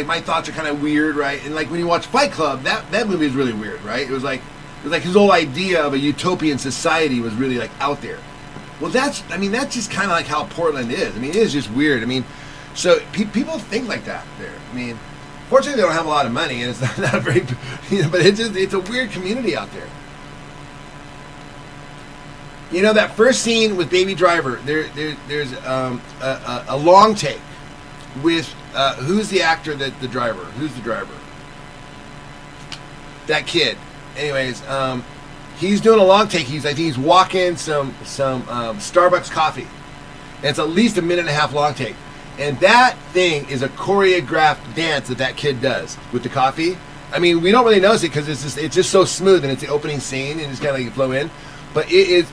my thoughts are kind of weird, right? And like when you watch Fight Club, that movie is really weird, right? It was like his whole idea of a utopian society was really like out there. Well, that's just kind of like how Portland is. I mean, it is just weird. I mean, so people think like that there. I mean, fortunately, they don't have a lot of money, and it's not a very, but it's a weird community out there. You know, that first scene with Baby Driver, there's a long take with who's the actor that the driver? Who's the driver? That kid. Anyways, he's doing a long take. I think he's walking some Starbucks coffee. And it's at least a minute and a half long take. And that thing is a choreographed dance that kid does with the coffee. I mean, we don't really notice it because it's just so smooth, and it's the opening scene, and it's kind of like flow in. But he's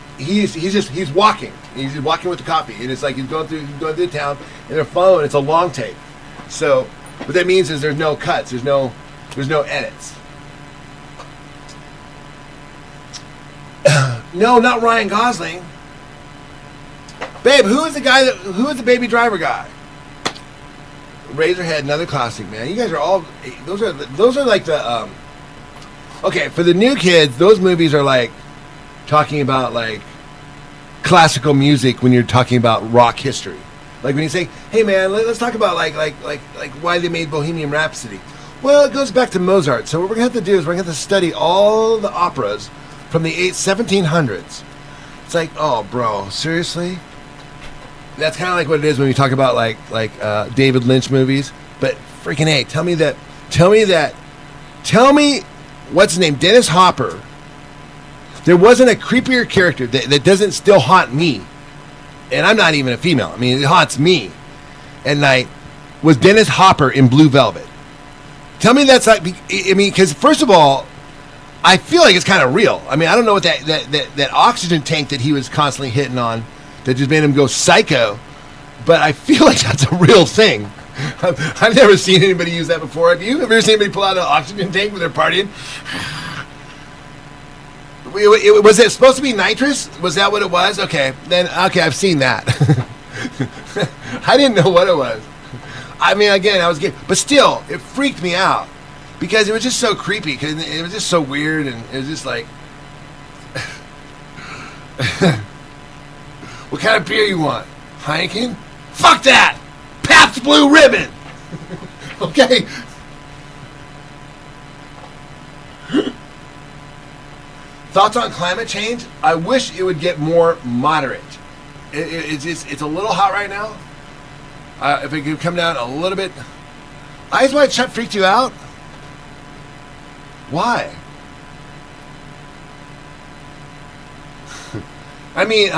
walking. He's walking with the coffee, and it's like he's going through town, and they're following. It's a long take. So what that means is there's no cuts. There's no edits. No, not Ryan Gosling. Babe, who is the Baby Driver guy? Razorhead, another classic, man. You guys are all those are like the okay, for the new kids, those movies are like talking about like classical music when you're talking about rock history. Like when you say, "Hey man, let's talk about like why they made Bohemian Rhapsody." Well, it goes back to Mozart. So what we're going to have to do is we're going to have to study all the operas from the 1700s. It's like, oh, bro, seriously? That's kind of like what it is when we talk about like David Lynch movies. But freaking A, tell me what's his name? Dennis Hopper there wasn't a creepier character that doesn't still haunt me. And I'm not even a female. I mean, it haunts me at night. Was Dennis Hopper in Blue Velvet. Tell me that's like, I mean, because first of all, I feel like it's kind of real. I mean, I don't know what that oxygen tank that he was constantly hitting on that just made him go psycho, but I feel like that's a real thing. I've never seen anybody use that before. Have you ever seen anybody pull out an oxygen tank when they're partying? Was it supposed to be nitrous? Was that what it was? Okay, then, okay, I've seen that. I didn't know what it was. I mean, again, I was getting, but still, it freaked me out because it was just so creepy. Because it was just so weird, and it was just like, what kind of beer you want? Heineken? Fuck that! Pabst Blue Ribbon. Okay. Thoughts on climate change? I wish it would get more moderate. It's a little hot right now. If it could come down a little bit. Eyes Wide Shut freaked you out? Why? I mean,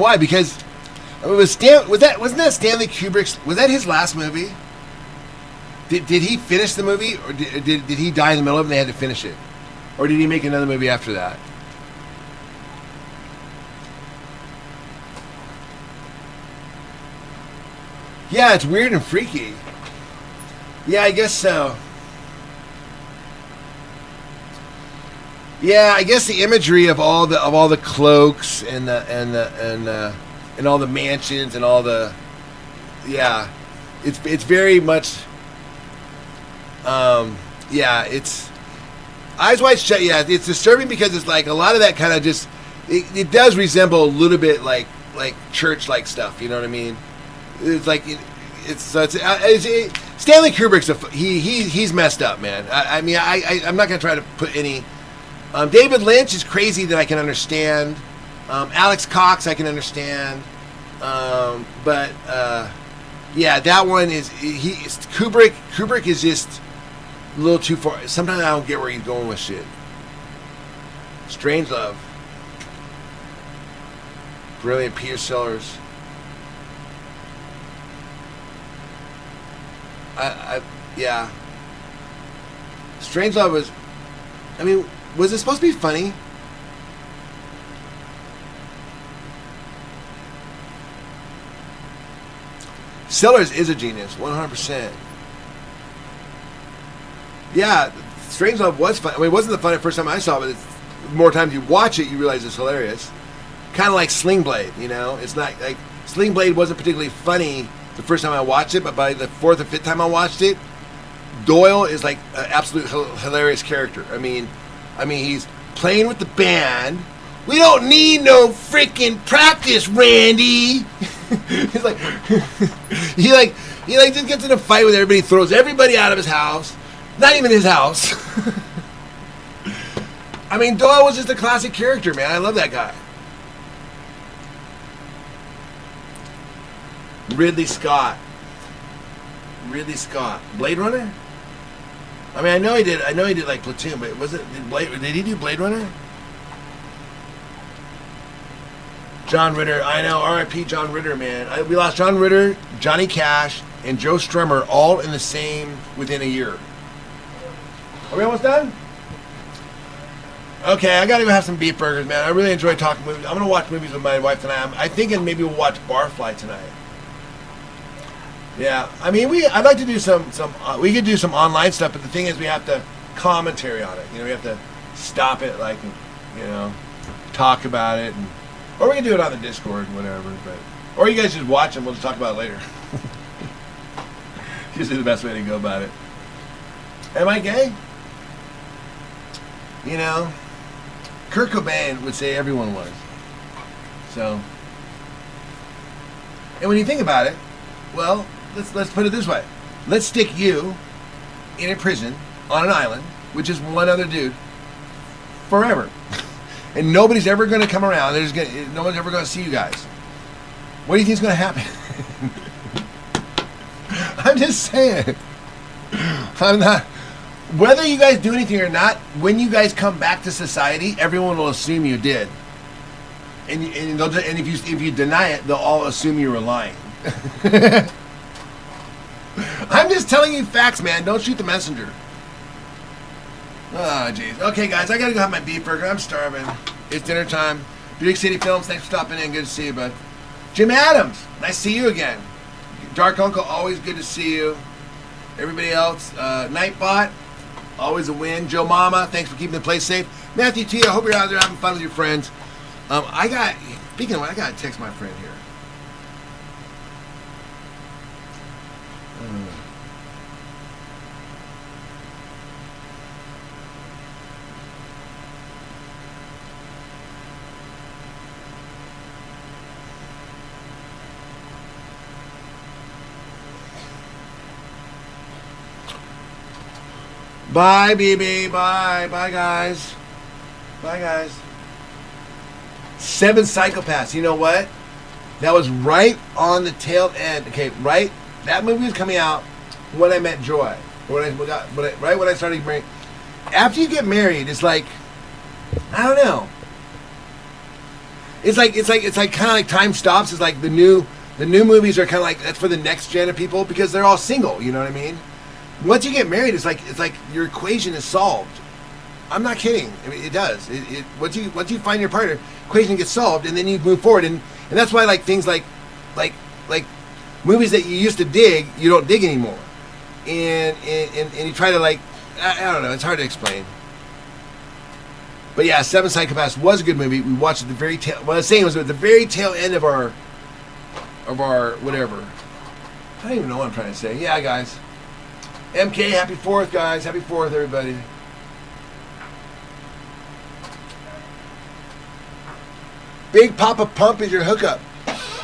why? Because wasn't that Stanley Kubrick's? Was that his last movie? Did he finish the movie, or did he die in the middle of it and they had to finish it, or did he make another movie after that? Yeah, it's weird and freaky. Yeah, I guess so. Yeah, I guess the imagery of all the cloaks and all the mansions and all the, yeah, it's very much, yeah, it's Eyes Wide Shut. Yeah, it's disturbing because it's like a lot of that kind of just it does resemble a little bit like church-like stuff. You know what I mean? It's like Stanley Kubrick's he's messed up, man. I mean, I'm not gonna try to put any. David Lynch is crazy that I can understand. Alex Cox I can understand, but yeah, that one is Kubrick. Kubrick is just a little too far. Sometimes I don't get where he's going with shit. Strangelove, brilliant. Peter Sellers. Yeah. Strangelove was, I mean, was it supposed to be funny? Sellers is a genius, 100%. Yeah, Strangelove was fun. I mean, it wasn't the fun at first time I saw it, but the more times you watch it, you realize it's hilarious. Kind of like Sling Blade, you know? It's not like, Sling Blade wasn't particularly funny the first time I watched it, but by the fourth or fifth time I watched it, Doyle is like an absolute hilarious character. I mean, he's playing with the band. We don't need no freaking practice, Randy. He's like, he just gets in a fight with everybody, throws everybody out of his house. Not even his house. I mean, Doyle was just a classic character, man. I love that guy. Ridley Scott. Blade Runner? I mean, I know he did like Platoon, but did he do Blade Runner? John Ritter. I know, R.I.P. John Ritter, man. We lost John Ritter, Johnny Cash, and Joe Strummer all within a year. Are we almost done? Okay, I gotta go have some beef burgers, man. I really enjoy talking movies. I'm gonna watch movies with my wife tonight. I'm thinking maybe we'll watch Barfly tonight. Yeah, I mean, I'd like to do we could do some online stuff, but the thing is we have to commentary on it. You know, we have to stop it, like, you know, talk about it, or we can do it on the Discord, whatever, or you guys just watch and we'll just talk about it later. Usually the best way to go about it. Am I gay? You know, Kurt Cobain would say everyone was. So, and when you think about it, well, let's put it this way. Let's stick you in a prison on an island with just one other dude forever. And nobody's ever going to come around. No one's ever going to see you guys. What do you think is going to happen? I'm just saying. whether you guys do anything or not, when you guys come back to society, everyone will assume you did. And if you deny it, they'll all assume you were lying. I'm just telling you facts, man. Don't shoot the messenger. Oh, jeez. Okay, guys, I gotta go have my beef burger. I'm starving. It's dinner time. Big City Films, thanks for stopping in. Good to see you, bud. Jim Adams, nice to see you again. Dark Uncle, always good to see you. Everybody else, Nightbot, always a win. Joe Mama, thanks for keeping the place safe. Matthew T, I hope you're out there having fun with your friends. Speaking of what, I gotta text my friend here. Bye, BB. Bye. Bye, guys. Bye, guys. 7 Psychopaths. You know what? That was right on the tail end. Okay, right? That movie was coming out when I met Joy. Right when I started marrying. After you get married, it's like, I don't know. It's like kind of like time stops. It's like the new movies are kind of like, that's for the next gen of people because they're all single. You know what I mean? Once you get married, it's like your equation is solved. I'm not kidding. I mean, it does. Once you find your partner, equation gets solved, and then you move forward. And that's why like things like movies that you used to dig, you don't dig anymore. And you try to like, I don't know. It's hard to explain. But yeah, 7 Psychopaths was a good movie. We watched at the very tail. What I was saying was at the very tail end of our whatever. I don't even know what I'm trying to say. Yeah, guys. MK, happy 4th, guys. Happy 4th, everybody. Big Papa Pump is your hookup.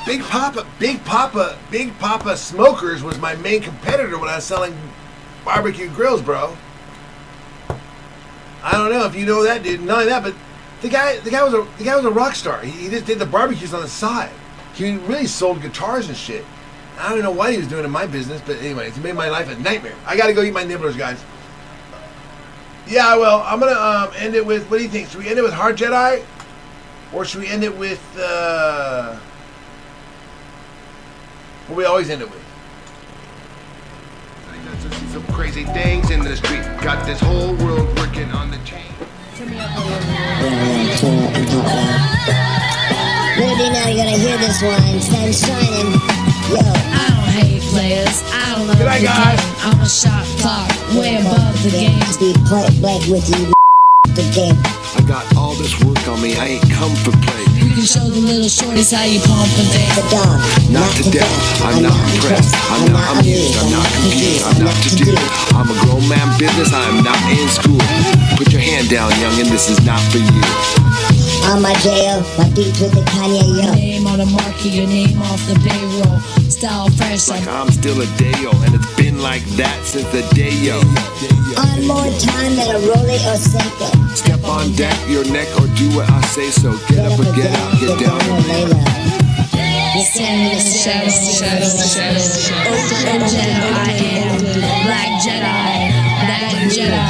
Big Papa Smokers was my main competitor when I was selling barbecue grills, bro. I don't know if you know that dude. Not only that, but the guy was a rock star. He just did the barbecues on the side. He really sold guitars and shit. I don't know what he was doing in my business, but anyways, he made my life a nightmare. I gotta go eat my nibblers, guys. Yeah, well, I'm gonna end it with, what do you think? Should we end it with Hard Jedi? Or should we end it with, what we always end it with? I got to see some crazy things in the street. Got this whole world working on the chain. Maybe now you're gonna hear this one. Sun shining. Yo. I don't hate players. I don't love Good night, the guys. game. I'm a shot clock, way above the game. Be point blank with you. The game. I got all this work on me. I ain't come for play. You can show the little shorties how you pump and The dance. dog. Not to death. I'm not impressed. I'm not amused. I'm not confused. I'm not to do. I'm a grown man business. I'm not in school. Put your hand down, youngin'. This is not for you. On my jail, my beats with the Kanye, yo. Name on the market, your name off the payroll. Style fresh, Like I'm still a Dayo, and it's been like that since the Dayo. On more time than a Rollie or Seiko. Step on deck, your neck, or do what I say so. Get up or get out, get down and lay low. Stand in the shadows. Open Jedi, I am Black Jedi, that Jedi,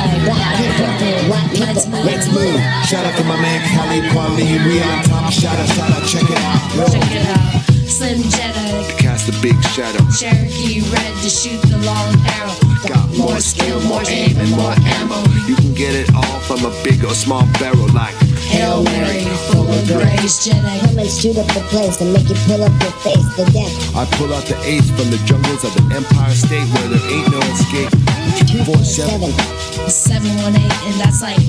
Let's move. Shout out to my man Khalid Kweli. We on top. Shout out, check it out. check it out. Slim Jedi, Cast a big shadow. Cherokee red to shoot the long arrow. Got More skill, more aim, and more ammo. You can get it all from a big or small barrel like Hail Mary, full of grace, Jedi. Come and shoot up the place and make you pull up your face. The death. I pull out the ace from the jungles of the Empire State where there ain't no escape. 247. 718, and that's like